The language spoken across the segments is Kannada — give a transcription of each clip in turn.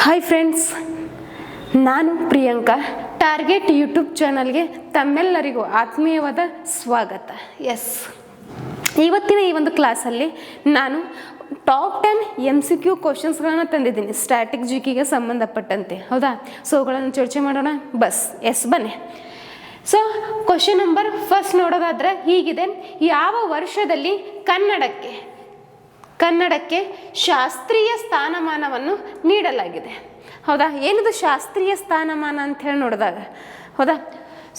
ಹಾಯ್ ಫ್ರೆಂಡ್ಸ್, ನಾನು ಪ್ರಿಯಾಂಕಾ. ಟಾರ್ಗೆಟ್ ಯೂಟ್ಯೂಬ್ ಚಾನಲ್ಗೆ ತಮ್ಮೆಲ್ಲರಿಗೂ ಆತ್ಮೀಯವಾದ ಸ್ವಾಗತ. ಇವತ್ತಿನ ಈ ಒಂದು ಕ್ಲಾಸಲ್ಲಿ ನಾನು ಟಾಪ್ 10 MCQ ಕ್ವಶನ್ಸ್ಗಳನ್ನು ತಂದಿದ್ದೀನಿ ಸ್ಟ್ಯಾಟಿಕ್ ಜಿಕೆಗೆ ಸಂಬಂಧಪಟ್ಟಂತೆ. ಹೌದಾ? ಸೊ ಅವುಗಳನ್ನು ಚರ್ಚೆ ಮಾಡೋಣ. ಬನ್ನಿ. ಸೊ ಕ್ವಶನ್ ನಂಬರ್ ಫಸ್ಟ್ ನೋಡೋದಾದ್ರೆ ಹೀಗಿದೆ: ಯಾವ ವರ್ಷದಲ್ಲಿ ಕನ್ನಡಕ್ಕೆ ಶಾಸ್ತ್ರೀಯ ಸ್ಥಾನಮಾನವನ್ನು ನೀಡಲಾಗಿದೆ? ಹೌದಾ? ಏನಿದು ಶಾಸ್ತ್ರೀಯ ಸ್ಥಾನಮಾನ ಅಂತ ಹೇಳಿ ನೋಡಿದಾಗ, ಹೌದಾ?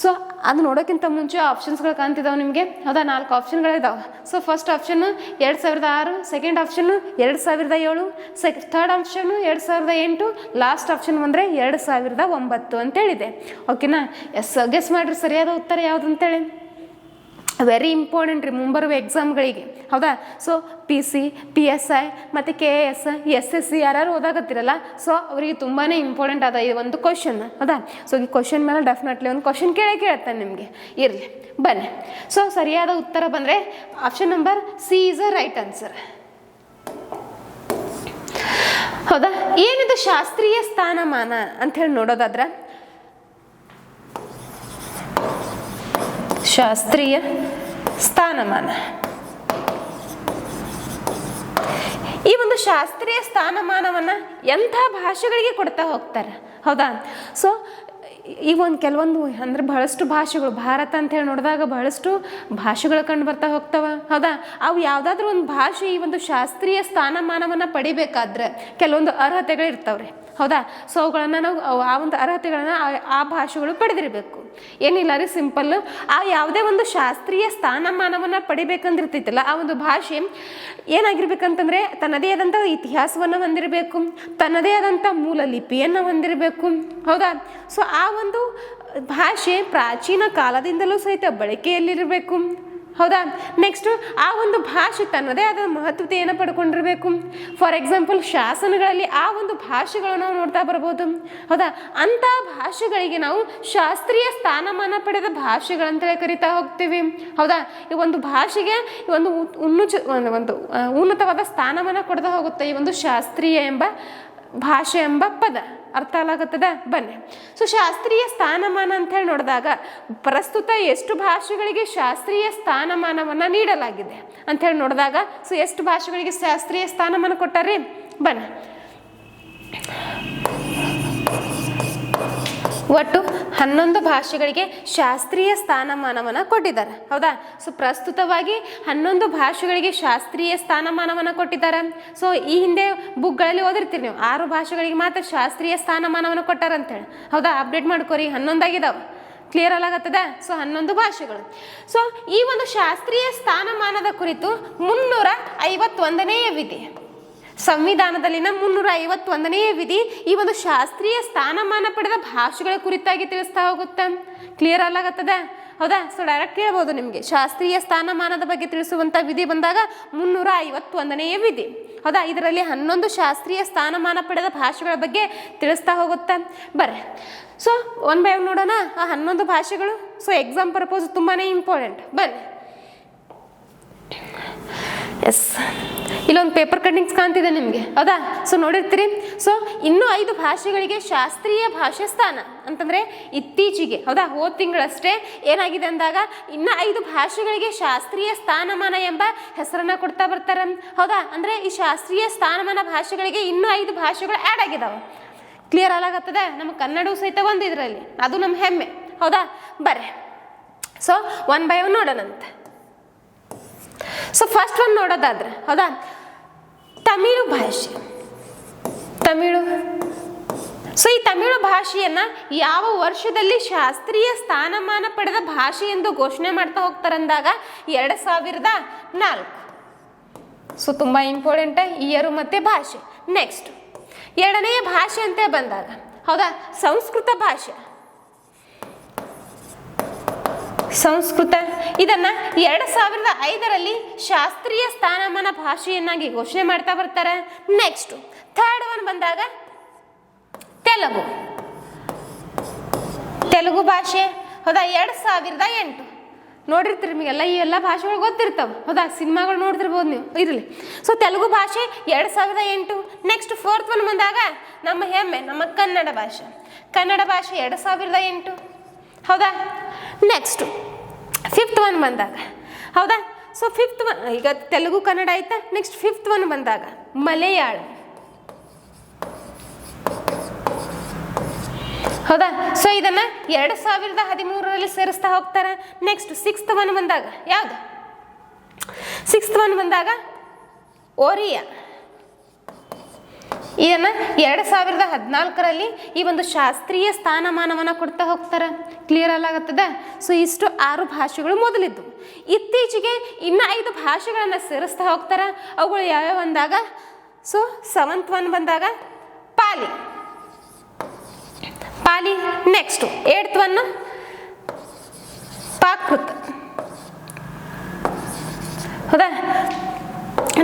ಸೊ ಅದು ನೋಡೋಕ್ಕಿಂತ ಮುಂಚೆ ಆಪ್ಷನ್ಸ್ಗಳು ಕಾಣ್ತಿದ್ದಾವೆ ನಿಮಗೆ. ಹೌದಾ? 4 ಆಪ್ಷನ್ಗಳಿದ್ದಾವೆ. So first option 2006, second option 2007, third option 2008, last option ಬಂದರೆ 2009 ಅಂತೇಳಿದೆ. ಓಕೆನಾ? ಗೆಸ್ ಮಾಡಿರಿ ಸರಿಯಾದ ಉತ್ತರ ಯಾವುದು ಅಂತೇಳಿ. ವೆರಿ ಇಂಪಾರ್ಟೆಂಟ್ ರೀ ಮುಂಬರುವ ಎಕ್ಸಾಮ್ಗಳಿಗೆ. ಹೌದಾ? ಸೊ PC, PSI ಮತ್ತು KS, SSC ಯಾರು ಓದಾಗತ್ತಿರಲ್ಲ, ಸೊ ಅವರಿಗೆ ತುಂಬಾ ಇಂಪಾರ್ಟೆಂಟ್ ಅದ ಈ ಒಂದು ಕ್ವಶನ್. ಹೌದಾ? ಸೊ ಈ ಕ್ವಶನ್ ಮೇಲೆ ಡೆಫಿನೆಟ್ಲಿ ಒಂದು ಕ್ವಶನ್ ಕೇಳ್ತಾನೆ ನಿಮಗೆ. ಇರಲಿ, ಬನ್ನಿ. ಸೊ ಸರಿಯಾದ ಉತ್ತರ ಬಂದರೆ option number C is a right answer. ಹೌದಾ? ಏನಿದು ಶಾಸ್ತ್ರೀಯ ಸ್ಥಾನಮಾನ ಅಂತ ಹೇಳಿ ನೋಡೋದಾದ್ರೆ, ಶಾಸ್ತ್ರೀಯ ಸ್ಥಾನಮಾನ, ಈ ಒಂದು ಶಾಸ್ತ್ರೀಯ ಸ್ಥಾನಮಾನವನ್ನು ಎಂಥ ಭಾಷೆಗಳಿಗೆ ಕೊಡ್ತಾ ಹೋಗ್ತಾರೆ. ಹೌದಾ? ಸೊ ಈ ಕೆಲವೊಂದು ಅಂದರೆ ಬಹಳಷ್ಟು ಭಾಷೆಗಳು, ಭಾರತ ಅಂತ ಹೇಳಿ ನೋಡಿದಾಗ ಬಹಳಷ್ಟು ಭಾಷೆಗಳು ಕಂಡು ಬರ್ತಾ ಹೋಗ್ತಾವ. ಹೌದಾ? ಅವು ಯಾವುದಾದ್ರೂ ಒಂದು ಭಾಷೆ ಈ ಒಂದು ಶಾಸ್ತ್ರೀಯ ಸ್ಥಾನಮಾನವನ್ನು ಪಡಿಬೇಕಾದ್ರೆ ಕೆಲವೊಂದು ಅರ್ಹತೆಗಳು ಇರ್ತಾವ್ರಿ. ಹೌದಾ? ಸೊ ಅವುಗಳನ್ನು ನಾವು ಆ ಒಂದು ಅರ್ಹತೆಗಳನ್ನ ಆ ಭಾಷೆಗಳು ಪಡೆದಿರಬೇಕು. ಏನಿಲ್ಲ ರೀ, ಸಿಂಪಲ್ಲು. ಆ ಯಾವುದೇ ಒಂದು ಶಾಸ್ತ್ರೀಯ ಸ್ಥಾನಮಾನವನ್ನು ಪಡಿಬೇಕಂದಿರ್ತೈತಲ್ಲ, ಆ ಒಂದು ಭಾಷೆ ಏನಾಗಿರ್ಬೇಕಂತಂದರೆ ತನ್ನದೇ ಆದಂಥ ಇತಿಹಾಸವನ್ನು ಹೊಂದಿರಬೇಕು, ತನ್ನದೇ ಆದಂಥ ಮೂಲ ಲಿಪಿಯನ್ನು ಹೊಂದಿರಬೇಕು. ಹೌದಾ? ಸೊ ಆ ಒಂದು ಭಾಷೆ ಪ್ರಾಚೀನ ಕಾಲದಿಂದಲೂ ಸಹಿತ ಬಳಕೆಯಲ್ಲಿರಬೇಕು. ಹೌದಾ? ನೆಕ್ಸ್ಟು ಆ ಒಂದು ಭಾಷೆ ತನ್ನದೇ ಆದ ಮಹತ್ವತೆಯನ್ನು ಪಡ್ಕೊಂಡಿರಬೇಕು. ಫಾರ್ ಎಕ್ಸಾಂಪಲ್, ಶಾಸನಗಳಲ್ಲಿ ಆ ಒಂದು ಭಾಷೆಗಳನ್ನು ನಾವು ನೋಡ್ತಾ ಬರ್ಬೋದು. ಹೌದಾ? ಅಂಥ ಭಾಷೆಗಳಿಗೆ ನಾವು ಶಾಸ್ತ್ರೀಯ ಸ್ಥಾನಮಾನ ಪಡೆದ ಭಾಷೆಗಳಂತೇಳಿ ಕರಿತಾ ಹೋಗ್ತೀವಿ. ಹೌದಾ? ಈ ಒಂದು ಭಾಷೆಗೆ ಒಂದು ಉನ್ನತವಾದ ಸ್ಥಾನಮಾನ ಕೊಡ್ತಾ ಹೋಗುತ್ತೆ ಈ ಒಂದು ಶಾಸ್ತ್ರೀಯ ಎಂಬ ಭಾಷೆ ಎಂಬ ಪದ. ಅರ್ಥ ಆಗತ್ತದ? ಬನ್ನಿ. ಸೊ ಶಾಸ್ತ್ರೀಯ ಸ್ಥಾನಮಾನ ಅಂತ ಹೇಳಿ ನೋಡಿದಾಗ ಪ್ರಸ್ತುತ ಎಷ್ಟು ಭಾಷೆಗಳಿಗೆ ಶಾಸ್ತ್ರೀಯ ಸ್ಥಾನಮಾನವನ್ನು ನೀಡಲಾಗಿದೆ ಅಂತ ಹೇಳಿ ನೋಡಿದಾಗ, ಸೊ ಎಷ್ಟು ಭಾಷೆಗಳಿಗೆ ಶಾಸ್ತ್ರೀಯ ಸ್ಥಾನಮಾನ ಕೊಟ್ಟಾರಿ? ಬನ್ನಿ. ಒಟ್ಟು 11 ಭಾಷೆಗಳಿಗೆ ಶಾಸ್ತ್ರೀಯ ಸ್ಥಾನಮಾನವನ್ನು ಕೊಟ್ಟಿದ್ದಾರೆ. ಹೌದಾ? ಸೊ ಪ್ರಸ್ತುತವಾಗಿ 11 ಭಾಷೆಗಳಿಗೆ ಶಾಸ್ತ್ರೀಯ ಸ್ಥಾನಮಾನವನ್ನು ಕೊಟ್ಟಿದ್ದಾರೆ. ಸೊ ಈ ಹಿಂದೆ ಬುಕ್ಗಳಲ್ಲಿ ಓದಿರ್ತೀರಿ ನೀವು, 6 ಭಾಷೆಗಳಿಗೆ ಮಾತ್ರ ಶಾಸ್ತ್ರೀಯ ಸ್ಥಾನಮಾನವನ್ನು ಕೊಟ್ಟಾರಂತೇಳಿ. ಹೌದಾ? ಅಪ್ಡೇಟ್ ಮಾಡ್ಕೋರಿ, 11 ಆಗಿದಾವೆ. ಕ್ಲಿಯರ್ ಅಲ್ಲಾಗತ್ತದ? ಸೊ 11 ಭಾಷೆಗಳು. ಸೊ ಈ ಒಂದು ಶಾಸ್ತ್ರೀಯ ಸ್ಥಾನಮಾನದ ಕುರಿತು 351ನೇ ವಿಧಿ, ಸಂವಿಧಾನದಲ್ಲಿನ 351ನೇ ವಿಧಿ ಈ ಒಂದು ಶಾಸ್ತ್ರೀಯ ಸ್ಥಾನಮಾನ ಪಡೆದ ಭಾಷೆಗಳ ಕುರಿತಾಗಿ ತಿಳಿಸ್ತಾ ಹೋಗುತ್ತೆ. ಕ್ಲಿಯರ್ ಅಲ್ಲಾಗತ್ತದ? ಹೌದಾ? ಸೊ ಡೈರೆಕ್ಟ್ ಹೇಳ್ಬೋದು ನಿಮಗೆ, ಶಾಸ್ತ್ರೀಯ ಸ್ಥಾನಮಾನದ ಬಗ್ಗೆ ತಿಳಿಸುವಂಥ ವಿಧಿ ಬಂದಾಗ 351ನೇ ವಿಧಿ. ಹೌದಾ? ಇದರಲ್ಲಿ 11 ಶಾಸ್ತ್ರೀಯ ಸ್ಥಾನಮಾನ ಪಡೆದ ಭಾಷೆಗಳ ಬಗ್ಗೆ ತಿಳಿಸ್ತಾ ಹೋಗುತ್ತೆ. ಬರ್ರಿ. ಸೊ ಒನ್ ಬೈ ಒನ್ ನೋಡೋಣ ಆ 11 ಭಾಷೆಗಳು. ಸೊ ಎಕ್ಸಾಮ್ ಪರ್ಪೋಸ್ ತುಂಬಾ ಇಂಪಾರ್ಟೆಂಟ್. ಬನ್ನಿ. ಇಲ್ಲೊಂದು ಪೇಪರ್ ಕಟ್ಟಿಂಗ್ಸ್ ಕಾಣ್ತಿದೆ ನಿಮಗೆ. ಹೌದಾ? ಸೊ ನೋಡಿರ್ತೀರಿ. ಸೊ ಇನ್ನೂ 5 ಭಾಷೆಗಳಿಗೆ ಶಾಸ್ತ್ರೀಯ ಭಾಷೆ ಸ್ಥಾನ ಅಂತಂದರೆ ಇತ್ತೀಚೆಗೆ, ಹೌದಾ, ಹೋದ ತಿಂಗಳಷ್ಟೇ ಏನಾಗಿದೆ ಅಂದಾಗ ಇನ್ನೂ 5 ಭಾಷೆಗಳಿಗೆ ಶಾಸ್ತ್ರೀಯ ಸ್ಥಾನಮಾನ ಎಂಬ ಹೆಸರನ್ನು ಕೊಡ್ತಾ ಬರ್ತಾರೆ. ಹೌದಾ? ಅಂದರೆ ಈ ಶಾಸ್ತ್ರೀಯ ಸ್ಥಾನಮಾನ ಭಾಷೆಗಳಿಗೆ ಇನ್ನೂ 5 ಭಾಷೆಗಳು ಆ್ಯಡ್ ಆಗಿದ್ದಾವೆ. ಕ್ಲಿಯರ್ ಆಗತ್ತದ? ನಮ್ಮ ಕನ್ನಡವೂ ಸಹಿತ ಒಂದು ಇದರಲ್ಲಿ, ಅದು ನಮ್ಮ ಹೆಮ್ಮೆ. ಹೌದಾ? ಬರ್ರಿ. ಸೊ ಒನ್ ಬೈ ಒನ್ ನೋಡೋಣಂತೆ. ಸೊ ಫಸ್ಟ್ ಒಂದು ನೋಡೋದಾದ್ರೆ, ಹೌದಾ, ತಮಿಳು ಭಾಷೆ. ಸೊ ಈ ತಮಿಳು ಭಾಷೆಯನ್ನು ಯಾವ ವರ್ಷದಲ್ಲಿ ಶಾಸ್ತ್ರೀಯ ಸ್ಥಾನಮಾನ ಪಡೆದ ಭಾಷೆ ಎಂದು ಘೋಷಣೆ ಮಾಡ್ತಾ ಹೋಗ್ತಾರಂದಾಗ 2004. ಸೊ ತುಂಬ ಇಂಪಾರ್ಟೆಂಟ್ ಇಯರು ಮತ್ತು ಭಾಷೆ. ನೆಕ್ಸ್ಟ್ ಎರಡನೆಯ ಭಾಷೆ ಅಂತ ಬಂದಾಗ, ಹೌದಾ, ಸಂಸ್ಕೃತ ಭಾಷೆ. ಸಂಸ್ಕೃತ ಇದನ್ನು 2005ರಲ್ಲಿ ಶಾಸ್ತ್ರೀಯ ಸ್ಥಾನಮಾನ ಭಾಷೆಯನ್ನಾಗಿ ಘೋಷಣೆ ಮಾಡ್ತಾ ಬರ್ತಾರೆ. ನೆಕ್ಸ್ಟ್ ಥರ್ಡ್ ಒನ್ ಬಂದಾಗ ತೆಲುಗು ಭಾಷೆ. ಹೌದಾ? 2008. ನೋಡಿರ್ತೀರಿ ನಿಮಗೆಲ್ಲ ಈ ಎಲ್ಲ ಭಾಷೆಗಳು ಗೊತ್ತಿರ್ತಾವೆ. ಹೌದಾ, ಸಿನಿಮಾಗಳು ನೋಡ್ತಿರ್ಬೋದು ನೀವು. ಇರಲಿ. ಸೊ ತೆಲುಗು ಭಾಷೆ 2008. ನೆಕ್ಸ್ಟ್ 4th ಒನ್ ಬಂದಾಗ ನಮ್ಮ ಹೆಮ್ಮೆ ನಮ್ಮ ಕನ್ನಡ ಭಾಷೆ. ಕನ್ನಡ ಭಾಷೆ 2008. ಹೌದಾ. ನೆಕ್ಸ್ಟ್ 5th ಒನ್ ಬಂದಾಗ, ಹೌದಾ, ಸೊ 5th ಒನ್ ಈಗ ತೆಲುಗು ಕನ್ನಡ ಆಯ್ತಾ. ನೆಕ್ಸ್ಟ್ 5th ಒನ್ ಬಂದಾಗ ಮಲಯಾಳಂ. ಹೌದಾ. ಸೊ ಇದನ್ನ 2013ರಲ್ಲಿ ಸೇರಿಸ್ತಾ ಹೋಗ್ತಾರೆ. ನೆಕ್ಸ್ಟ್ 6th ಒನ್ ಬಂದಾಗ ಯಾವುದು? 6th ಒನ್ ಬಂದಾಗ ಒರಿಯಾ. ಇದನ್ನ 2014ರಲ್ಲಿ ಈ ಒಂದು ಶಾಸ್ತ್ರೀಯ ಸ್ಥಾನಮಾನವನ್ನು ಕೊಡ್ತಾ ಹೋಗ್ತಾರೆ. ಕ್ಲಿಯರ್ ಆಗತ್ತದ. ಸೊ ಇಷ್ಟು 6 ಭಾಷೆಗಳು ಮೊದಲಿದ್ದು. ಇತ್ತೀಚೆಗೆ ಇನ್ನು 5 ಭಾಷೆಗಳನ್ನು ಸೇರಿಸ್ತಾ ಹೋಗ್ತಾರೆ. ಅವುಗಳು ಯಾವ್ಯಾವ ಅಂದಾಗ, ಸೊ 7th ಒನ್ ಬಂದಾಗ ಪಾಲಿ. ಪಾಲಿ. ನೆಕ್ಸ್ಟ್ 8th ಒನ್ ಪ್ರಾಕೃತ. ಹೌದಾ.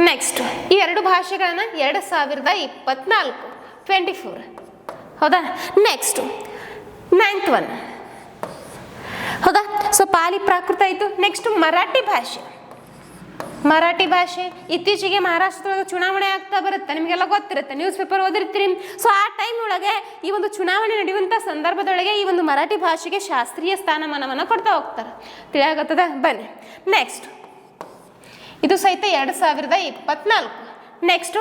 ನೆಕ್ಸ್ಟ್ ಈ 2 ಭಾಷೆಗಳನ್ನ 2024. ಹೌದಾ. Next 9th one. ಹೌದಾ. ಸೊ ಪಾಲಿ ಪ್ರಾಕೃತ ಆಯಿತು. ನೆಕ್ಸ್ಟ್ ಮರಾಠಿ ಭಾಷೆ. ಮರಾಠಿ ಭಾಷೆ ಇತ್ತೀಚೆಗೆ ಮಹಾರಾಷ್ಟ್ರದೊಳಗೆ ಚುನಾವಣೆ ಆಗ್ತಾ ಬರುತ್ತೆ, ನಿಮಗೆಲ್ಲ ಗೊತ್ತಿರುತ್ತೆ, ನ್ಯೂಸ್ ಪೇಪರ್ ಓದಿರ್ತೀರಿ. ಸೊ ಆ ಟೈಮ್ ಒಳಗೆ ಈ ಒಂದು ಚುನಾವಣೆ ನಡೆಯುವಂಥ ಸಂದರ್ಭದೊಳಗೆ ಈ ಒಂದು ಮರಾಠಿ ಭಾಷೆಗೆ ಶಾಸ್ತ್ರೀಯ ಸ್ಥಾನಮಾನವನ್ನು ಕೊಡ್ತಾ ಹೋಗ್ತಾರೆ. ತಿಳಿಯಾಗತ್ತದ. ಬನ್ನಿ ನೆಕ್ಸ್ಟ್ ಇದು ಸಹಿತ 2024. ನೆಕ್ಸ್ಟು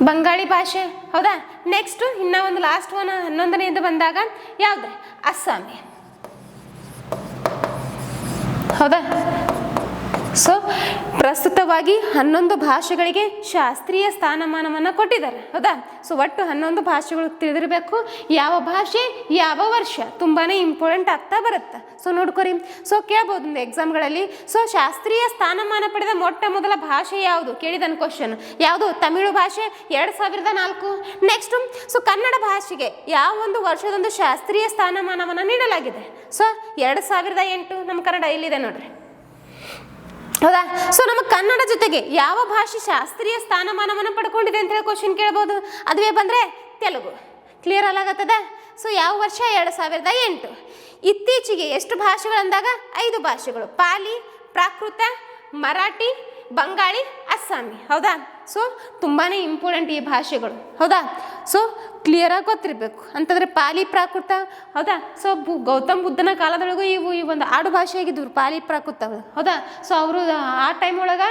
ಬಂಗಾಳಿ ಭಾಷೆ. ಹೌದಾ. ನೆಕ್ಸ್ಟು ಇನ್ನೂ ಒಂದು ಲಾಸ್ಟ್ ಒನ್ 11ನೇದು ಬಂದಾಗ ಯಾವುದು? ಅಸ್ಸಾಮಿ. ಹೌದಾ. ಸೊ ಪ್ರಸ್ತುತವಾಗಿ 11 ಭಾಷೆಗಳಿಗೆ ಶಾಸ್ತ್ರೀಯ ಸ್ಥಾನಮಾನವನ್ನು ಕೊಟ್ಟಿದ್ದಾರೆ. ಹೌದಾ. ಸೊ ಒಟ್ಟು 11 ಭಾಷೆಗಳು ತಿಳಿದಿರಬೇಕು. ಯಾವ ಭಾಷೆ ಯಾವ ವರ್ಷ ತುಂಬಾ ಇಂಪಾರ್ಟೆಂಟ್ ಆಗ್ತಾ ಬರುತ್ತೆ. ಸೊ ನೋಡ್ಕೊರಿ. ಸೊ ಕೇಳ್ಬೋದು ಒಂದು ಎಕ್ಸಾಮ್ಗಳಲ್ಲಿ. ಸೊ ಶಾಸ್ತ್ರೀಯ ಸ್ಥಾನಮಾನ ಪಡೆದ ಮೊಟ್ಟ ಮೊದಲ ಭಾಷೆ ಯಾವುದು ಕೇಳಿದನ್ ಕ್ವಶನ್. ಯಾವುದು? ತಮಿಳು ಭಾಷೆ 2004. ನೆಕ್ಸ್ಟು ಸೊ ಕನ್ನಡ ಭಾಷೆಗೆ ಯಾವ ಒಂದು ವರ್ಷದೊಂದು ಶಾಸ್ತ್ರೀಯ ಸ್ಥಾನಮಾನವನ್ನು ನೀಡಲಾಗಿದೆ? ಸೊ 2008. ನಮ್ಮ ಕನ್ನಡ ಇಲ್ಲಿದೆ ನೋಡ್ರಿ. ಹೌದಾ. ಸೊ ನಮ್ಮ ಕನ್ನಡ ಜೊತೆಗೆ ಯಾವ ಭಾಷೆ ಶಾಸ್ತ್ರೀಯ ಸ್ಥಾನಮಾನವನ್ನು ಪಡ್ಕೊಂಡಿದೆ ಅಂತ ಹೇಳಿ ಕ್ವಶನ್ ಕೇಳ್ಬೋದು. ಅದುವೇ ಬಂದರೆ ತೆಲುಗು. ಕ್ಲಿಯರ್ ಆಗತ್ತದ. ಸೊ ಯಾವ ವರ್ಷ? 2008. ಇತ್ತೀಚೆಗೆ ಎಷ್ಟು ಭಾಷೆಗಳಂದಾಗ 5 ಭಾಷೆಗಳು. ಪಾಲಿ, ಪ್ರಾಕೃತ, ಮರಾಠಿ, ಬಂಗಾಳಿ, ಅಸ್ಸಾಮಿ. ಹೌದಾ. ಸೊ ತುಂಬಾ ಇಂಪಾರ್ಟೆಂಟ್ ಈ ಭಾಷೆಗಳು. ಹೌದಾ. ಸೊ ಕ್ಲಿಯರಾಗಿ ಗೊತ್ತಿರಬೇಕು. ಅಂತಂದರೆ ಪಾಲಿ ಪ್ರಾಕೃತ. ಹೌದಾ. ಸೊ ಗೌತಮ್ ಬುದ್ಧನ ಕಾಲದೊಳಗೂ ಈ ಒಂದು ಆಡು ಭಾಷೆ ಆಗಿದ್ದರು ಪಾಲಿ ಪ್ರಾಕೃತ. ಹೌದಾ. ಸೊ ಅವರು ಆ ಟೈಮ್ ಒಳಗೆ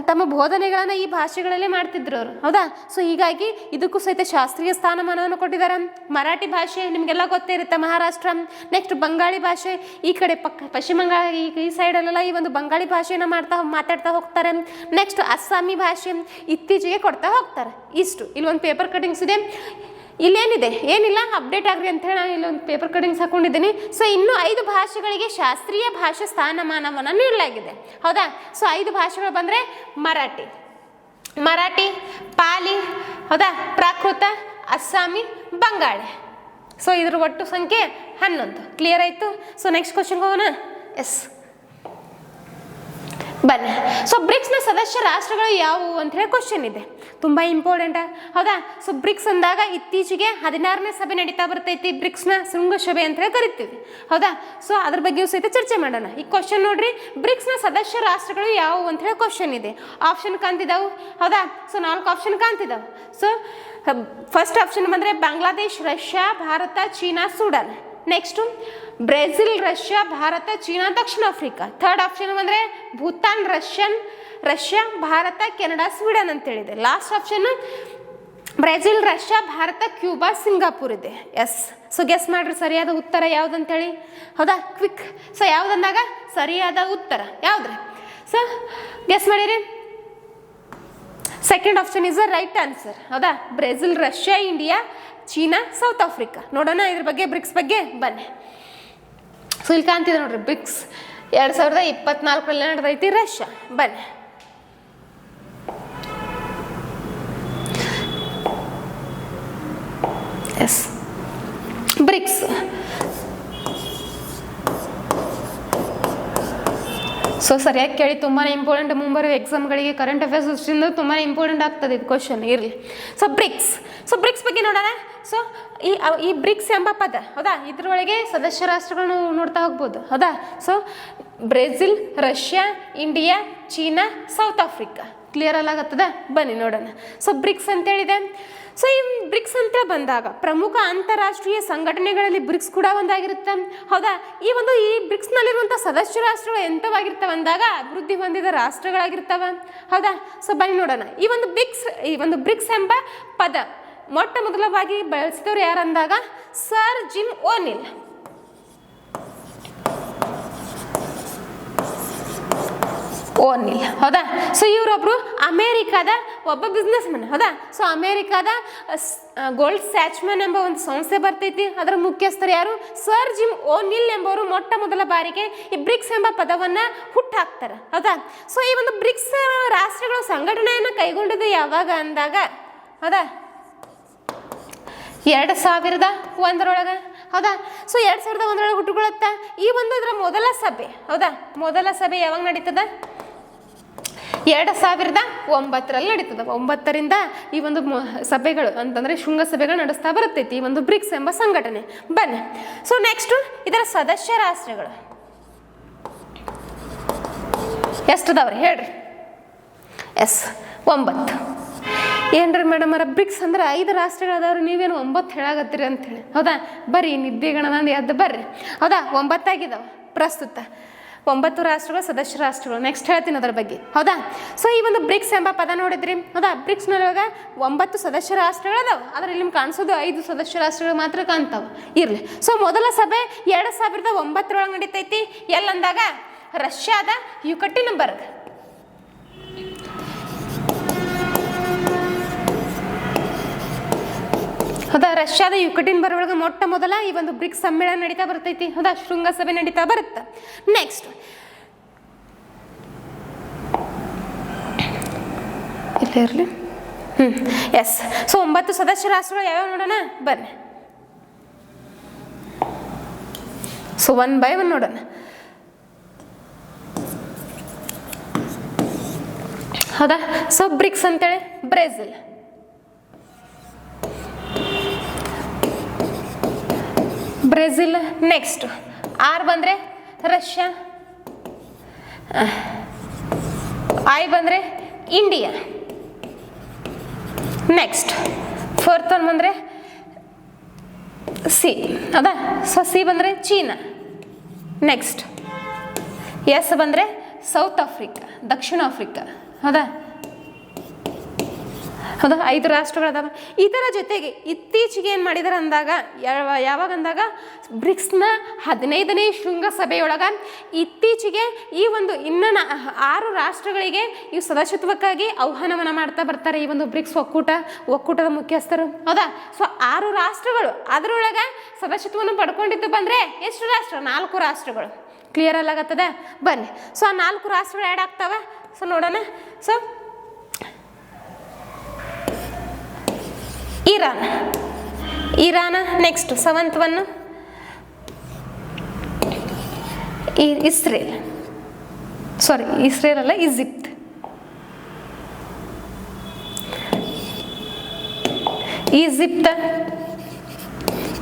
ತಮ್ಮ ಬೋಧನೆಗಳನ್ನು ಈ ಭಾಷೆಗಳಲ್ಲೇ ಮಾಡ್ತಿದ್ರು ಅವರು. ಹೌದಾ. ಸೊ ಹೀಗಾಗಿ ಇದಕ್ಕೂ ಸಹಿತ ಶಾಸ್ತ್ರೀಯ ಸ್ಥಾನಮಾನವನ್ನು ಕೊಟ್ಟಿದ್ದಾರೆ. ಮರಾಠಿ ಭಾಷೆ ನಿಮಗೆಲ್ಲ ಗೊತ್ತೇ ಇರುತ್ತೆ, ಮಹಾರಾಷ್ಟ್ರ. ನೆಕ್ಸ್ಟ್ ಬಂಗಾಳಿ ಭಾಷೆ ಈ ಕಡೆ ಪಶ್ಚಿಮ ಬಂಗಾಳ ಈ ಸೈಡಲ್ಲೆಲ್ಲ ಈ ಒಂದು ಬಂಗಾಳಿ ಭಾಷೆಯನ್ನು ಮಾತಾಡ್ತಾ ಹೋಗ್ತಾರೆ. ನೆಕ್ಸ್ಟ್ ಅಸ್ಸಾಮಿ ಭಾಷೆ ಇತ್ತೀಚೆಗೆ ಕೊಡ್ತಾ ಹೋಗ್ತಾರೆ. ಇಷ್ಟು. ಇಲ್ಲೊಂದು ಪೇಪರ್ ಕಟಿಂಗ್ಸ್ ಇದೆ. ಇಲ್ಲೇನಿದೆ ಏನಿಲ್ಲ, ಅಪ್ಡೇಟ್ ಆಗ್ರಿ ಅಂತ ಹೇಳಿ ನಾನು ಇಲ್ಲೊಂದು ಪೇಪರ್ ಕಟಿಂಗ್ಸ್ ಹಾಕೊಂಡಿದ್ದೀನಿ. ಸೊ ಇನ್ನೂ 5 ಭಾಷೆಗಳಿಗೆ ಶಾಸ್ತ್ರೀಯ ಭಾಷೆ ಸ್ಥಾನಮಾನವನ್ನು ನೀಡಲಾಗಿದೆ. ಹೌದಾ. ಸೊ 5 ಭಾಷೆಗಳು ಬಂದರೆ ಮರಾಠಿ, ಪಾಲಿ, ಹೌದಾ, ಪ್ರಾಕೃತ, ಅಸ್ಸಾಮಿ, ಬಂಗಾಳಿ. ಸೊ ಇದ್ರ ಒಟ್ಟು ಸಂಖ್ಯೆ 11. ಕ್ಲಿಯರ್ ಆಯಿತು. ಸೊ ನೆಕ್ಸ್ಟ್ ಕ್ವಶನ್ಗೆ ಹೋಗೋಣ. ಎಸ್ ಬನ್ನಿ. ಸೊ ಬ್ರಿಕ್ಸ್ನ ಸದಸ್ಯ ರಾಷ್ಟ್ರಗಳು ಯಾವುವು ಅಂತ ಹೇಳಿ ಕ್ವಶನ್ ಇದೆ. ತುಂಬ ಇಂಪಾರ್ಟೆಂಟ್. ಹೌದಾ. ಸೊ ಬ್ರಿಕ್ಸ್ ಅಂದಾಗ ಇತ್ತೀಚೆಗೆ 16ನೇ ಸಭೆ ನಡೀತಾ ಬರ್ತೈತಿ. ಬ್ರಿಕ್ಸ್ನ ಶೃಂಗಸಭೆ ಅಂತ ಹೇಳಿ ಕರಿತೀವಿ. ಹೌದಾ. ಸೊ ಅದ್ರ ಬಗ್ಗೆಯೂ ಸಹಿತ ಚರ್ಚೆ ಮಾಡೋಣ. ಈ ಕ್ವಶನ್ ನೋಡ್ರಿ. ಬ್ರಿಕ್ಸ್ನ ಸದಸ್ಯ ರಾಷ್ಟ್ರಗಳು ಯಾವುವು ಅಂತ ಹೇಳಿ ಕ್ವಶನ್ ಇದೆ. ಆಪ್ಷನ್ ಕಾಣ್ತಿದ್ದಾವೆ. ಹೌದಾ. ಸೊ 4 ಆಪ್ಷನ್ ಕಾಣ್ತಿದ್ದಾವೆ. ಸೊ ಫಸ್ಟ್ ಆಪ್ಷನ್ ಬಂದರೆ Bangladesh, Russia, Bharat, China, Sudan. Next Brazil, Russia, Bharat, China, ದಕ್ಷಿಣ ಆಫ್ರಿಕಾ. ಥರ್ಡ್ ಆಪ್ಷನ್ ಬಂದರೆ Bhutan, Russia, Bharat, Canada, Sweden ಅಂತೇಳಿದೆ. Last option Brazil, Russia, Bharat, Cuba, Singapore ಇದೆ. ಎಸ್. ಸೊ ಗೆಸ್ ಮಾಡ್ರಿ ಸರಿಯಾದ ಉತ್ತರ ಯಾವುದಂತೇಳಿ. ಹೌದಾ. ಕ್ವಿಕ್. ಸೊ ಯಾವುದಂದಾಗ ಸರಿಯಾದ ಉತ್ತರ ಯಾವುದ್ರಿ? ಸೊ ಗೆಸ್ ಮಾಡಿರಿ. Second option is the right answer. ಹೌದಾ. Brazil, Russia, India, China, South Africa. ನೋಡೋಣ ಇದ್ರ ಬಗ್ಗೆ, ಬ್ರಿಕ್ಸ್ ಬಗ್ಗೆ. ಬನ್ನಿ. ಸೊ ಇಲ್ಲಿ ಕಾಣ್ತಿದೆ ನೋಡ್ರಿ ಬ್ರಿಕ್ಸ್ 2024ರಲ್ಲಿ ನಡೆದೈತಿ ರಷ್ಯಾ. ಬನ್ನಿ. Yes BRICS. ಸೊ ಸರಿಯಾಗಿ ಕೇಳಿ, ತುಂಬಾ ಇಂಪಾರ್ಟೆಂಟ್. ಮುಂಬರುವ ಎಕ್ಸಾಮ್ಗಳಿಗೆ ಕರೆಂಟ್ ಅಫೇರ್ಸ್ ದೃಷ್ಟಿಯಿಂದ ತುಂಬಾ ಇಂಪಾರ್ಟೆಂಟ್ ಆಗ್ತದೆ ಇದು ಕ್ವಶನ್. ಇರಲಿ. ಸೊ ಬ್ರಿಕ್ಸ್ ಬಗ್ಗೆ ನೋಡೋಣ. ಸೊ ಈ ಬ್ರಿಕ್ಸ್ ಎಂಬ ಪದ ಹೌದಾ, ಇದ್ರೊಳಗೆ ಸದಸ್ಯ ರಾಷ್ಟ್ರಗಳನ್ನು ನೋಡ್ತಾ ಹೋಗ್ಬೋದು ಹೌದಾ. So Brazil, Russia, India, China, South Africa. Clear ಆಗತ್ತದ? ಬನ್ನಿ ನೋಡೋಣ. ಸೊ ಬ್ರಿಕ್ಸ್ ಅಂತೇಳಿದೆ. ಸೊ ಈ ಬ್ರಿಕ್ಸ್ ಅಂತ ಬಂದಾಗ ಪ್ರಮುಖ ಅಂತಾರಾಷ್ಟ್ರೀಯ ಸಂಘಟನೆಗಳಲ್ಲಿ ಬ್ರಿಕ್ಸ್ ಕೂಡ ಒಂದಾಗಿರುತ್ತೆ ಹೌದಾ. ಈ ಬ್ರಿಕ್ಸ್ನಲ್ಲಿರುವಂಥ ಸದಸ್ಯ ರಾಷ್ಟ್ರಗಳು ಎಂಥವಾಗಿರ್ತವೆ ಅಂದಾಗ ಅಭಿವೃದ್ಧಿ ಹೊಂದಿದ ರಾಷ್ಟ್ರಗಳಾಗಿರ್ತವೆ ಹೌದಾ. ಸೊ ಬನ್ನಿ ನೋಡೋಣ. ಈ ಒಂದು ಬ್ರಿಕ್ಸ್ ಎಂಬ ಪದ ಮೊಟ್ಟ ಮೊದಲವಾಗಿ ಬಳಸಿದವರು ಯಾರಂದಾಗ ಸರ್ ಜಿಮ್ ಓನಿಲ್. ಹೌದಾ. ಸೊ ಇವರೊಬ್ರು ಅಮೇರಿಕಾದ ಒಬ್ಬ ಬಿಸ್ನೆಸ್ ಮ್ಯಾನ್ ಹೌದಾ. ಸೊ ಅಮೇರಿಕಾದ ಗೋಲ್ಡ್ ಸ್ಯಾಚ್ಮನ್ ಎಂಬ ಒಂದು ಸಂಸ್ಥೆ ಬರ್ತೈತಿ, ಅದರ ಮುಖ್ಯಸ್ಥರು ಯಾರು ಸರ್ ಜಿಮ್ ಓನಿಲ್ ಎಂಬವರು ಮೊಟ್ಟ ಮೊದಲ ಬಾರಿಗೆ ಈ ಬ್ರಿಕ್ಸ್ ಎಂಬ ಪದವನ್ನ ಹುಟ್ಟಾಕ್ತಾರೆ ಹೌದಾ. ಸೊ ಈ ಒಂದು ಬ್ರಿಕ್ಸ್ ರಾಷ್ಟ್ರಗಳು ಸಂಘಟನೆಯನ್ನು ಕೈಗೊಂಡಿದ್ದು ಯಾವಾಗ ಅಂದಾಗ ಹೌದಾ 2001 ಹೌದಾ. ಸೊ 2001 ಹುಟ್ಟುಕೊಳ್ಳುತ್ತ ಈ ಒಂದು ಇದರ ಮೊದಲ ಸಭೆ ಹೌದಾ. ಮೊದಲ ಸಭೆ ಯಾವಾಗ ನಡೀತದ 2009 ನಡೀತದ. 9ರಿಂದ ಈ ಒಂದು ಸಭೆಗಳು ಅಂತಂದ್ರೆ ಶೃಂಗಸಭೆಗಳು ನಡೆಸ್ತಾ ಬರುತ್ತೈತಿ ಈ ಒಂದು ಬ್ರಿಕ್ಸ್ ಎಂಬ ಸಂಘಟನೆ. ಬನ್ನಿ. ಸೊ ನೆಕ್ಸ್ಟ್ ಇದರ ಸದಸ್ಯ ರಾಷ್ಟ್ರಗಳು ಎಷ್ಟದವ್ರಿ ಹೇಳ್ರಿ? 9. ಏನ್ರಿ ಮೇಡಮ್ ಬ್ರಿಕ್ಸ್ ಅಂದ್ರೆ 5 ರಾಷ್ಟ್ರಗಳದವ್ರು, ನೀವೇನು 9 ಹೇಳಾಗತ್ತೀರಿ ಅಂತೇಳಿ ಹೌದಾ. ಬರ್ರಿ ನಿದ್ದೆಗಣದಿಂದ ಎದ್ದು ಬರ್ರಿ ಹೌದಾ. 9 ಆಗಿದಾವ ಪ್ರಸ್ತುತ. 9 ರಾಷ್ಟ್ರಗಳು ಸದಸ್ಯ ರಾಷ್ಟ್ರಗಳು. ನೆಕ್ಸ್ಟ್ ಹೇಳ್ತೀನಿ ಅದರ ಬಗ್ಗೆ ಹೌದಾ. ಸೊ ಈ ಒಂದು ಬ್ರಿಕ್ಸ್ ಎಂಬ ಪದ ನೋಡಿದ್ರಿ ಹೌದಾ. ಬ್ರಿಕ್ಸ್ನೊಳಗೆ 9 ಸದಸ್ಯ ರಾಷ್ಟ್ರಗಳು ಅದಾವ, ಆದ್ರೆ ಇಲ್ಲಿ ನಿಮ್ಗೆ ಕಾಣಿಸೋದು 5 ಸದಸ್ಯ ರಾಷ್ಟ್ರಗಳು ಮಾತ್ರ ಕಾಣ್ತಾವ. ಇರ್ಲಿ. ಸೊ ಮೊದಲ ಸಭೆ 2009 ನಡೀತೈತಿ. ಎಲ್ಲಂದಾಗ ರಷ್ಯಾದ ಯುಕಟಿನ್ಬರ್ಗ್ ಹೌದಾ. ರಷ್ಯಾದ ಯುಕಟಿನ್ಬರ್ಗ್ ಒಳಗೆ ಮೊಟ್ಟ ಮೊದಲ ಈ ಒಂದು ಬ್ರಿಕ್ಸ್ ಸಮ್ಮೇಳನ ನಡೀತಾ ಬರ್ತೈತಿ ಹೌದಾ. ಶೃಂಗಸಭೆ ನಡೀತಾ ಬರುತ್ತೆ. ನೆಕ್ಸ್ಟ್ ಇಲ್ಲೇ ಇರಲಿ. ಎಸ್. ಸೊ 9 ಸದಸ್ಯ ರಾಷ್ಟ್ರಗಳು ಯಾವ್ಯಾವ ನೋಡೋಣ ಬನ್ನಿ. ಸೊ 1 by 1 ನೋಡೋಣ ಹೌದಾ. ಸೊ ಬ್ರಿಕ್ಸ್ ಅಂತೇಳಿ ಬ್ರೆಜಿಲ್, ನೆಕ್ಸ್ಟ್ ಆರ್ ಬಂದ್ರೆ ರಷ್ಯಾ, ಐ ಬಂದ್ರೆ ಇಂಡಿಯಾ, ನೆಕ್ಸ್ಟ್ 4th ಒನ್ ಬಂದ್ರೆ ಸಿ ಹೌದಾ. ಸೊ ಸಿ ಬಂದ್ರೆ ಚೀನಾ, ನೆಕ್ಸ್ಟ್ ಎಸ್ ಬಂದ್ರೆ ಸೌತ್ ಆಫ್ರಿಕಾ, ದಕ್ಷಿಣ ಆಫ್ರಿಕಾ ಹೌದಾ. 5 ರಾಷ್ಟ್ರಗಳದಾವ. ಇದರ ಜೊತೆಗೆ ಇತ್ತೀಚೆಗೆ ಏನು ಮಾಡಿದಾರೆ ಅಂದಾಗ ಯಾವಾಗ ಅಂದಾಗ ಬ್ರಿಕ್ಸ್ನ 15ನೇ ಶೃಂಗಸಭೆಯೊಳಗ ಇತ್ತೀಚೆಗೆ ಈ ಒಂದು ಇನ್ನು 6 ರಾಷ್ಟ್ರಗಳಿಗೆ ಈ ಸದಸ್ಯತ್ವಕ್ಕಾಗಿ ಆಹ್ವಾನವನ್ನು ಮಾಡ್ತಾ ಬರ್ತಾರೆ ಈ ಒಂದು ಬ್ರಿಕ್ಸ್ ಒಕ್ಕೂಟದ ಮುಖ್ಯಸ್ಥರು ಹೌದಾ. ಸೊ 6 ರಾಷ್ಟ್ರಗಳು ಅದರೊಳಗೆ ಸದಸ್ಯತ್ವವನ್ನು ಪಡ್ಕೊಂಡಿದ್ದು ಬಂದರೆ ಎಷ್ಟು ರಾಷ್ಟ್ರ? 4 ರಾಷ್ಟ್ರಗಳು. ಕ್ಲಿಯರ್ ಅಲ್ಲಾಗತ್ತದ? ಬನ್ನಿ. ಸೊ ಆ 4 ರಾಷ್ಟ್ರಗಳು ಆ್ಯಡ್ ಆಗ್ತಾವೆ. ಸೊ ನೋಡೋಣ. So Iran, next 7th one Israel ಅಲ್ಲ ಈಜಿಪ್ಟ್,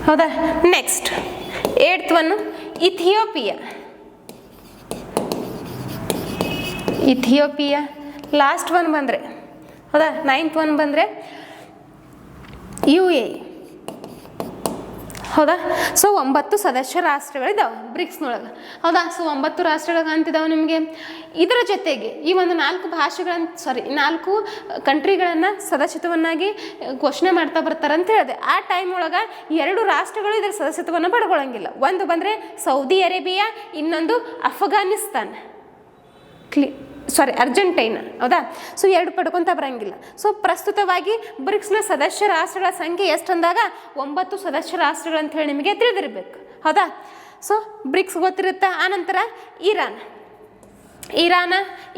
ಹೌದಾ. Next 8th one Ethiopia. Last one ಬಂದರೆ ಹೌದಾ 9th ಒನ್ ಬಂದರೆ UAE ಹೌದಾ. ಸೊ 9 ಸದಸ್ಯ ರಾಷ್ಟ್ರಗಳಿದ್ದಾವೆ ಬ್ರಿಕ್ಸ್ನೊಳಗೆ ಹೌದಾ. ಸೊ 9 ರಾಷ್ಟ್ರಗಳು ಕಾಣ್ತಿದ್ದಾವೆ ನಿಮಗೆ. ಇದರ ಜೊತೆಗೆ ಈ ಒಂದು 4 ಕಂಟ್ರಿಗಳನ್ನು ಸದಸ್ಯತ್ವವನ್ನಾಗಿ ಘೋಷಣೆ ಮಾಡ್ತಾ ಬರ್ತಾರೆ ಅಂತ ಹೇಳಿದೆ. ಆ ಟೈಮ್ ಒಳಗೆ 2 ರಾಷ್ಟ್ರಗಳು ಇದರ ಸದಸ್ಯತ್ವವನ್ನು ಪಡ್ಕೊಳ್ಳಂಗಿಲ್ಲ. ಒಂದು ಬಂದರೆ ಸೌದಿ ಅರೇಬಿಯಾ, ಇನ್ನೊಂದು ಅಫ್ಘಾನಿಸ್ತಾನ್ ಅರ್ಜೆಂಟೈನಾ ಹೌದಾ. ಸೊ 2 ಪಡ್ಕೊತಾ ಬರಂಗಿಲ್ಲ. ಸೊ ಪ್ರಸ್ತುತವಾಗಿ ಬ್ರಿಕ್ಸ್ನ ಸದಸ್ಯ ರಾಷ್ಟ್ರಗಳ ಸಂಖ್ಯೆ ಎಷ್ಟು ಅಂದಾಗ 9 ಸದಸ್ಯ ರಾಷ್ಟ್ರಗಳು ಅಂತ ಹೇಳಿ ನಿಮಗೆ ತಿಳಿದಿರಬೇಕು ಹೌದಾ. ಸೊ ಬ್ರಿಕ್ಸ್ ಗೊತ್ತಿರುತ್ತೆ. ಆನಂತರ ಇರಾನ್,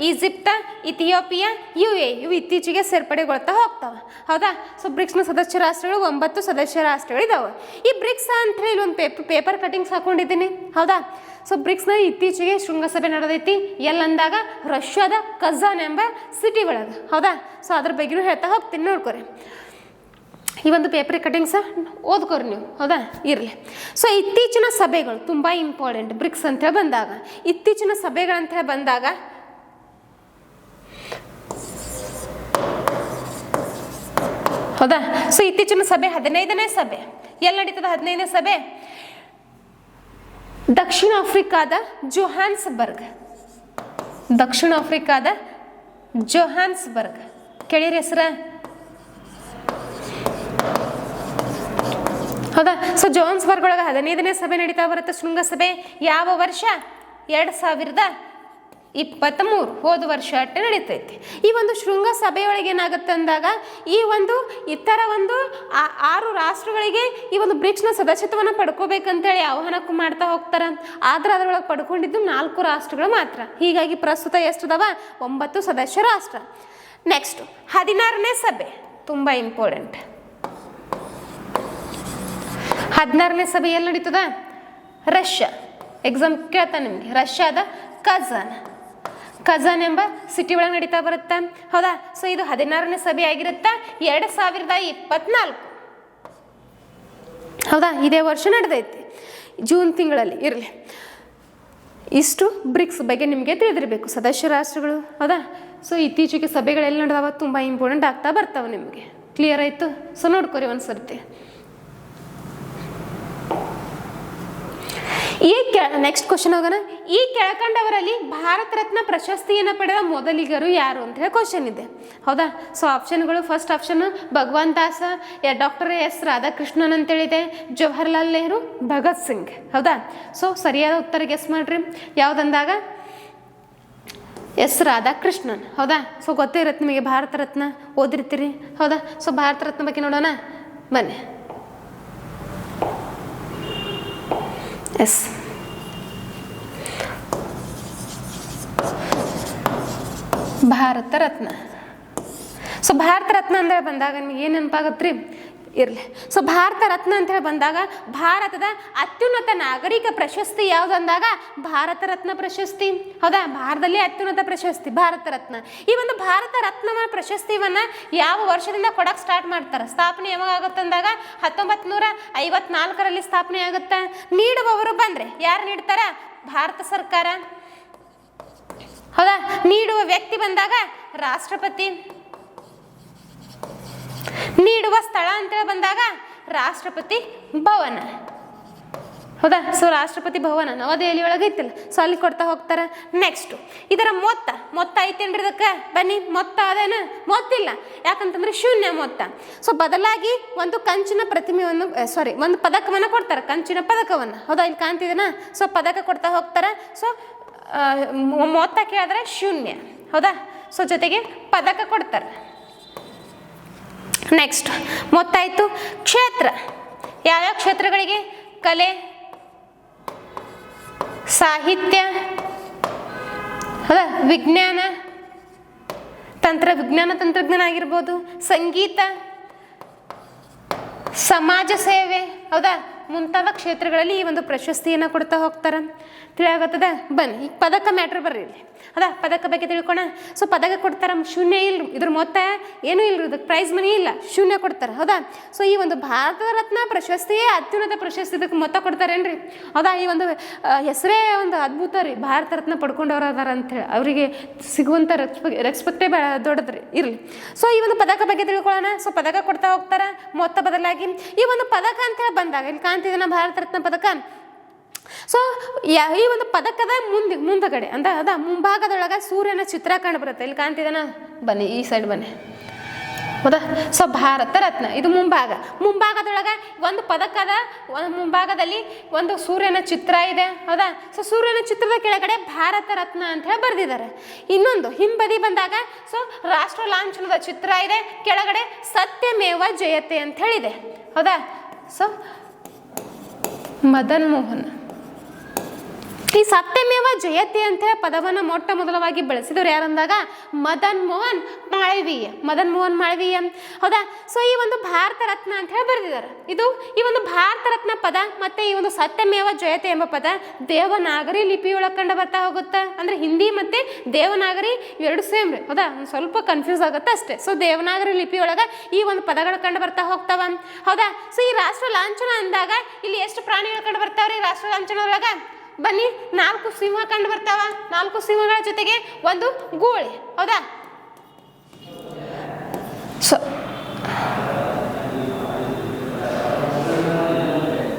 ಈಜಿಪ್ಟ್, ಇಥಿಯೋಪಿಯಾ, UAE ಇವು ಇತ್ತೀಚೆಗೆ ಸೇರ್ಪಡೆಗೊಳ್ತಾ ಹೋಗ್ತಾವೆ ಹೌದಾ. ಸೊ ಬ್ರಿಕ್ಸ್ನ ಸದಸ್ಯ ರಾಷ್ಟ್ರಗಳು 9 ಸದಸ್ಯ ರಾಷ್ಟ್ರಗಳಿದ್ದಾವೆ. ಈ ಬ್ರಿಕ್ಸ್ ಅಂತ ಹೇಳಿ ಒಂದು ಪೇಪರ್ ಕಟಿಂಗ್ಸ್ ಹಾಕೊಂಡಿದ್ದೀನಿ ಹೌದಾ. ಸೊ ಬ್ರಿಕ್ಸ್ನ ಇತ್ತೀಚೆಗೆ ಶೃಂಗಸಭೆ ನಡೆದೈತಿ ಎಲ್ಲಂದಾಗ ರಷ್ಯಾದ ಕಜಾನ್ ಎಂಬ ಸಿಟಿ ಒಳಗೆ ಹೌದಾ. ಸೊ ಅದ್ರ ಬಗ್ಗೆನೂ ಹೇಳ್ತಾ ಹೋಗ್ತೀನಿ ನೋಡ್ಕೊರಿ. ಈ ಒಂದು ಪೇಪರ್ ಕಟಿಂಗ್ಸ ಓದ್ಕೋರಿ ನೀವು, ಹೌದಾ? ಇರಲಿ. ಸೊ ಇತ್ತೀಚಿನ ಸಭೆಗಳು ತುಂಬ ಇಂಪಾರ್ಟೆಂಟ್. ಬ್ರಿಕ್ಸ್ ಅಂತೇಳಿ ಬಂದಾಗ, ಇತ್ತೀಚಿನ ಸಭೆಗಳಂತೇಳಿ ಬಂದಾಗ ಹೌದಾ? ಸೊ ಇತ್ತೀಚಿನ ಸಭೆ 15ನೇ ಸಭೆ ಎಲ್ಲಿ ನಡೀತದ? 15ನೇ ಸಭೆ ದಕ್ಷಿಣ ಆಫ್ರಿಕಾದ ಜೋಹಾನ್ಸ್ಬರ್ಗ್. ದಕ್ಷಿಣ ಆಫ್ರಿಕಾದ ಜೋಹಾನ್ಸ್ಬರ್ಗ್ ಕೇಳಿರಿ ಹೆಸರ? ಹೌದಾ? ಸೊ ಜೋಹಾನ್ಸ್ಬರ್ಗ್ ಒಳಗೆ 15ನೇ ಸಭೆ ನಡೀತಾ ಬರುತ್ತೆ, ಶೃಂಗಸಭೆ. ಯಾವ ವರ್ಷ? 2023, ಹೋದ ವರ್ಷ ಅಟ್ಟೆ ನಡೀತೈತಿ. ಈ ಒಂದು ಶೃಂಗಸಭೆಯೊಳಗೆ ಏನಾಗುತ್ತೆ ಅಂದಾಗ ಈ ಒಂದು ಇತರ ಒಂದು 6 ರಾಷ್ಟ್ರಗಳಿಗೆ ಈ ಒಂದು ಬ್ರಿಕ್ಸ್ನ ಸದಸ್ಯತ್ವವನ್ನು ಪಡ್ಕೋಬೇಕಂತೇಳಿ ಆಹ್ವಾನಕ್ಕೂ ಮಾಡ್ತಾ ಹೋಗ್ತಾರೆ. ಆದ್ರೆ ಅದರೊಳಗೆ ಪಡ್ಕೊಂಡಿದ್ದು 4 ರಾಷ್ಟ್ರಗಳು ಮಾತ್ರ. ಹೀಗಾಗಿ ಪ್ರಸ್ತುತ ಎಷ್ಟದವ? 9 ಸದಸ್ಯ ರಾಷ್ಟ್ರ. ನೆಕ್ಸ್ಟ್ 16ನೇ ಸಭೆ ತುಂಬ ಇಂಪಾರ್ಟೆಂಟ್. 16ನೇ ಸಭೆ ಎಲ್ಲಿ ನಡೀತದ? ರಷ್ಯಾ. ಎಕ್ಸಾಮ್ ಕೇಳ್ತಾನೆ ನಿಮಗೆ. ರಷ್ಯಾದ ಕಜಾನ್ ಎಂಬ ಸಿಟಿ ಒಳಗೆ ನಡೀತಾ ಬರುತ್ತೆ, ಹೌದಾ? ಸೊ ಇದು 16ನೇ ಸಭೆ ಆಗಿರುತ್ತೆ, 2024, ಹೌದಾ? ಇದೇ ವರ್ಷ ನಡೆದೈತಿ, ಜೂನ್ ತಿಂಗಳಲ್ಲಿ. ಇರಲಿ, ಇಷ್ಟು ಬ್ರಿಕ್ಸ್ ಬಗ್ಗೆ ನಿಮಗೆ ತಿಳಿದಿರಬೇಕು, ಸದಸ್ಯ ರಾಷ್ಟ್ರಗಳು, ಹೌದಾ? ಸೊ ಇತ್ತೀಚೆಗೆ ಸಭೆಗಳೆಲ್ಲ ನಡೆದಾವ, ತುಂಬ ಇಂಪಾರ್ಟೆಂಟ್ ಆಗ್ತಾ ಬರ್ತಾವೆ ನಿಮಗೆ. ಕ್ಲಿಯರ್ ಆಯಿತು? ಸೊ ನೋಡ್ಕೊರಿ ಒಂದು ಸರ್ತಿ. ನೆಕ್ಸ್ಟ್ ಕ್ವಶನ್ ಹೋಗೋಣ. ಈ ಕೆಳಕಂಡವರಲ್ಲಿ ಭಾರತ ರತ್ನ ಪ್ರಶಸ್ತಿಯನ್ನು ಪಡೆದ ಮೊದಲಿಗರು ಯಾರು ಅಂತ ಹೇಳಿ ಕ್ವಶನ್ ಇದೆ, ಹೌದಾ? ಸೊ ಆಪ್ಷನ್ಗಳು: ಫಸ್ಟ್ ಆಪ್ಷನ್ ಭಗವಂತ ದಾಸ, ಡಾಕ್ಟರ್ ಎಸ್ ರಾಧಾಕೃಷ್ಣನ್ ಅಂತೇಳಿದೆ, ಜವಾಹರ್ಲಾಲ್ ನೆಹರು, ಭಗತ್ ಸಿಂಗ್, ಹೌದಾ? ಸೊ ಸರಿಯಾದ ಉತ್ತರ ಗೆಸ್ ಮಾಡ್ರಿ. ಯಾವುದಂದಾಗ ಎಸ್ ರಾಧಾಕೃಷ್ಣನ್, ಹೌದಾ? ಸೊ ಗೊತ್ತೇ ಇರುತ್ತೆ ನಿಮಗೆ, ಭಾರತ ರತ್ನ ಓದಿರ್ತೀರಿ, ಹೌದಾ? ಸೊ ಭಾರತ ರತ್ನ ಬಗ್ಗೆ ನೋಡೋಣ ಬನ್ನಿ. ಎಸ್, ಭಾರತ ರತ್ನ. ಸೊ ಭಾರತ ರತ್ನ ಅಂದರೆ ಬಂದಾಗ ನಿಮಗೆ ಏನು ನೆನಪಾಗತ್ರಿ? ಇರಲಿ. ಸೊ ಭಾರತ ರತ್ನ ಅಂತ ಹೇಳಿ ಬಂದಾಗ ಭಾರತದ ಅತ್ಯುನ್ನತ ನಾಗರಿಕ ಪ್ರಶಸ್ತಿ ಯಾವುದು ಅಂದಾಗ ಭಾರತ ರತ್ನ ಪ್ರಶಸ್ತಿ, ಹೌದಾ? ಭಾರತದಲ್ಲಿ ಅತ್ಯುನ್ನತ ಪ್ರಶಸ್ತಿ ಭಾರತ ರತ್ನ. ಈ ಒಂದು ಭಾರತ ರತ್ನ ಪ್ರಶಸ್ತಿವನ್ನ ಯಾವ ವರ್ಷದಿಂದ ಕೊಡಕ್ಕೆ ಸ್ಟಾರ್ಟ್ ಮಾಡ್ತಾರೆ? ಸ್ಥಾಪನೆ ಯಾವಾಗ ಆಗುತ್ತೆ ಅಂದಾಗ 1954ರಲ್ಲಿ ಸ್ಥಾಪನೆ ಆಗುತ್ತೆ. ನೀಡುವವರು ಬಂದ್ರೆ ಯಾರು ನೀಡ್ತಾರ? ಭಾರತ ಸರ್ಕಾರ, ಹೌದಾ? ನೀಡುವ ವ್ಯಕ್ತಿ ಬಂದಾಗ ರಾಷ್ಟ್ರಪತಿ. ನೀಡುವ ಸ್ಥಳ ಅಂತೇಳಿ ಬಂದಾಗ ರಾಷ್ಟ್ರಪತಿ ಭವನ, ಹೌದಾ? ಸೊ ರಾಷ್ಟ್ರಪತಿ ಭವನ ನವದೆಹಲಿ ಒಳಗೆ ಐತಿಲ್ಲ, ಸೊ ಅಲ್ಲಿ ಕೊಡ್ತಾ ಹೋಗ್ತಾರೆ. ನೆಕ್ಸ್ಟ್ ಇದರ ಮೊತ್ತ ಐತೇನ್ರಿ? ಇದಕ್ಕೆ ಬನ್ನಿ, ಮೊತ್ತ ಅದೇನು? ಮೊತ್ತಿಲ್ಲ, ಯಾಕಂತಂದ್ರೆ ಶೂನ್ಯ ಮೊತ್ತ. ಸೊ ಬದಲಾಗಿ ಒಂದು ಕಂಚಿನ ಪ್ರತಿಮೆಯನ್ನು, ಒಂದು ಪದಕವನ್ನು ಕೊಡ್ತಾರೆ, ಕಂಚಿನ ಪದಕವನ್ನು, ಹೌದಾ? ಇಲ್ಲಿ ಕಾಣ್ತಿದ್ದೇನಾ? ಸೊ ಪದಕ ಕೊಡ್ತಾ ಹೋಗ್ತಾರೆ. ಸೊ ಮೊತ್ತ ಕೇಳಿದ್ರೆ ಶೂನ್ಯ, ಹೌದಾ? ಸೊ ಜೊತೆಗೆ ಪದಕ ಕೊಡ್ತಾರೆ. ನೆಕ್ಸ್ಟ್ ಮೊತ್ತ ಆಯಿತು. ಕ್ಷೇತ್ರ, ಯಾವ್ಯಾವ ಕ್ಷೇತ್ರಗಳಿಗೆ? ಕಲೆ, ಸಾಹಿತ್ಯ, ಹೌದಾ? ವಿಜ್ಞಾನ, ತಂತ್ರಜ್ಞಾನ ಆಗಿರ್ಬೋದು, ಸಂಗೀತ, ಸಮಾಜ ಸೇವೆ, ಹೌದಾ? ಮುಂತಾದ ಕ್ಷೇತ್ರಗಳಲ್ಲಿ ಈ ಒಂದು ಪ್ರಶಸ್ತಿಯನ್ನು ಕೊಡ್ತಾ ಹೋಗ್ತಾರೆ. ತಿಳಿಯಾಗತ್ತದ? ಬನ್ನಿ ಈಗ ಪದಕ ಮ್ಯಾಟ್ರ್ ಬರ್ರಿ ಇಲ್ಲಿ, ಹೌದಾ? ಪದಕ ಬಗ್ಗೆ ತಿಳ್ಕೊಣ. ಸೊ ಪದಕ ಕೊಡ್ತಾರೆ, ಶೂನ್ಯ ಇಲ್ಲ, ಇದ್ರ ಮೊತ್ತ ಏನೂ ಇಲ್ಲ, ಇದಕ್ಕೆ ಪ್ರೈಸ್ ಮನಿ ಇಲ್ಲ, ಶೂನ್ಯ ಕೊಡ್ತಾರೆ, ಹೌದಾ? ಸೊ ಈ ಒಂದು ಭಾರತ ರತ್ನ ಪ್ರಶಸ್ತಿಯೇ ಅತ್ಯುನ್ನತ ಪ್ರಶಸ್ತಿ, ಇದಕ್ಕೆ ಮೊತ್ತ ಕೊಡ್ತಾರೇನ್ರಿ, ಹೌದಾ? ಈ ಒಂದು ಹೆಸರೇ ಒಂದು ಅದ್ಭುತ ರೀ, ಭಾರತ ರತ್ನ ಪಡ್ಕೊಂಡವ್ರು ಅದಾರ ಅಂಥೇಳಿ ಅವರಿಗೆ ಸಿಗುವಂಥ ರೆಸ್ಪೆಕ್ಟೇ ದೊಡ್ಡದ್ರಿ. ಇರಲಿ. ಸೊ ಈ ಒಂದು ಪದಕ ಬಗ್ಗೆ ತಿಳ್ಕೊಳ್ಳೋಣ. ಸೊ ಪದಕ ಕೊಡ್ತಾ ಹೋಗ್ತಾರೆ ಮೊತ್ತ ಬದಲಾಗಿ. ಈ ಒಂದು ಪದಕ ಅಂತೇಳಿ ಬಂದಾಗ ಇಲ್ಲಿ ಕಾಣ್ತಿದ್ದೇನೆ ಭಾರತ ರತ್ನ ಪದಕ. ಸೊ ಈ ಒಂದು ಪದಕದ ಮುಂದಗಡೆ ಅಂದ್ರೆ ಅದ ಮುಂಭಾಗದೊಳಗೆ ಸೂರ್ಯನ ಚಿತ್ರ ಕಂಡು ಬರುತ್ತೆ, ಇಲ್ಲಿ ಕಾಣ್ತಿದ್ದಾನ? ಬನ್ನಿ ಈ ಸೈಡ್ ಬನ್ನಿ, ಹೌದಾ? ಸೊ ಭಾರತ ರತ್ನ ಇದು ಮುಂಭಾಗದೊಳಗೆ ಒಂದು ಪದಕದ ಮುಂಭಾಗದಲ್ಲಿ ಒಂದು ಸೂರ್ಯನ ಚಿತ್ರ ಇದೆ, ಹೌದಾ? ಸೊ ಸೂರ್ಯನ ಚಿತ್ರದ ಕೆಳಗಡೆ ಭಾರತ ರತ್ನ ಅಂತ ಹೇಳಿ ಬರೆದಿದ್ದಾರೆ. ಇನ್ನೊಂದು ಹಿಂಬದಿ ಬಂದಾಗ ಸೊ ರಾಷ್ಟ್ರ ಲಾಂಛನದ ಚಿತ್ರ ಇದೆ, ಕೆಳಗಡೆ ಸತ್ಯಮೇವ ಜಯತೆ ಅಂತ ಹೇಳಿದೆ, ಹೌದಾ? ಸೊ ಮದನ್ ಮೋಹನ್, ಈ ಸತ್ಯಮೇವ ಜಯತೆ ಅಂತ ಹೇಳಿ ಪದವನ್ನು ಮೊಟ್ಟ ಮೊದಲವಾಗಿ ಬಳಸಿದವರು ಯಾರಂದಾಗ ಮದನ್ ಮೋಹನ್ ಮಾಳವೀಯ. ಮದನ್ ಮೋಹನ್ ಮಾಳವೀಯ, ಹೌದಾ. ಸೊ ಈ ಒಂದು ಭಾರತ ರತ್ನ ಅಂತ ಹೇಳಿ ಬರೆದಿದ್ದಾರೆ. ಇದು ಈ ಒಂದು ಭಾರತ ರತ್ನ ಪದ ಮತ್ತೆ ಈ ಒಂದು ಸತ್ಯಮೇವ ಜಯತೆ ಎಂಬ ಪದ ದೇವನಾಗರಿ ಲಿಪಿಯೊಳಗೆ ಕಂಡು ಬರ್ತಾ ಹೋಗುತ್ತೆ. ಅಂದ್ರೆ ಹಿಂದಿ ಮತ್ತೆ ದೇವನಾಗರಿ ಎರಡು ಸೇಮ್ ರೀ, ಹೌದಾ. ಸ್ವಲ್ಪ ಕನ್ಫ್ಯೂಸ್ ಆಗುತ್ತೆ ಅಷ್ಟೇ. ಸೊ ದೇವನಾಗರಿ ಲಿಪಿಯೊಳಗೆ ಈ ಒಂದು ಪದಗಳು ಕಂಡು ಬರ್ತಾ ಹೋಗ್ತಾವ, ಹೌದಾ. ಸೊ ಈ ರಾಷ್ಟ್ರ ಲಾಂಛನ ಅಂದಾಗ ಇಲ್ಲಿ ಎಷ್ಟು ಪ್ರಾಣಿಗಳು ಕಂಡು ಬರ್ತಾವ್ರಿ ರಾಷ್ಟ್ರ ಲಾಂಛನ ಒಳಗ? ಬನ್ನಿ, 4 ಸಿಂಹ ಕಂಡು ಬರ್ತಾವ. 4 ಸಿಂಹಗಳ ಜೊತೆಗೆ ಒಂದು ಗೂಳಿ, ಹೌದಾ. ಸೊ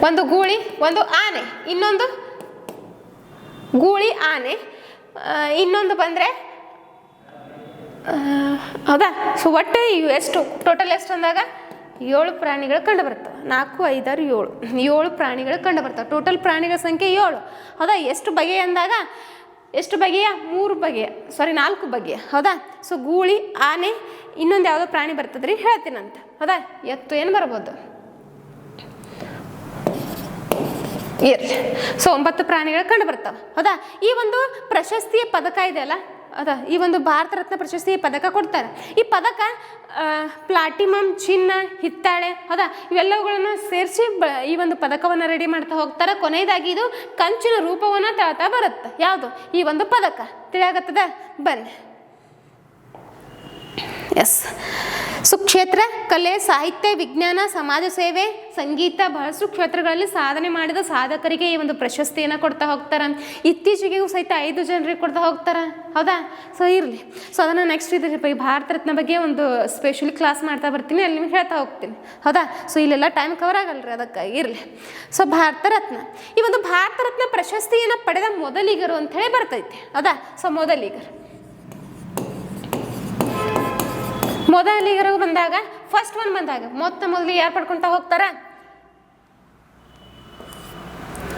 ಒಂದು ಗೂಳಿ, ಒಂದು ಆನೆ, ಇನ್ನೊಂದು ಗೂಳಿ ಆನೆ, ಇನ್ನೊಂದು ಬಂದ್ರೆ ಹೌದಾ. ಸೊ ಒಟ್ಟು ಎಷ್ಟು ಟೋಟಲ್ ಎಷ್ಟು ಅಂದಾಗ 7 ಪ್ರಾಣಿಗಳು ಕಂಡು ಬರ್ತವೆ. 4, 5, 6, 7 ಪ್ರಾಣಿಗಳು ಕಂಡು ಬರ್ತವೆ. ಟೋಟಲ್ ಪ್ರಾಣಿಗಳ ಸಂಖ್ಯೆ 7, ಹೌದಾ. ಎಷ್ಟು ಬಗೆಯ ಅಂದಾಗ ಎಷ್ಟು ಬಗೆಯ? 3 ಬಗೆಯ, 4 ಬಗೆಯ, ಹೌದಾ. ಸೊ ಗೂಳಿ, ಆನೆ, ಇನ್ನೊಂದು ಯಾವುದೋ ಪ್ರಾಣಿ ಬರ್ತದ್ರಿ, ಹೇಳ್ತೀನಂತ, ಹೌದಾ. ಎತ್ತು ಏನು ಬರ್ಬೋದು ಇರಲಿ. ಸೊ 9 ಪ್ರಾಣಿಗಳು ಕಂಡು ಬರ್ತಾವೆ, ಹೌದಾ. ಈ ಒಂದು ಪ್ರಶಸ್ತಿಯ ಪದಕ ಇದೆಯಲ್ಲ, ಅದ ಈ ಒಂದು ಭಾರತ ರತ್ನ ಪ್ರಶಸ್ತಿ ಪದಕ ಕೊಡ್ತಾರೆ. ಈ ಪದಕ ಪ್ಲಾಟಿನಂ, ಚಿನ್ನ, ಹಿತ್ತಾಳೆ, ಹೌದಾ, ಇವೆಲ್ಲವುಗಳನ್ನು ಸೇರಿಸಿ ಈ ಒಂದು ಪದಕವನ್ನು ರೆಡಿ ಮಾಡ್ತಾ ಹೋಗ್ತಾರೆ. ಕೊನೆಯದಾಗಿ ಇದು ಕಂಚಿನ ರೂಪವನ್ನು ತಾಳ್ತಾ ಬರುತ್ತೆ. ಯಾವುದು ಈ ಒಂದು ಪದಕ ತಿಳಿಯಾಗತ್ತದ? ಬನ್ನಿ. ಎಸ್. ಸೊ ಕ್ಷೇತ್ರ ಕಲೆ, ಸಾಹಿತ್ಯ, ವಿಜ್ಞಾನ, ಸಮಾಜ ಸೇವೆ, ಸಂಗೀತ, ಬಹಳಷ್ಟು ಕ್ಷೇತ್ರಗಳಲ್ಲಿ ಸಾಧನೆ ಮಾಡಿದ ಸಾಧಕರಿಗೆ ಈ ಒಂದು ಪ್ರಶಸ್ತಿಯನ್ನು ಕೊಡ್ತಾ ಹೋಗ್ತಾರೆ. ಇತ್ತೀಚೆಗೆಗೂ ಸಹಿತ 5 ಜನರಿಗೆ ಕೊಡ್ತಾ ಹೋಗ್ತಾರೆ, ಹೌದಾ. ಸೊ ಇರಲಿ. ಸೊ ಅದನ್ನು ನೆಕ್ಸ್ಟ್ ಇದ್ರ ಭಾರತ ರತ್ನ ಬಗ್ಗೆ ಒಂದು ಸ್ಪೆಷಲಿ ಕ್ಲಾಸ್ ಮಾಡ್ತಾ ಬರ್ತೀನಿ, ಅಲ್ಲಿ ನಿಮ್ಗೆ ಹೇಳ್ತಾ ಹೋಗ್ತೀನಿ, ಹೌದಾ. ಸೊ ಇಲ್ಲೆಲ್ಲ ಟೈಮ್ ಕವರ್ ಆಗಲ್ರಿ, ಅದಕ್ಕಾಗಿ ಇರಲಿ. ಸೊ ಭಾರತ ರತ್ನ, ಈ ಒಂದು ಭಾರತ ರತ್ನ ಪ್ರಶಸ್ತಿಯನ್ನು ಪಡೆದ ಮೊದಲಿಗರು ಅಂತ ಹೇಳಿ ಬರ್ತೈತೆ, ಹೌದಾ. ಸೊ ಮೊದಲಿಗರು ಬಂದಾಗ ಫಸ್ಟ್ ಒನ್ ಬಂದಾಗ ಮೊದಲಿಗೆ ಯಾರು ಪಡ್ಕೊಳ್ತಾ ಹೋಗ್ತಾರ?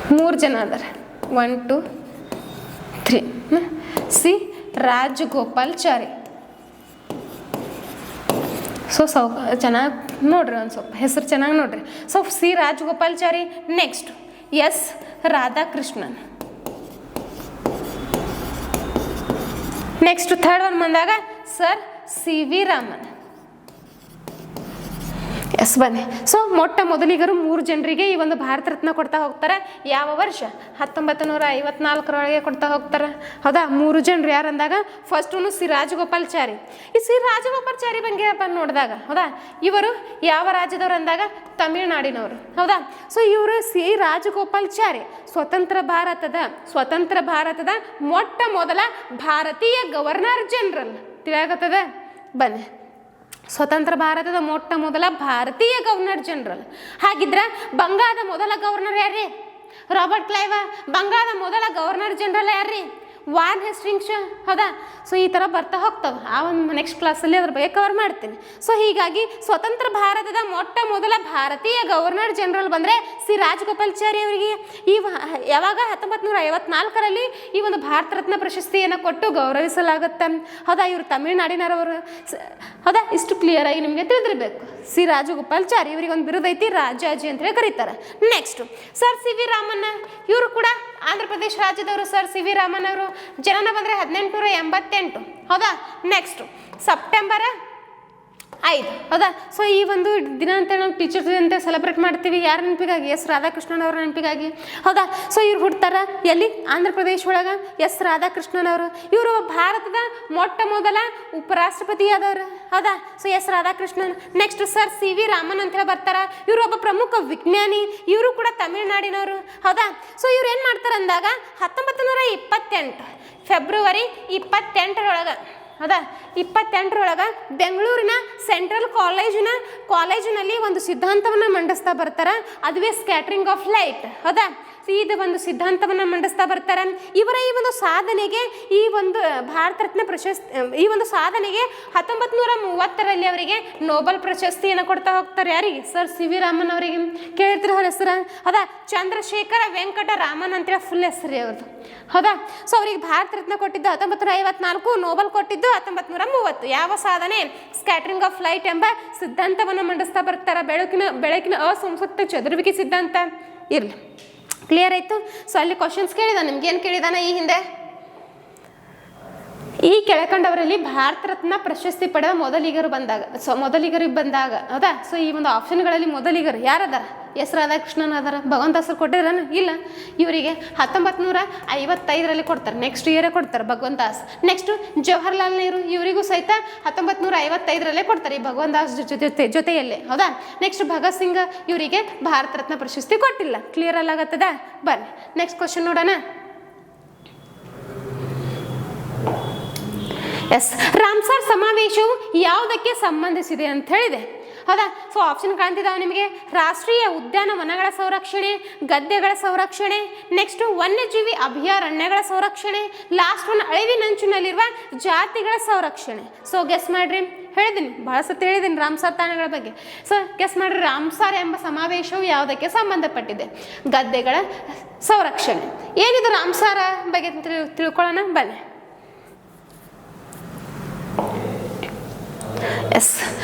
3 ಜನ ಅದಾರೆ. 1, 2, 3. ಸಿ ರಾಜಗೋಪಾಲಾಚಾರಿ. ಸೊ ಚೆನ್ನಾಗಿ ನೋಡ್ರಿ, ಒಂದು ಸ್ವಲ್ಪ ಹೆಸರು ಚೆನ್ನಾಗಿ ನೋಡ್ರಿ. So C Rajagopalachari. Next S Radhakrishnan. Next third one ಬಂದಾಗ ಸರ್ ಸಿ.ವಿ. ರಾಮನ್. ಎಸ್, ಬನ್ನಿ. ಸೊ ಮೊಟ್ಟ ಮೊದಲಿಗರು 3 ಜನರಿಗೆ ಈ ಒಂದು ಭಾರತ ರತ್ನ ಕೊಡ್ತಾ ಹೋಗ್ತಾರೆ. ಯಾವ ವರ್ಷ? 1954 ಕೊಡ್ತಾ ಹೋಗ್ತಾರೆ, ಹೌದಾ. 3 ಜನರು ಯಾರಂದಾಗ ಫಸ್ಟ್ ಒನ್ ಸಿ ರಾಜಗೋಪಾಲಾಚಾರಿ. ಈ ಸಿ ರಾಜಗೋಪಾಲಾಚಾರಿ ಬಗ್ಗೆ ನೋಡಿದಾಗ, ಹೌದಾ, ಇವರು ಯಾವ ರಾಜ್ಯದವರು ಅಂದಾಗ ತಮಿಳುನಾಡಿನವರು, ಹೌದಾ. ಸೊ ಇವರು ಸಿ ರಾಜಗೋಪಾಲಾಚಾರಿ ಸ್ವತಂತ್ರ ಭಾರತದ ಮೊಟ್ಟ ಮೊದಲ ಭಾರತೀಯ ಗವರ್ನರ್ ಜನರಲ್. ತಿಳಿಯಾಗತ್ತದ? ಬನ್ನಿ. ಸ್ವತಂತ್ರ ಭಾರತದ ಮೊಟ್ಟ ಮೊದಲ ಭಾರತೀಯ ಗವರ್ನರ್ ಜನರಲ್. ಹಾಗಿದ್ರೆ ಬಂಗಾಳದ ಮೊದಲ ಗವರ್ನರ್ ಯಾರ್ರಿ? Robert Clive. ಬಂಗಾಳದ ಮೊದಲ ಗವರ್ನರ್ ಜನರಲ್ ಯಾರ್ರಿ? ವಾನ್ ಹೇಸ್ಟಿಂಗ್ಸ್, ಹೌದಾ. ಸೊ ಈ ಥರ ಬರ್ತಾ ಹೋಗ್ತವೆ. ಆ ಒಂದು ನೆಕ್ಸ್ಟ್ ಕ್ಲಾಸಲ್ಲಿ ಅದ್ರ ಬಗ್ಗೆ ಕವರ್ ಮಾಡ್ತೀನಿ. ಸೊ ಹೀಗಾಗಿ ಸ್ವತಂತ್ರ ಭಾರತದ ಮೊಟ್ಟ ಮೊದಲ ಭಾರತೀಯ ಗವರ್ನರ್ ಜನರಲ್ ಬಂದರೆ ಸಿ ರಾಜಗೋಪಾಲಾಚಾರಿ ಅವರಿಗೆ ಯಾವಾಗ 1954 ಈ ಒಂದು ಭಾರತ ರತ್ನ ಪ್ರಶಸ್ತಿಯನ್ನು ಕೊಟ್ಟು ಗೌರವಿಸಲಾಗುತ್ತೆ, ಹೌದಾ. ಇವರು ತಮಿಳುನಾಡಿನವರು, ಹೌದಾ. ಇಷ್ಟು ಕ್ಲಿಯರ್ ಆಗಿ ನಿಮಗೆ ತಿಳಿದಿರಬೇಕು. ಸಿ ರಾಜಗೋಪಾಲಾಚಾರಿ ಇವರಿಗೆ ಒಂದು ಬಿರುದು ಐತಿ, ರಾಜಾಜಿ ಅಂತ ಹೇಳಿ ಕರೀತಾರೆ. Next sir C V. ರಾಮನ್. ಇವರು ಕೂಡ ಆಂಧ್ರ ಪ್ರದೇಶ ರಾಜ್ಯದವರು. Sir C V. ರಾಮನ್ ಅವರು ಜನನ ಬಂದರೆ 1888, ಹೌದಾ. ನೆಕ್ಸ್ಟ್ ಸೆಪ್ಟೆಂಬರ್ 5, ಹೌದಾ. ಸೊ ಈ ಒಂದು ದಿನ ಅಂತ ನಾವು ಟೀಚರ್ಸ್ ಅಂತ ಸೆಲೆಬ್ರೇಟ್ ಮಾಡ್ತೀವಿ. ಯಾರ ನೆನಪಿಗಾಗಿ? ಎಸ್ ರಾಧಾಕೃಷ್ಣನ್ ಅವರ ನೆನಪಿಗಾಗಿ, ಹೌದಾ. ಸೊ ಇವ್ರು ಹುಡ್ತಾರ ಎಲ್ಲಿ? ಆಂಧ್ರ ಪ್ರದೇಶ ಒಳಗೆ. ಎಸ್ ರಾಧಾಕೃಷ್ಣನ್ ಅವರು. ಇವರು ಭಾರತದ ಮೊಟ್ಟ ಮೊದಲ ಉಪರಾಷ್ಟ್ರಪತಿ ಆದವರು, ಹೌದಾ. So S Radhakrishnan. Next sir C V. Raman ಅಂತ ಹೇಳಿ ಬರ್ತಾರ. ಇವರು ಒಬ್ಬ ಪ್ರಮುಖ ವಿಜ್ಞಾನಿ. ಇವರು ಕೂಡ ತಮಿಳುನಾಡಿನವರು, ಹೌದಾ. ಸೊ ಇವ್ರು ಏನು ಮಾಡ್ತಾರೆ ಅಂದಾಗ 1928 ಫೆಬ್ರವರಿ 28 ಹೌದಾ 28 ಬೆಂಗಳೂರಿನ ಸೆಂಟ್ರಲ್ ಕಾಲೇಜಿನಲ್ಲಿ ಒಂದು ಸಿದ್ಧಾಂತವನ್ನು ಮಂಡಿಸ್ತಾ ಬರ್ತಾರೆ. ಅದುವೇ ಸ್ಕ್ಯಾಟ್ರಿಂಗ್ ಆಫ್ ಲೈಟ್, ಹೌದಾ. ಇದು ಒಂದು ಸಿದ್ಧಾಂತವನ್ನು ಮಂಡಿಸ್ತಾ ಬರ್ತಾರೆ. ಇವರ ಈ ಒಂದು ಸಾಧನೆಗೆ ಈ ಒಂದು ಭಾರತ ರತ್ನ ಪ್ರಶಸ್ತಿ, ಈ ಒಂದು ಸಾಧನೆಗೆ 1930 ಅವರಿಗೆ ನೋಬೆಲ್ ಪ್ರಶಸ್ತಿಯನ್ನು ಕೊಡ್ತಾ ಹೋಗ್ತಾರೆ. ಯಾರಿಗೆ? Sir C V. ರಾಮನ್ ಅವರಿಗೆ. ಕೇಳಿರ್ತೀರ ಅವ್ರ ಹೆಸರು, ಹೌದಾ. ಚಂದ್ರಶೇಖರ ವೆಂಕಟ ರಾಮನ್ ಅಂತೇಳಿ ಫುಲ್ ಹೆಸರು ಅವ್ರದ್ದು, ಹೌದಾ. ಸೊ ಅವ್ರಿಗೆ ಭಾರತ ರತ್ನ ಕೊಟ್ಟಿದ್ದು 1954, ನೋಬೆಲ್ ಕೊಟ್ಟಿದ್ದು 1930. ಯಾವ ಸಾಧನೆ? ಸ್ಕ್ಯಾಟ್ರಿಂಗ್ ಆಫ್ ಲೈಟ್ ಎಂಬ ಸಿದ್ಧಾಂತವನ್ನು ಮಂಡಿಸ್ತಾ ಬರ್ತಾರೆ. ಬೆಳಕಿನ ಅಸಂಸಕ್ತ ಚದುರುವಿಕೆ ಸಿದ್ಧಾಂತ. ಇರಲಿ. ಕ್ಲಿಯರ್ ಆಯಿತು. ಸೊ ಅಲ್ಲಿ ಕ್ವಶನ್ಸ್ ಕೇಳಿದಾನೆ, ನಿಮ್ಗೇನು ಕೇಳಿದಾನ ಈ ಹಿಂದೆ? ಈ ಕೆಳಕಂಡವರಲ್ಲಿ ಭಾರತ ರತ್ನ ಪ್ರಶಸ್ತಿ ಪಡೆದ ಮೊದಲಿಗರು ಬಂದಾಗ ಹೌದಾ? ಸೊ ಈ ಒಂದು ಆಪ್ಷನ್ಗಳಲ್ಲಿ ಮೊದಲಿಗರು ಯಾರದಾರ? ಎಸ್ ರಾಧಾಕೃಷ್ಣನ್ ಅದಾರ. ಭಗವಂತ ದಾಸರು ಕೊಟ್ಟಿದ್ರನ? ಇಲ್ಲ. ಇವರಿಗೆ 1955ರಲ್ಲಿ ಕೊಡ್ತಾರೆ, ನೆಕ್ಸ್ಟ್ ಇಯರೇ ಕೊಡ್ತಾರೆ ಭಗವಂತ ದಾಸ್. ನೆಕ್ಸ್ಟ್ ಜವಾಹರ್ಲಾಲ್ ನೆಹರು, ಇವರಿಗೂ ಸಹಿತ 1955ರಲ್ಲೇ ಕೊಡ್ತಾರೆ ಈ ಭಗವಂತ ದಾಸ್ ಜೊತೆಯಲ್ಲೇ, ಹೌದಾ? ನೆಕ್ಸ್ಟ್ ಭಗತ್ ಸಿಂಗ್, ಇವರಿಗೆ ಭಾರತ ರತ್ನ ಪ್ರಶಸ್ತಿ ಕೊಟ್ಟಿಲ್ಲ. ಕ್ಲಿಯರ್ ಅಲ್ಲಾಗತ್ತದ? ಬನ್ನಿ ನೆಕ್ಸ್ಟ್ ಕ್ವಶನ್ ನೋಡೋಣ. ಎಸ್, ರಾಮ್ಸರ್ ಸಮಾವೇಶವು ಯಾವುದಕ್ಕೆ ಸಂಬಂಧಿಸಿದೆ ಅಂತ ಹೇಳಿದೆ, ಹೌದಾ? ಸೊ ಆಪ್ಷನ್ ಕಾಣ್ತಿದ್ದಾವೆ ನಿಮಗೆ. ರಾಷ್ಟ್ರೀಯ ಉದ್ಯಾನವನಗಳ ಸಂರಕ್ಷಣೆ, ಗದ್ದೆಗಳ ಸಂರಕ್ಷಣೆ, ನೆಕ್ಸ್ಟ್ ವನ್ಯಜೀವಿ ಅಭಯಾರಣ್ಯಗಳ ಸಂರಕ್ಷಣೆ, ಲಾಸ್ಟ್ ಒನ್ ಅಳಿವಿನಂಚಿನಲ್ಲಿರುವ ಜಾತಿಗಳ ಸಂರಕ್ಷಣೆ. ಸೊ ಗೆಸ್ ಮಾಡ್ರಿ, ಹೇಳಿದ್ದೀನಿ ಭಾಳ ಸತಿ ಹೇಳಿದ್ದೀನಿ ರಾಮ್ಸರ್ ತಾಣಗಳ ಬಗ್ಗೆ. ಸೊ ಗೆಸ್ ಮಾಡ್ರಿ, ರಾಮ್ಸರ್ ಎಂಬ ಸಮಾವೇಶವು ಯಾವುದಕ್ಕೆ ಸಂಬಂಧಪಟ್ಟಿದೆ? ಗದ್ದೆಗಳ ಸಂರಕ್ಷಣೆ. ಏನಿದು ರಾಮ್ಸರ್ ಬಗ್ಗೆ ತಿಳ್ಕೊಳ್ಳೋಣ ಬನ್ನಿ. ಎಸ್,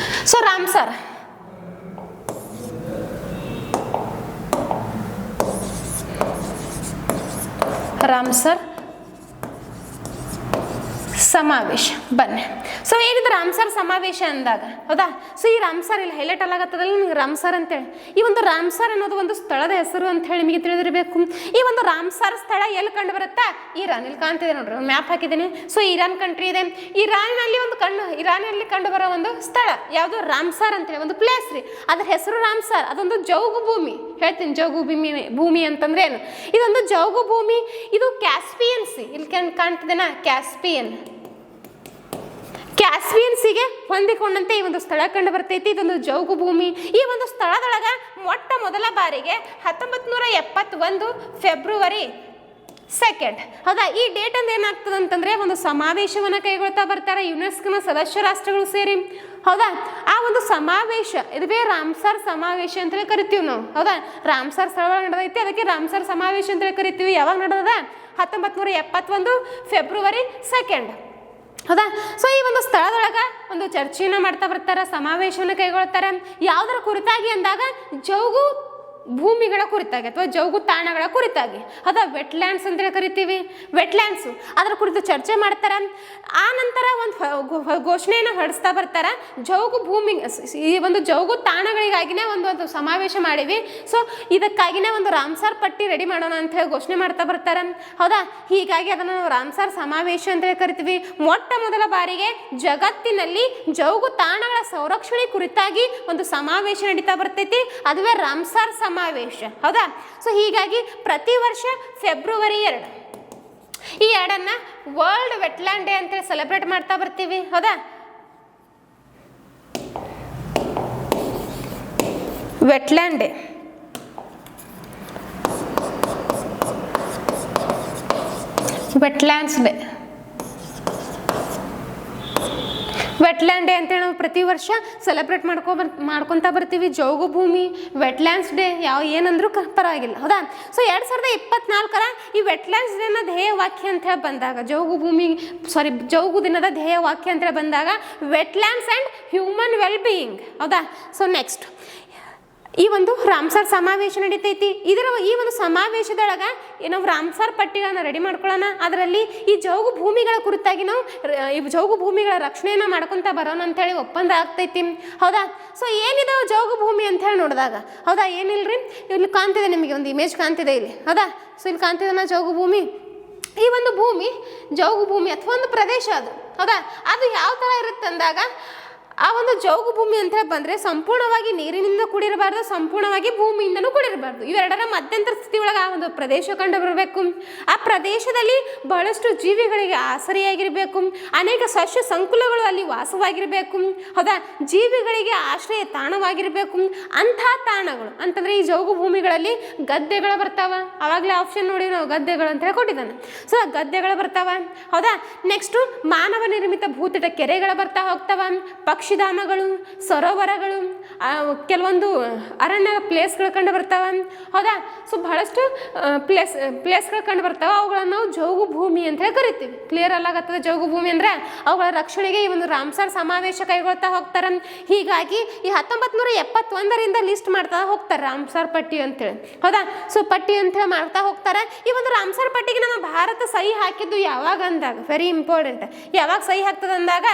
ಸೊ ರಾಮ್ಸರ್ ಸಮಾವೇಶ ಬನ್ನಿ. ಸೊ ಏನಿದೆ ರಾಮ್ಸರ್ ಸಮಾವೇಶ ಅಂದಾಗ, ಹೌದಾ? ಸೊ ಈ ರಾಮ್ಸರ್ ಇಲ್ಲಿ ಹೈಲೈಟ್ ಅಲ್ಲಾಗತ್ತದಲ್ಲ ನಿಮ್ಗೆ ರಾಮ್ಸರ್ ಅಂತೇಳಿ. ಈ ಒಂದು ರಾಮ್ಸರ್ ಅನ್ನೋದು ಒಂದು ಸ್ಥಳದ ಹೆಸರು ಅಂತ ಹೇಳಿ ನಿಮಗೆ ತಿಳಿದಿರಬೇಕು. ಈ ಒಂದು ರಾಮ್ಸರ್ ಸ್ಥಳ ಎಲ್ಲಿ ಕಂಡು ಬರುತ್ತಾ? ಇರಾನ್. ಇಲ್ಲಿ ಕಾಣ್ತಿದೆ ನೋಡ್ರಿ, ಒಂದು ಮ್ಯಾಪ್ ಹಾಕಿದ್ದೀನಿ. ಸೊ ಇರಾನ್ ಕಂಟ್ರಿ ಇದೆ. ಇರಾನಲ್ಲಿ ಕಂಡು ಬರೋ ಒಂದು ಸ್ಥಳ ಯಾವುದು? ರಾಮ್ಸರ್ ಅಂತೇಳಿ ಒಂದು ಪ್ಲೇಸ್ ರೀ. ಅದ್ರ ಹೆಸರು ರಾಮ್ಸರ್. ಅದೊಂದು ಜೌಗು ಭೂಮಿ. ಹೇಳ್ತೀನಿ ಜೌಗು ಭೂಮಿ ಅಂತಂದ್ರೆ ಏನು? ಇದೊಂದು ಜೌಗು ಭೂಮಿ. ಇದು ಕ್ಯಾಸ್ಪಿಯನ್ ಸಿ, ಇಲ್ಲಿ ಕಾಣ್ತಿದೆನಾ? ಕ್ಯಾಸ್ಪಿಯನ್ ಸಿಗೆ ಹೊಂದಿಕೊಂಡಂತೆ ಈ ಒಂದು ಸ್ಥಳ ಕಂಡು ಬರ್ತೈತಿ. ಇದೊಂದು ಜೌಗು ಭೂಮಿ. ಈ ಒಂದು ಸ್ಥಳದೊಳಗ ಮೊಟ್ಟ ಮೊದಲ ಬಾರಿಗೆ 1971 ಫೆಬ್ರವರಿ 2, ಹೌದಾ? ಈ ಡೇಟ್ ಅಂದ್ರೆ ಏನಾಗ್ತದೆ ಅಂತಂದ್ರೆ ಒಂದು ಸಮಾವೇಶವನ್ನ ಕೈಗೊಳ್ತಾ ಬರ್ತಾರೆ ಯುನೆಸ್ಕೋನ ಸದಸ್ಯ ರಾಷ್ಟ್ರಗಳು ಸೇರಿ, ಹೌದಾ? ಆ ಒಂದು ಸಮಾವೇಶ ಇದುವೇ ರಾಮ್ಸರ್ ಸಮಾವೇಶ ಅಂತೇಳಿ ಕರಿತೀವಿ ನಾವು, ಹೌದಾ? ರಾಮ್ಸರ್ ಸ್ಥಳ ನಡೆದೈತಿ, ಅದಕ್ಕೆ ರಾಮ್ಸರ್ ಸಮಾವೇಶ ಅಂತೇಳಿ ಕರಿತೀವಿ. ಯಾವಾಗ ನಡೆದ? 1971 ಫೆಬ್ರವರಿ 2, ಹೌದಾ? ಸೊ ಈ ಒಂದು ಸ್ಥಳದೊಳಗ ಒಂದು ಚರ್ಚೆಯನ್ನ ಮಾಡ್ತಾ ಬರ್ತಾರೆ, ಸಮಾವೇಶವನ್ನು ಕೈಗೊಳ್ತಾರೆ. ಯಾವುದರ ಕುರಿತಾಗಿ ಅಂದಾಗ ಜೌಗು ಭೂಮಿಗಳ ಕುರಿತಾಗಿ ಅಥವಾ ಜೌಗು ತಾಣಗಳ ಕುರಿತಾಗಿ, ಹೌದಾ? ವೆಟ್ಲ್ಯಾಂಡ್ಸ್ ಅಂತೇಳಿ ಕರಿತೀವಿ, ವೆಟ್ಲ್ಯಾಂಡ್ಸು, ಅದರ ಕುರಿತು ಚರ್ಚೆ ಮಾಡ್ತಾರೆ. ಆ ನಂತರ ಒಂದು ಘೋಷಣೆಯನ್ನು ಹೊರಡಿಸ್ತಾ ಬರ್ತಾರೆ. ಜೌಗು ಭೂಮಿ, ಈ ಒಂದು ಜೌಗು ತಾಣಗಳಿಗಾಗಿನೇ ಒಂದು ಸಮಾವೇಶ ಮಾಡಿವಿ. ಸೊ ಇದಕ್ಕಾಗಿನೇ ಒಂದು ರಾಮ್ಸರ್ ಪಟ್ಟಿ ರೆಡಿ ಮಾಡೋಣ ಅಂತ ಹೇಳಿ ಘೋಷಣೆ ಮಾಡ್ತಾ ಬರ್ತಾರೆ, ಹೌದಾ? ಹೀಗಾಗಿ ಅದನ್ನು ನಾವು ರಾಮ್ಸರ್ ಸಮಾವೇಶ ಅಂತೇಳಿ ಕರಿತೀವಿ. ಮೊಟ್ಟ ಮೊದಲ ಬಾರಿಗೆ ಜಗತ್ತಿನಲ್ಲಿ ಜೌಗು ತಾಣಗಳ ಸಂರಕ್ಷಣೆ ಕುರಿತಾಗಿ ಒಂದು ಸಮಾವೇಶ ನಡೀತಾ ಬರ್ತೈತಿ, ಅದುವೇ ರಾಮ್ಸರ್ ಸಮಾವೇಶ, ಹೌದಾ? ಸೊ ಹೀಗಾಗಿ ಪ್ರತಿ ವರ್ಷ ಫೆಬ್ರವರಿ 2 ಈ 2 ವರ್ಲ್ಡ್ ವೆಟ್ಲ್ಯಾಂಡ್ ಡೇ ಅಂತೇಳಿ ಸೆಲೆಬ್ರೇಟ್ ಮಾಡ್ತಾ ಬರ್ತೀವಿ, ಹೌದಾ? Wetland day, wetlands day, wetland day ಅಂತೇಳಿ ನಾವು ಪ್ರತಿ ವರ್ಷ ಸೆಲೆಬ್ರೇಟ್ ಮಾಡ್ಕೊತಾ ಬರ್ತೀವಿ. ಜೌಗು ಭೂಮಿ, ವೆಟ್ಲ್ಯಾಂಡ್ಸ್ ಡೇ ಏನಂದ್ರೂ ಪರವಾಗಿಲ್ಲ, ಹೌದಾ? ಸೊ 2024 ಈ ವೆಟ್ಲ್ಯಾಂಡ್ಸ್ ಡೇನ ಧ್ಯೇಯ ವಾಕ್ಯ ಅಂತ ಹೇಳಿ ಬಂದಾಗ, ಜೌಗು ದಿನದ ಧ್ಯೇಯ ವಾಕ್ಯ ಅಂತೇಳಿ ಬಂದಾಗ wetlands and human well being, ಹೌದಾ? ಸೊ ನೆಕ್ಸ್ಟ್ ಈ ಒಂದು ರಾಮ್ಸರ್ ಸಮಾವೇಶ ನಡೀತೈತಿ. ಈ ಒಂದು ಸಮಾವೇಶದೊಳಗ ನಾವು ರಾಮ್ಸರ್ ಪಟ್ಟಿಗಳನ್ನ ರೆಡಿ ಮಾಡ್ಕೊಳ್ಳೋಣ. ಅದರಲ್ಲಿ ಈ ಜೌಗು ಭೂಮಿಗಳ ಕುರಿತಾಗಿ ನಾವು ಈ ಜೌಗು ಭೂಮಿಗಳ ರಕ್ಷಣೆಯನ್ನ ಮಾಡ್ಕೊತ ಬರೋಣ ಅಂತೇಳಿ ಒಪ್ಪಂದ ಆಗ್ತೈತಿ, ಹೌದಾ? ಸೊ ಏನಿದೆ ಜೌಗು ಭೂಮಿ ಅಂತ ಹೇಳಿ ನೋಡಿದಾಗ, ಹೌದಾ? ಏನಿಲ್ರಿ, ಇಲ್ಲಿ ಕಾಣ್ತಿದೆ ನಿಮಗೆ ಒಂದು ಇಮೇಜ್ ಕಾಣ್ತಿದೆ ಇಲ್ಲಿ, ಹೌದಾ? ಸೊ ಇಲ್ಲಿ ಕಾಣ್ತಿದೆ ಜೌಗು ಭೂಮಿ. ಈ ಒಂದು ಭೂಮಿ ಜೌಗು ಭೂಮಿ ಅಥವಾ ಒಂದು ಪ್ರದೇಶ ಅದು, ಹೌದಾ? ಅದು ಯಾವ ಥರ ಇರುತ್ತೆ ಅಂದಾಗ, ಆ ಒಂದು ಜೌಗು ಭೂಮಿ ಅಂತ ಹೇಳಿ ಬಂದರೆ ಸಂಪೂರ್ಣವಾಗಿ ನೀರಿನಿಂದ ಕೂಡಿರಬಾರ್ದು, ಸಂಪೂರ್ಣವಾಗಿ ಭೂಮಿಯಿಂದನೂ ಕೂಡಿರಬಾರ್ದು. ಇವೆರಡರ ಮಧ್ಯಂತರ ಸ್ಥಿತಿ ಒಳಗೆ ಆ ಒಂದು ಪ್ರದೇಶ ಕಂಡು ಬರಬೇಕು. ಆ ಪ್ರದೇಶದಲ್ಲಿ ಬಹಳಷ್ಟು ಜೀವಿಗಳಿಗೆ ಆಸರೆಯಾಗಿರಬೇಕು, ಅನೇಕ ಸಸ್ಯ ಸಂಕುಲಗಳು ಅಲ್ಲಿ ವಾಸವಾಗಿರಬೇಕು, ಹೌದಾ? ಜೀವಿಗಳಿಗೆ ಆಶ್ರಯ ತಾಣವಾಗಿರಬೇಕು. ಅಂಥ ತಾಣಗಳು ಅಂತಂದರೆ ಈ ಜೌಗು ಭೂಮಿಗಳಲ್ಲಿ ಗದ್ದೆಗಳು ಬರ್ತಾವ. ಆವಾಗಲೇ ಆಪ್ಷನ್ ನೋಡಿ ನಾವು ಗದ್ದೆಗಳು ಅಂತ ಹೇಳಿ ಕೊಟ್ಟಿದ್ದಾನೆ. ಸೊ ಗದ್ದೆಗಳು ಬರ್ತಾವ, ಹೌದಾ? ನೆಕ್ಸ್ಟು ಮಾನವ ನಿರ್ಮಿತ ಭೂತಟ ಕೆರೆಗಳು ಬರ್ತಾ ಹೋಗ್ತಾವ, ಪಕ್ಷಿ ಪಕ್ಷಿಧಾಮಗಳು, ಸರೋವರಗಳು, ಕೆಲವೊಂದು ಅರಣ್ಯ ಪ್ಲೇಸ್ಗಳು ಕಂಡು ಬರ್ತಾವ. ಹೌದಾ? ಸೊ ಬಹಳಷ್ಟು ಪ್ಲೇಸ್ಗಳು ಕಂಡು ಬರ್ತಾವ. ಅವುಗಳನ್ನು ನಾವು ಜೋಗು ಭೂಮಿ ಅಂತ ಹೇಳಿ ಕರಿತೀವಿ. ಕ್ಲಿಯರ್ ಅಲ್ಲಾಗತ್ತದ? ಜೋಗು ಭೂಮಿ ಅಂದ್ರೆ ಅವುಗಳ ರಕ್ಷಣೆಗೆ ಈ ಒಂದು ರಾಮ್ಸರ್ ಸಮಾವೇಶ ಕೈಗೊಳ್ತಾ ಹೋಗ್ತಾರೆ. ಹೀಗಾಗಿ ಈ 1971ರಿಂದ ಲಿಸ್ಟ್ ಮಾಡ್ತಾ ಹೋಗ್ತಾರೆ ರಾಮ್ಸರ್ ಪಟ್ಟಿ ಅಂತೇಳಿ. ಹೌದಾ? ಸೊ ಪಟ್ಟಿ ಅಂತೇಳಿ ಮಾಡ್ತಾ ಹೋಗ್ತಾರೆ. ಈ ಒಂದು ರಾಮ್ಸರ್ ಪಟ್ಟಿಗೆ ನಮ್ಮ ಭಾರತ ಸಹಿ ಹಾಕಿದ್ದು ಯಾವಾಗ ಅಂದಾಗ, ವೆರಿ ಇಂಪಾರ್ಟೆಂಟ್, ಯಾವಾಗ ಸಹಿ ಆಗ್ತದೆ ಅಂದಾಗ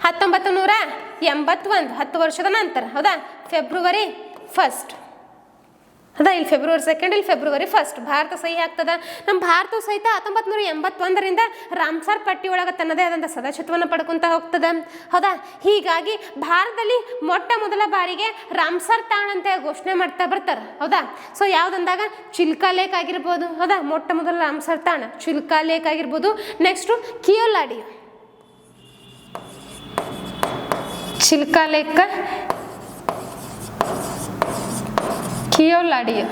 1981, 10 ವರ್ಷದ ನಂತರ. ಹೌದಾ? ಫೆಬ್ರವರಿ 1. ಹೌದಾ? ಇಲ್ಲಿ ಫೆಬ್ರವರಿ 2, ಇಲ್ಲಿ ಫೆಬ್ರವರಿ 1 ಭಾರತ ಸಹಿ ಆಗ್ತದ. ನಮ್ಮ ಭಾರತವು ಸಹಿತ 1981ರಿಂದ ರಾಮ್ಸರ್ ಪಟ್ಟಿ ಒಳಗೆ ತನ್ನದೇ ಆದಂಥ ಸದಸ್ಯತ್ವವನ್ನು ಪಡ್ಕೊಂತ ಹೋಗ್ತದೆ. ಹೌದಾ? ಹೀಗಾಗಿ ಭಾರತದಲ್ಲಿ ಮೊಟ್ಟ ಮೊದಲ ಬಾರಿಗೆ ರಾಮ್ಸರ್ ತಾಣ ಅಂತ ಘೋಷಣೆ ಮಾಡ್ತಾ ಬರ್ತಾರೆ. ಹೌದಾ? ಸೊ ಯಾವುದಂದಾಗ ಚಿಲ್ಕಾ ಲೇಕ್ ಆಗಿರ್ಬೋದು. ಹೌದಾ? ಮೊಟ್ಟ ಮೊದಲ ರಾಮ್ಸರ್ ತಾಣ ಚಿಲ್ಕಾ ಲೇಕ್ ಆಗಿರ್ಬೋದು. Next Keoladeo, Chilka lake, Keoladeo.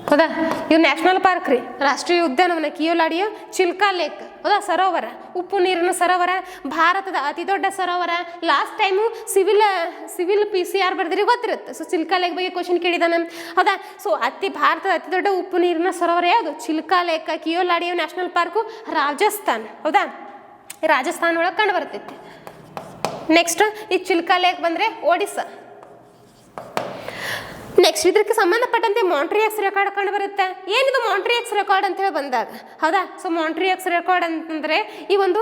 ಹೌದಾ? ಇದು ನ್ಯಾಷನಲ್ ಪಾರ್ಕ್ ರೀ, ರಾಷ್ಟ್ರೀಯ ಉದ್ಯಾನವನ ಕಿಯೋಲಾಡಿಯೋ. ಚಿಲ್ಕಾ ಲೇಕ್, ಹೌದಾ? ಸರೋವರ, ಉಪ್ಪು ನೀರಿನ ಸರೋವರ, ಭಾರತದ ಅತಿ ದೊಡ್ಡ ಸರೋವರ. ಲಾಸ್ಟ್ ಟೈಮು ಸಿವಿಲ್ PCR ಬರ್ದಿರಿ ಗೊತ್ತಿರುತ್ತೆ. ಸೊ ಚಿಲ್ಕಾ ಲೇಕ್ ಬಗ್ಗೆ ಕ್ವಶನ್ ಕೇಳಿದಾನೆ. ಹೌದಾ? ಸೊ ಭಾರತದ ಅತಿ ದೊಡ್ಡ ಉಪ್ಪು ನೀರಿನ ಸರೋವರ ಯಾವುದು? Chilka lake. Keoladeo national park Rajasthan. ಹೌದಾ? ರಾಜಸ್ಥಾನ ಒಳಗೆ ಕಂಡು ಬರ್ತೈತಿ. ನೆಕ್ಸ್ಟ್ ಈ ಚಿಲ್ಕಾ ಲೇಕ್ ಬಂದರೆ ಒಡಿಸ್ಸಾ. ನೆಕ್ಸ್ಟ್ ಇದಕ್ಕೆ ಸಂಬಂಧಪಟ್ಟಂತೆ ಮಾಂಟ್ರಿಯಾಕ್ಸ್ ರೆಕಾರ್ಡ್ ಕಂಡು ಬರುತ್ತೆ. ಏನಿದು ಮಾಂಟ್ರಿಯಾಕ್ಸ್ ರೆಕಾರ್ಡ್ ಅಂತ ಹೇಳಿ ಬಂದಾಗ? ಹೌದಾ? ಸೊ ಮಾಂಟ್ರಿಯಾಕ್ಸ್ ರೆಕಾರ್ಡ್ ಅಂತಂದರೆ ಈ ಒಂದು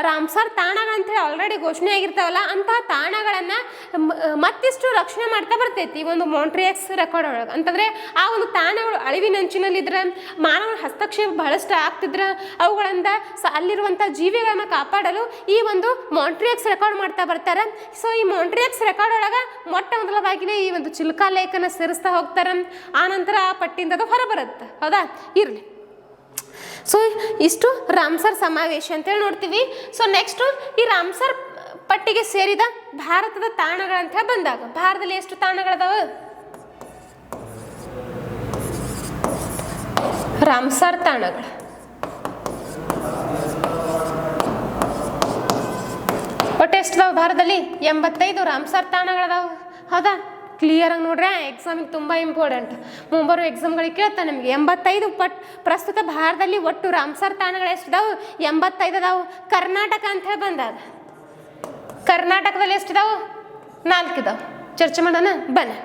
ರಾಮ್ಸರ್ ತಾಣಗಳಂತೇಳಿ ಆಲ್ರೆಡಿ ಘೋಷಣೆ ಆಗಿರ್ತಾವಲ್ಲ, ಅಂತಹ ತಾಣಗಳನ್ನು ಮತ್ತಿಷ್ಟು ರಕ್ಷಣೆ ಮಾಡ್ತಾ ಬರ್ತೈತಿ ಈ ಒಂದು ಮಾಂಟ್ರಿಯಾಕ್ಸ್ ರೆಕಾರ್ಡ್ ಒಳಗೆ. ಅಂತಂದರೆ ಆ ಒಂದು ತಾಣಗಳು ಅಳಿವಿನಂಚಿನಲ್ಲಿದ್ರೆ, ಮಾನವನ ಹಸ್ತಕ್ಷೇಪ ಬಹಳಷ್ಟು ಆಗ್ತಿದ್ರೆ, ಅವುಗಳಿಂದ ಅಲ್ಲಿರುವಂಥ ಜೀವಿಗಳನ್ನು ಕಾಪಾಡಲು ಈ ಒಂದು ಮಾಂಟ್ರಿಯಾಕ್ಸ್ ರೆಕಾರ್ಡ್ ಮಾಡ್ತಾ ಬರ್ತಾರೆ. ಸೊ ಈ ಮಾಂಟ್ರಿಯಾಕ್ಸ್ ರೆಕಾರ್ಡ್ ಒಳಗೆ ಮೊಟ್ಟ ಮೊದಲವಾಗಿಯೇ ಈ ಒಂದು ಚಿಲ್ಕಾ ಲೇಕನ್ನು ಸೇರಿಸ್ತಾ ಹೋಗ್ತಾರೆ. ಆನಂತರ ಆ ಪಟ್ಟಿಯಿಂದ ಅದು ಹೊರಬರುತ್ತೆ. ಹೌದಾ? ಇರಲಿ. ಸೊ ಇಷ್ಟು ರಾಮ್ಸರ್ ಸಮಾವೇಶ ಅಂತೇಳಿ ನೋಡ್ತೀವಿ. ಸೊ ನೆಕ್ಸ್ಟು ಈ ರಾಮ್ಸರ್ ಪಟ್ಟಿಗೆ ಸೇರಿದ ಭಾರತದ ತಾಣಗಳಂತ ಬಂದಾಗ ಭಾರತದಲ್ಲಿ ಎಷ್ಟು ತಾಣಗಳದಾವ? ರಾಮ್ಸರ್ ತಾಣಗಳು ಒಟ್ಟು ಎಷ್ಟಿದಾವ ಭಾರತದಲ್ಲಿ? 85 ರಾಮ್ಸರ್ ತಾಣಗಳದಾವ. ಹೌದಾ? ಕ್ಲಿಯರ್ ಆಗಿ ನೋಡ್ರೆ ಎಕ್ಸಾಮಿಗೆ ತುಂಬ ಇಂಪಾರ್ಟೆಂಟ್. ಮುಂಬರುವ ಎಕ್ಸಾಮ್ಗಳಿಗೆ ಕೇಳ್ತಾನೆ ನಿಮಗೆ. 85 ಪ್ರಸ್ತುತ ಭಾರತದಲ್ಲಿ ಒಟ್ಟು ರಾಮ್ಸರ್ ತಾಣಗಳು ಎಷ್ಟಿದಾವೆ? 85 ಅದಾವು. ಕರ್ನಾಟಕ ಅಂತ ಹೇಳಿ ಬಂದಾಗ ಕರ್ನಾಟಕದಲ್ಲಿ ಎಷ್ಟಿದಾವೆ? 4 ಇದಾವೆ. ಚರ್ಚೆ ಮಾಡೋಣ ಬನ್ನಿ.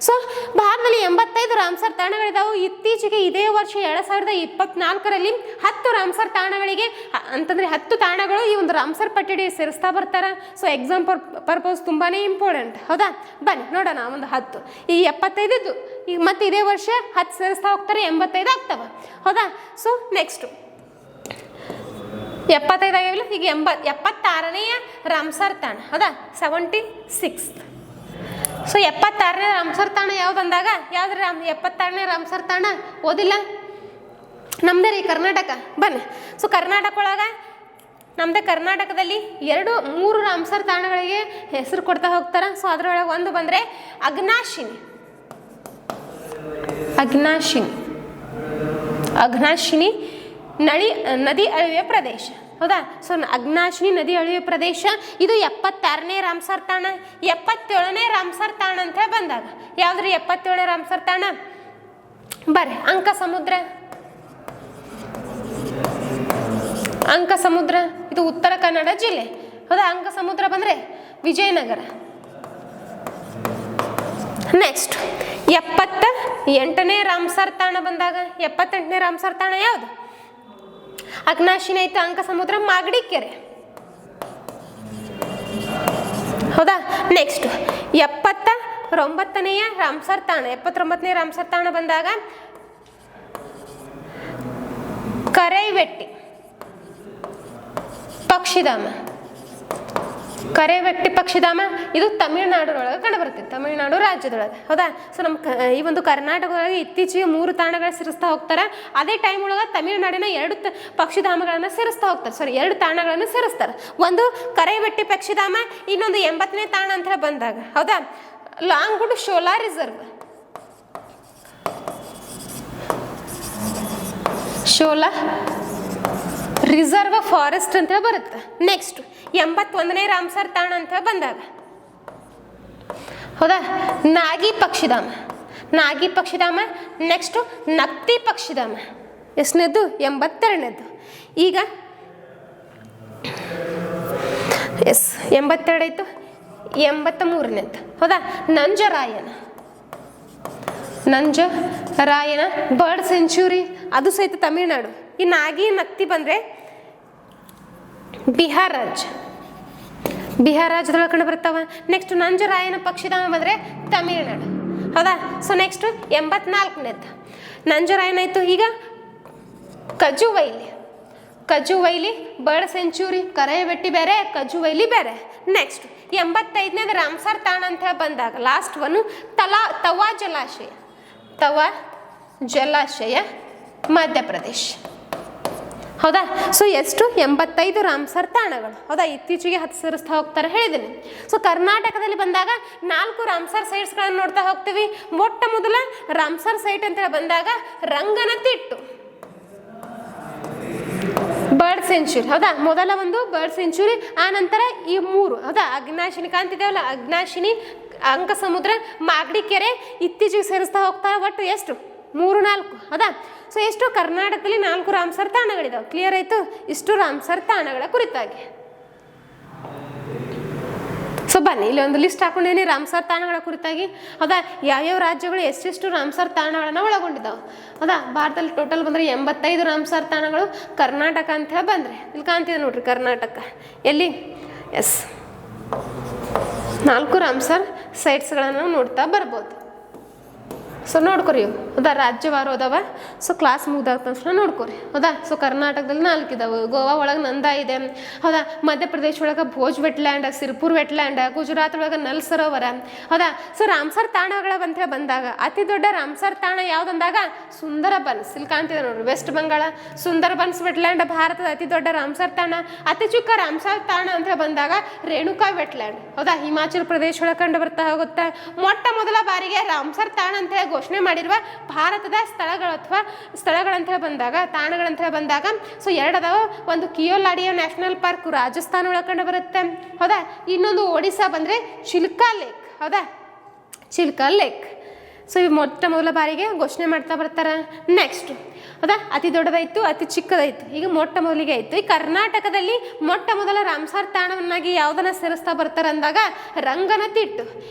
ಸೊ ಭಾರತದಲ್ಲಿ 85 ರಾಮ್ಸರ್ ತಾಣಗಳಿದಾವೆ. ಇತ್ತೀಚೆಗೆ ಇದೇ ವರ್ಷ 2024ರಲ್ಲಿ 10 ರಾಮ್ಸರ್ ತಾಣಗಳಿಗೆ ಅಂತಂದರೆ 10 ತಾಣಗಳು ಈ ಒಂದು ರಾಮ್ಸರ್ ಪಟ್ಟಿಗೆ ಸೇರಿಸ್ತಾ ಬರ್ತಾರೆ. ಸೊ ಎಕ್ಸಾಮ್ ಪರ್ಪಸ್ ತುಂಬಾ ಇಂಪಾರ್ಟೆಂಟ್. ಹೌದಾ? ಬನ್ನಿ ನೋಡೋಣ. ಒಂದು 10 ಈ 75 ಈಗ ಮತ್ತೆ ಇದೇ ವರ್ಷ 10 ಸೇರಿಸ್ತಾ ಹೋಗ್ತಾರೆ, 85 ಆಗ್ತವೆ. ಹೌದಾ? ಸೊ ನೆಕ್ಸ್ಟು 75 ಆಗಿಲ್ಲ, ಈಗ 76ನೇ ರಾಮ್ಸರ್ ತಾಣ. ಹೌದಾ? 76. ಸೊ 76ನೇ ರಾಮ್ಸರ್ ತಾಣ ಯಾವ್ದು ಅಂದಾಗ ಯಾವ್ದು 76ನೇ ರಾಮ್ಸರ್ ತಾಣ ಓದಿಲ್ಲ? ನಮ್ದೇ ರೀ ಕರ್ನಾಟಕ. ಬನ್ನಿ. ಸೊ ಕರ್ನಾಟಕ ಒಳಗೆ ನಮ್ಮದೇ ಕರ್ನಾಟಕದಲ್ಲಿ 3 ರಾಮ್ಸರ್ ತಾಣಗಳಿಗೆ ಹೆಸರು ಕೊಡ್ತಾ ಹೋಗ್ತಾರೆ. ಸೊ ಅದರೊಳಗೆ ಒಂದು ಬಂದರೆ ಅಘನಾಶಿನಿ. ನದಿ ಅಳಿವೆ ಪ್ರದೇಶ. ಹೌದಾ? ಸೊ ಅಘನಾಶಿನಿ ನದಿ ಅಳಿವೆ ಪ್ರದೇಶ ಇದು 76ನೇ ರಾಮ್ಸರ್ ತಾಣ. 77ನೇ ರಾಮ್ಸರ್ ತಾಣ ಅಂತ ಹೇಳಿ ಬಂದಾಗ ಯಾವ್ದ್ರಿ 77ನೇ ರಾಮ್ಸರ್ ತಾಣ? ಬರ್ರಿ. ಅಂಕ ಸಮುದ್ರ ಇದು ಉತ್ತರ ಕನ್ನಡ ಜಿಲ್ಲೆ. ಹೌದಾ? ಅಂಕ ಸಮುದ್ರ ಬಂದರೆ ವಿಜಯನಗರ. ನೆಕ್ಸ್ಟ್ 78ನೇ ರಾಮ್ಸರ್ ತಾಣ ಬಂದಾಗ 78ನೇ ರಾಮ್ಸರ್ ತಾಣ ಯಾವುದು? ಅಘನಾಶಿನಿ ಐತೆ, ಅಂಕ ಸಮುದ್ರ, ಮಾಗಡಿ ಕೆರೆ. ಹೌದಾ? ನೆಕ್ಸ್ಟ್ 79ನೇ ರಾಮ್ಸರ್ ತಾಣ. 79ನೇ ರಾಮ್ಸರ್ ತಾಣ ಬಂದಾಗ ಕರೈವೆಟ್ಟಿ ಪಕ್ಷಿಧಾಮ. ಕರೇವೆಟ್ಟಿ ಪಕ್ಷಿಧಾಮ ಇದು ತಮಿಳುನಾಡೊಳಗೆ ಕಂಡುಬರ್ತೈತೆ, ತಮಿಳುನಾಡು ರಾಜ್ಯದೊಳಗೆ. ಹೌದಾ? ಸೊ ನಮ್ಮ ಈ ಒಂದು ಕರ್ನಾಟಕದೊಳಗೆ ಇತ್ತೀಚೆಗೆ 3 ತಾಣಗಳು ಸೇರಿಸ್ತಾ ಹೋಗ್ತಾರೆ. ಅದೇ ಟೈಮ್ ಒಳಗೆ ತಮಿಳುನಾಡಿನ 2 ಪಕ್ಷಿಧಾಮಗಳನ್ನು ಸೇರಿಸ್ತಾ ಹೋಗ್ತಾರೆ. 2 ತಾಣಗಳನ್ನು ಸೇರಿಸ್ತಾರೆ. ಒಂದು ಕರೇವೆಟ್ಟಿ ಪಕ್ಷಿಧಾಮ, ಇನ್ನೊಂದು 80ನೇ ತಾಣ ಅಂತ ಹೇಳಿ ಬಂದಾಗ. ಹೌದಾ? Longwood shola reserve. Shola reserve forest ಅಂತ ಬರುತ್ತೆ. ನೆಕ್ಸ್ಟ್ 81ನೇ ರಾಮ್ಸರ್ ತಾಣ ಅಂತ ಬಂದಾಗ. ಹೌದಾ, ನಾಗಿ ಪಕ್ಷಿಧಾಮ, ನಾಗಿ ಪಕ್ಷಿಧಾಮ. ನೆಕ್ಸ್ಟು ನಕ್ತಿ ಪಕ್ಷಿಧಾಮ, ಎಷ್ಟನೇದು? 82ನೇದು. ಈಗ 82 ಆಯಿತು. 83ನೇದು. ಹೌದಾ, ನಂಜರಾಯನ, ನಂಜರಾಯನ ಬರ್ಡ್ ಸೆಂಚುರಿ, ಅದು ಸಹಿತ ತಮಿಳ್ನಾಡು. ಈ ನಾಗಿ ನಕ್ತಿ ಬಂದರೆ ಬಿಹಾರ್ ರಾಜ್ಯ, ಬಿಹಾರ್ ರಾಜ್ಯದೊಳಗೆ ಕಂಡು ಬರ್ತಾವ. ನೆಕ್ಸ್ಟ್ ನಂಜರಾಯನ ಪಕ್ಷಿಧಾಮ ಬಂದರೆ ತಮಿಳ್ನಾಡು. ಹೌದಾ, ಸೊ ನೆಕ್ಸ್ಟ್ 84ನೇದು ನಂಜರಾಯನ ಆಯಿತು. ಈಗ ಕಜುವೈಲಿ, ಕಜುವೈಲಿ ಬರ್ಡ್ ಸೆಂಚುರಿ, ಕರಾಯವೆಟ್ಟಿ ಬೇರೆ, ಕಜುವೈಲಿ ಬೇರೆ. ನೆಕ್ಸ್ಟ್ 85ನೇದು ರಾಮ್ಸರ್ ತಾಣ ಅಂತ ಹೇಳಿ ಬಂದಾಗ ಲಾಸ್ಟ್ ಒನ್ನು ತವಾ ಜಲಾಶಯ, ತವಾ ಜಲಾಶಯ ಮಧ್ಯಪ್ರದೇಶ್. ಹೌದಾ, ಸೊ ಎಷ್ಟು? 85 ರಾಮ್ಸರ್ ತಾಣಗಳು. ಹೌದಾ, ಇತ್ತೀಚೆಗೆ ಸೇರಿಸ್ತಾ ಹೋಗ್ತಾರೆ ಹೇಳಿದ್ದೀನಿ. ಸೊ ಕರ್ನಾಟಕದಲ್ಲಿ ಬಂದಾಗ 4 ರಾಮ್ಸರ್ ಸೈಟ್ಸ್ಗಳನ್ನು ನೋಡ್ತಾ ಹೋಗ್ತೀವಿ. ಮೊಟ್ಟ ಮೊದಲ ರಾಮ್ಸರ್ ಸೈಟ್ ಅಂತ ಹೇಳಿ ಬಂದಾಗ ರಂಗನತಿಟ್ಟು ಬರ್ಡ್ ಸೆಂಚುರಿ. ಹೌದಾ, ಮೊದಲ ಒಂದು ಬರ್ಡ್ ಸೆಂಚುರಿ. ಆ ನಂತರ ಈ 3 ಹೌದಾ, ಅಗ್ನಾಶಿನಿ ಕಾಣ್ತಿದ್ದೇವಲ್ಲ, ಅಗ್ನಾಶಿನಿ, ಅಂಕ ಸಮುದ್ರ, ಮಾಗಡಿ ಕೆರೆ ಇತ್ತೀಚೆಗೆ ಸೇರಿಸ್ತಾ ಹೋಗ್ತಾ. ಒಟ್ಟು ಎಷ್ಟು? 3, 4. ಹೌದಾ, ಸೊ ಎಷ್ಟು? ಕರ್ನಾಟಕದಲ್ಲಿ 4 ರಾಮ್ಸರ್ ತಾಣಗಳಿದಾವೆ. ಕ್ಲಿಯರ್ ಆಯಿತು? ಇಷ್ಟು ರಾಮ್ಸರ್ ತಾಣಗಳ ಕುರಿತಾಗಿ. ಸೊ ಬನ್ನಿ, ಇಲ್ಲಿ ಒಂದು ಲಿಸ್ಟ್ ಹಾಕೊಂಡಿದ್ದೀನಿ ರಾಮ್ಸರ್ ತಾಣಗಳ ಕುರಿತಾಗಿ. ಹೌದಾ, ಯಾವ್ಯಾವ ರಾಜ್ಯಗಳು ಎಷ್ಟೆಷ್ಟು ರಾಮ್ಸರ್ ತಾಣಗಳನ್ನು ಒಳಗೊಂಡಿದ್ದಾವೆ. ಹೌದಾ, ಭಾರತದಲ್ಲಿ ಟೋಟಲ್ ಬಂದರೆ 85 ರಾಮ್ಸರ್ ತಾಣಗಳು. ಕರ್ನಾಟಕ ಅಂತ ಹೇಳಿ ಬಂದರೆ ಇಲ್ಲಿ ಕಾಣ್ತಿದೆ ನೋಡ್ರಿ, ಕರ್ನಾಟಕ ಎಲ್ಲಿ? ಎಸ್, 4 ರಾಮ್ಸರ್ ಸೈಟ್ಸ್ಗಳನ್ನು ನೋಡ್ತಾ ಬರ್ಬೋದು. ಸೊ ನೋಡ್ಕೊರಿ ಇವು. ಹೌದಾ, ರಾಜ್ಯವಾರು ಅದಾವ. ಸೊ ಕ್ಲಾಸ್ ಮುಗ್ದಾದ ತಕ್ಷಣ ನೋಡ್ಕೊರಿ. ಹೌದಾ, ಸೊ ಕರ್ನಾಟಕದಲ್ಲಿ 4 ಇದಾವೆ. ಗೋವಾ ಒಳಗೆ ನಂದಾ ಇದೆ. ಹೌದಾ, ಮಧ್ಯಪ್ರದೇಶ ಒಳಗೆ ಭೋಜ್ ವೆಟ್ಲ್ಯಾಂಡ್, ಸಿರ್ಪುರ್ ವೆಟ್ಲ್ಯಾಂಡ್, ಗುಜರಾತ್ ಒಳಗೆ ನಲ್ ಸರೋವರ. ಹೌದಾ, ಸೊ ರಾಮ್ಸರ್ ತಾಣಗಳ ಅಂತ ಬಂದಾಗ ಅತಿ ದೊಡ್ಡ ರಾಮ್ಸರ್ ತಾಣ ಯಾವುದಂದಾಗ ಸುಂದರಬನ್ಸ್. ಇಲ್ಲಿ ಕಾಣ್ತಿದೆ ನೋಡ್ರಿ, ವೆಸ್ಟ್ ಬಂಗಾಳ ಸುಂದರಬನ್ಸ್ ವೆಟ್ಲ್ಯಾಂಡ್ ಭಾರತದ ಅತಿ ದೊಡ್ಡ ರಾಮ್ಸರ್ ತಾಣ. ಅತಿ ಚಿಕ್ಕ ರಾಮ್ಸರ್ ತಾಣ ಅಂತ ಬಂದಾಗ ರೇಣುಕಾ ವೆಟ್ಲ್ಯಾಂಡ್. ಹೌದಾ, ಹಿಮಾಚಲ ಪ್ರದೇಶ ಒಳಗೆ ಕಂಡು ಬರ್ತಾ ಹೋಗುತ್ತೆ. ಮೊಟ್ಟ ಮೊದಲ ಬಾರಿಗೆ ರಾಮ್ಸರ್ ತಾಣ ಅಂತ ಘೋಷಣೆ ಮಾಡಿರುವ ಭಾರತದ ಸ್ಥಳಗಳು ಅಥವಾ ಸ್ಥಳಗಳಂತ ಬಂದಾಗ, ತಾಣಗಳಂತ ಬಂದಾಗ ಸೊ 2 ಅದಾವ. ಒಂದು ಕಿಯೋಲಾಡಿಯಾ ನ್ಯಾಷನಲ್ ಪಾರ್ಕ್ ರಾಜಸ್ಥಾನ ಒಳಗೆ ಕಂಡು ಬರುತ್ತೆ. ಹೌದಾ, ಇನ್ನೊಂದು ಒಡಿಸ್ಸಾ ಬಂದರೆ ಚಿಲ್ಕಾ ಲೇಕ್. ಹೌದಾ, ಚಿಲ್ಕಾ ಲೇಕ್. ಸೊ ಇವು ಮೊಟ್ಟ ಮೊದಲ ಬಾರಿಗೆ ಘೋಷಣೆ ಮಾಡ್ತಾ ಬರ್ತಾರೆ. ನೆಕ್ಸ್ಟ್ ಹೌದಾ, ಅತಿ ದೊಡ್ಡದಾಯಿತು, ಅತಿ ಚಿಕ್ಕದಾಯಿತು. ಈಗ ಮೊಟ್ಟ ಮೊದಲಿಗೆ ಆಯಿತು. ಈ ಕರ್ನಾಟಕದಲ್ಲಿ ಮೊಟ್ಟ ಮೊದಲ ರಾಮ್ಸರ್ ತಾಣವನ್ನಾಗಿ ಯಾವುದನ್ನ ಸೇರಿಸ್ತಾ ಬರ್ತಾರೆ ಅಂದಾಗ ರಂಗನತಿಟ್ಟು.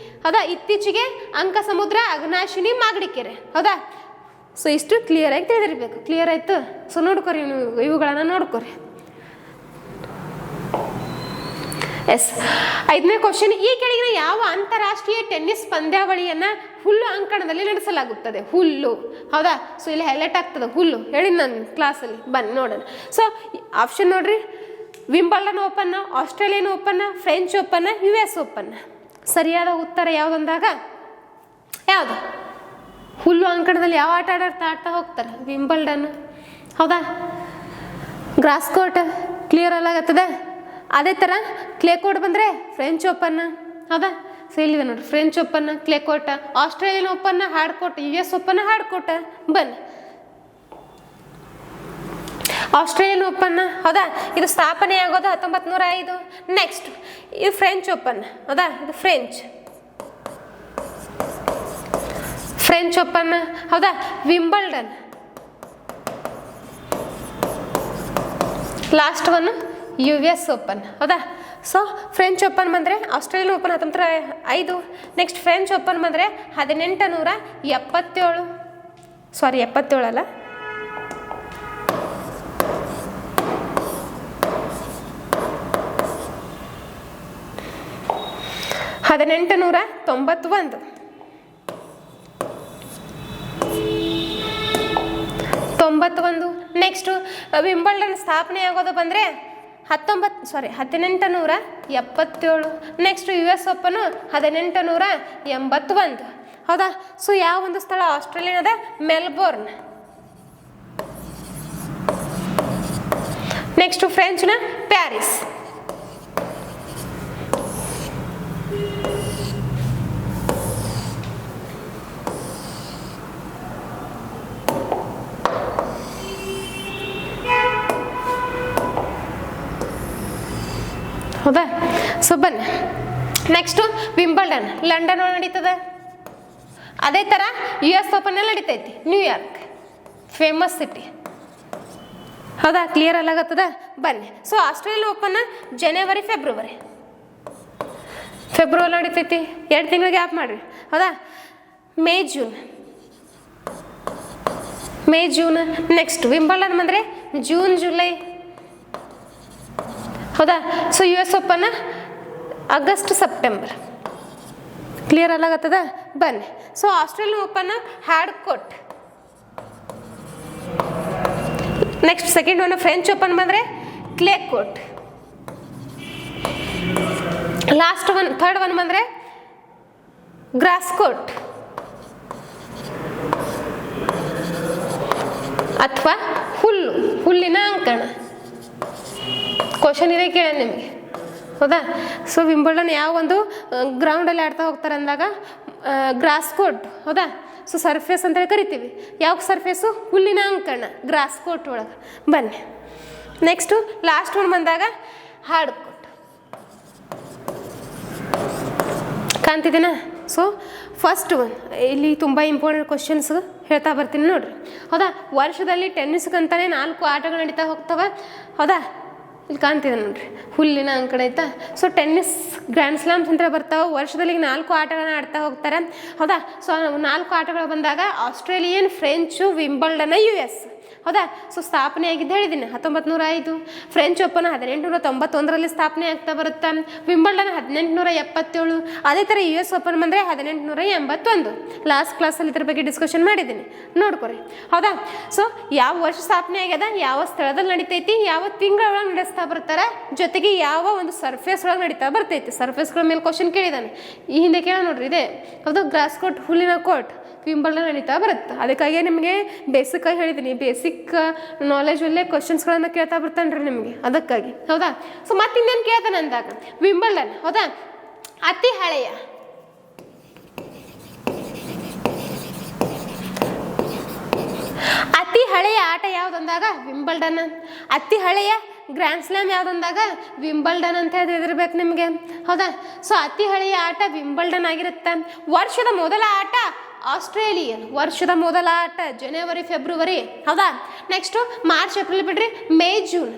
ಹೌದಾ, ಇತ್ತೀಚೆಗೆ ಅಂಕ ಸಮುದ್ರ, ಅಗ್ನಾಶಿನಿ, ಮಾಗಡಿ ಕೆರೆ. ಹೌದಾ, ಸೊ ಇಷ್ಟು ಕ್ಲಿಯರಾಗಿ ತಿಳಿದಿರಬೇಕು. ಕ್ಲಿಯರ್ ಆಯಿತು? ಸೊ ನೋಡ್ಕೊರಿ, ನೀವು ಇವುಗಳನ್ನು ನೋಡ್ಕೊರಿ. ಎಸ್, 5ನೇ ಕ್ವಶನ್. ಈ ಕೆಳಗಿನ ಯಾವ ಅಂತಾರಾಷ್ಟ್ರೀಯ ಟೆನ್ನಿಸ್ ಪಂದ್ಯಾವಳಿಯನ್ನು ಹುಲ್ಲು ಅಂಕಣದಲ್ಲಿ ನಡೆಸಲಾಗುತ್ತದೆ? ಹುಲ್ಲು. ಹೌದಾ, ಸೊ ಇಲ್ಲಿ ಹೈಲೈಟ್ ಆಗ್ತದೆ ಹುಲ್ಲು. ಹೇಳಿ ನಾನು ಕ್ಲಾಸಲ್ಲಿ, ಬನ್ನಿ ನೋಡೋಣ. ಸೊ ಆಪ್ಷನ್ ನೋಡ್ರಿ, Wimbledon open, Australian open, French open, US open. ಸರಿಯಾದ ಉತ್ತರ ಯಾವುದಂದಾಗ ಯಾವುದು? ಹುಲ್ಲು ಅಂಕಣದಲ್ಲಿ ಯಾವ ಆಟ ಆಡ್ತಾ ಹೋಗ್ತಾರೆ? ವಿಂಬಲ್ಡನ್. ಹೌದಾ, ಗ್ರಾಸ್ ಕೋರ್ಟ್. ಕ್ಲಿಯರ್ ಅಲ್ಲಾಗತ್ತದೆ. ಅದೇ ಥರ ಕ್ಲೇ ಕೋರ್ಟ್ ಬಂದರೆ ಫ್ರೆಂಚ್ ಓಪನ್. ಹೌದಾ, ಸೊ ಇಲ್ಲಿದೆ ನೋಡಿ, French open, clay court. Australian open hard court, US open hard court. ಬನ್ನಿ, ಆಸ್ಟ್ರೇಲಿಯನ್ ಓಪನ್. ಹೌದಾ, ಇದು ಸ್ಥಾಪನೆ ಆಗೋದು 1905. ನೆಕ್ಸ್ಟ್ ಇದು ಫ್ರೆಂಚ್ ಓಪನ್. ಹೌದಾ, ಇದು ಫ್ರೆಂಚ್ ಓಪನ್. ಹೌದಾ, Wimbledon. Last one US open. ಹೌದಾ, ಸೊ ಫ್ರೆಂಚ್ ಓಪನ್ ಬಂದರೆ, Australian open 1905. Next French open ಬಂದರೆ 1877. ಸಾರಿ, 77 ಅಲ್ಲ, 1891. 91. ನೆಕ್ಸ್ಟು ವಿಂಬಲ್ಡನ್ ಸ್ಥಾಪನೆ ಆಗೋದು ಬಂದರೆ 1877. Next US open 1881. ಹೌದಾ, ಸೊ ಯಾವ ಒಂದು ಸ್ಥಳ ಆಸ್ಟ್ರೇಲಿಯಾದ? ಮೆಲ್ಬೋರ್ನ್. ನೆಕ್ಸ್ಟ್ ಫ್ರೆಂಚ್ನ ಪ್ಯಾರಿಸ್. ಹೌದಾ? ಸೊ ಬನ್ನಿ ನೆಕ್ಸ್ಟು ವಿಂಬಲ್ಡನ್ ಲಂಡನ್ ಒಳಗೆ ನಡೀತದೆ. ಅದೇ ಥರ US ಓಪನಲ್ಲಿ ನಡೀತೈತಿ ನ್ಯೂಯಾರ್ಕ್, ಫೇಮಸ್ ಸಿಟಿ. ಹೌದಾ? ಕ್ಲಿಯರ್ ಅಲ್ಲಾಗತ್ತದ? ಬನ್ನಿ. ಸೊ ಆಸ್ಟ್ರೇಲಿಯನ್ ಓಪನ್ ಜನವರಿ ಫೆಬ್ರವರಿ ನಡೀತೈತಿ, 2 ತಿಂಗಳು ಗ್ಯಾಪ್ ಮಾಡಿರಿ. ಹೌದಾ? May June. ನೆಕ್ಸ್ಟ್ ವಿಂಬಲ್ಡನ್ ಬಂದರೆ ಜೂನ್ ಜುಲೈ. ಹೌದಾ? So US open August September. Clear ಅಲ್ಲಾಗತ್ತದ? ಬನ್ನಿ. So Australian open hard court. Next second one French open ಬಂದರೆ clay court. Last one third one ಬಂದರೆ ಗ್ರಾಸ್ ಕೋರ್ಟ್ ಅಥವಾ ಹುಲ್ಲಿನ ಅಂಕಣ. ಕ್ವಶನ್ ಇದೆ ಕೇಳ ನಿಮಗೆ. ಹೌದಾ? ಸೊ ವಿಂಬಲ್ಡನ್ ಯಾವ ಒಂದು ಗ್ರೌಂಡಲ್ಲಿ ಆಡ್ತಾ ಹೋಗ್ತಾರೆ ಅಂದಾಗ ಗ್ರಾಸ್ ಕೋರ್ಟ್. ಹೌದಾ? ಸೊ ಸರ್ಫೇಸ್ ಅಂತೇಳಿ ಕರಿತೀವಿ. ಯಾವ ಸರ್ಫೇಸು? ಹುಲ್ಲಿನ ಅಂಕಣ, ಗ್ರಾಸ್ ಕೋರ್ಟ್ ಒಳಗೆ. ಬನ್ನಿ ನೆಕ್ಸ್ಟು ಲಾಸ್ಟ್ ಒನ್ ಬಂದಾಗ ಹಾರ್ಡ್ ಕೋರ್ಟ್. ಕಾಣ್ತಿದ್ದೀನಾ? ಸೊ ಫಸ್ಟ್ ಒನ್ ಇಲ್ಲಿ ತುಂಬ ಇಂಪಾರ್ಟೆಂಟ್ ಕ್ವಶನ್ಸ್ ಹೇಳ್ತಾ ಬರ್ತೀನಿ ನೋಡ್ರಿ. ಹೌದಾ? ವರ್ಷದಲ್ಲಿ ಟೆನ್ನಿಸ್ಗಂತಾನೆ 4 ಆಟಗಳು ನಡೀತಾ ಹೋಗ್ತವೆ. ಹೌದಾ? ಇಲ್ಲಿ ಕಾಣ್ತಿದೆ ನೋಡ್ರಿ, ಹುಲ್ಲಿನ ಅಂಕಣ ಐತಾ. ಸೊ ಟೆನ್ನಿಸ್ ಗ್ರ್ಯಾಂಡ್ ಸ್ಲಾಮ್ಸ್ ಅಂತ ಬರ್ತಾವೆ. ವರ್ಷದಲ್ಲಿ 4 ಆಟಗಳನ್ನ ಆಡ್ತಾ ಹೋಗ್ತಾರೆ. ಹೌದಾ? ಸೊ 4 ಆಟಗಳು ಬಂದಾಗ ಆಸ್ಟ್ರೇಲಿಯನ್, ಫ್ರೆಂಚು, ವಿಂಬಲ್ಡನ್, US. ಹೌದಾ? ಸೊ ಸ್ಥಾಪನೆ ಆಗಿದ್ದು ಹೇಳಿದ್ದೀನಿ 1905. ಫ್ರೆಂಚ್ ಓಪನ್ 1891ರಲ್ಲಿ ಸ್ಥಾಪನೆ ಆಗ್ತಾ ಬರುತ್ತೆ. ವಿಂಬಲ್ಡನ್ 1877. ಅದೇ ಥರ US ಓಪನ್ ಬಂದರೆ 1881. ಲಾಸ್ಟ್ ಕ್ಲಾಸಲ್ಲಿ ಇದ್ರ ಬಗ್ಗೆ ಡಿಸ್ಕಷನ್ ಮಾಡಿದ್ದೀನಿ, ನೋಡ್ಕೊರಿ. ಹೌದಾ? ಸೊ ಯಾವ ವರ್ಷ ಸ್ಥಾಪನೆ ಆಗ್ಯದ, ಯಾವ ಸ್ಥಳದಲ್ಲಿ ನಡೀತೈತಿ, ಯಾವ ತಿಂಗಳ ಒಳಗೆ ನಡೆಸ್ತಾ ಬರ್ತಾರೆ, ಜೊತೆಗೆ ಯಾವ ಒಂದು ಸರ್ಫೇಸ್ ಒಳಗೆ ನಡೀತಾ ಬರ್ತೈತಿ. ಸರ್ಫೇಸ್ಗಳ ಮೇಲೆ ಕ್ವಶನ್ ಕೇಳಿದ್ದಾನೆ, ಈ ಹಿಂದೆ ಕೇಳ ನೋಡ್ರಿ. ಇದೆ ಹೌದು, ಗ್ರಾಸ್ ಕೋರ್ಟ್, ಹುಲ್ಲಿನ ಕೋರ್ಟ್, ವಿಂಬಲ್ಡನ್ ನಡೀತಾ ಬರುತ್ತೆ. ಅದಕ್ಕಾಗಿ ನಿಮಗೆ ಬೇಸಿಕ್ಕಾಗಿ ಹೇಳಿದ್ದೀನಿ, ಬೇಸಿಕ್ ನಾಲೆಜಲ್ಲೇ ಕ್ವಶನ್ಸ್ಗಳನ್ನು ಕೇಳ್ತಾ ಬರ್ತಾನೆ ರೀ ನಿಮಗೆ, ಅದಕ್ಕಾಗಿ. ಹೌದಾ? ಸೊ ಮತ್ತಿನ್ನೇನು ಕೇಳ್ತಾನೆ ಅಂದಾಗ ವಿಂಬಲ್ಡನ್. ಹೌದಾ? ಅತಿ ಹಳೆಯ ಆಟ ಯಾವುದಂದಾಗ ವಿಂಬಲ್ಡನ್. ಅತಿ ಹಳೆಯ ಗ್ರ್ಯಾಂಡ್ ಸ್ಲಾಮ್ ಯಾವುದಂದಾಗ ವಿಂಬಲ್ಡನ್ ಅಂತ ಹೇಳಿದಿರ್ಬೇಕು ನಿಮಗೆ. ಹೌದಾ? ಸೊ ಅತಿ ಹಳೆಯ ಆಟ ವಿಂಬಲ್ಡನ್ ಆಗಿರುತ್ತೆ. ವರ್ಷದ ಮೊದಲ ಆಟ ಆಸ್ಟ್ರೇಲಿಯನ್. ವರ್ಷದ ಮೊದಲ ಆಟ ಜನವರಿ ಫೆಬ್ರವರಿ. ಹೌದಾ? ನೆಕ್ಸ್ಟು ಮಾರ್ಚ್ ಏಪ್ರಿಲ್ ಬಿಡ್ರಿ, ಮೇ ಜೂನ್.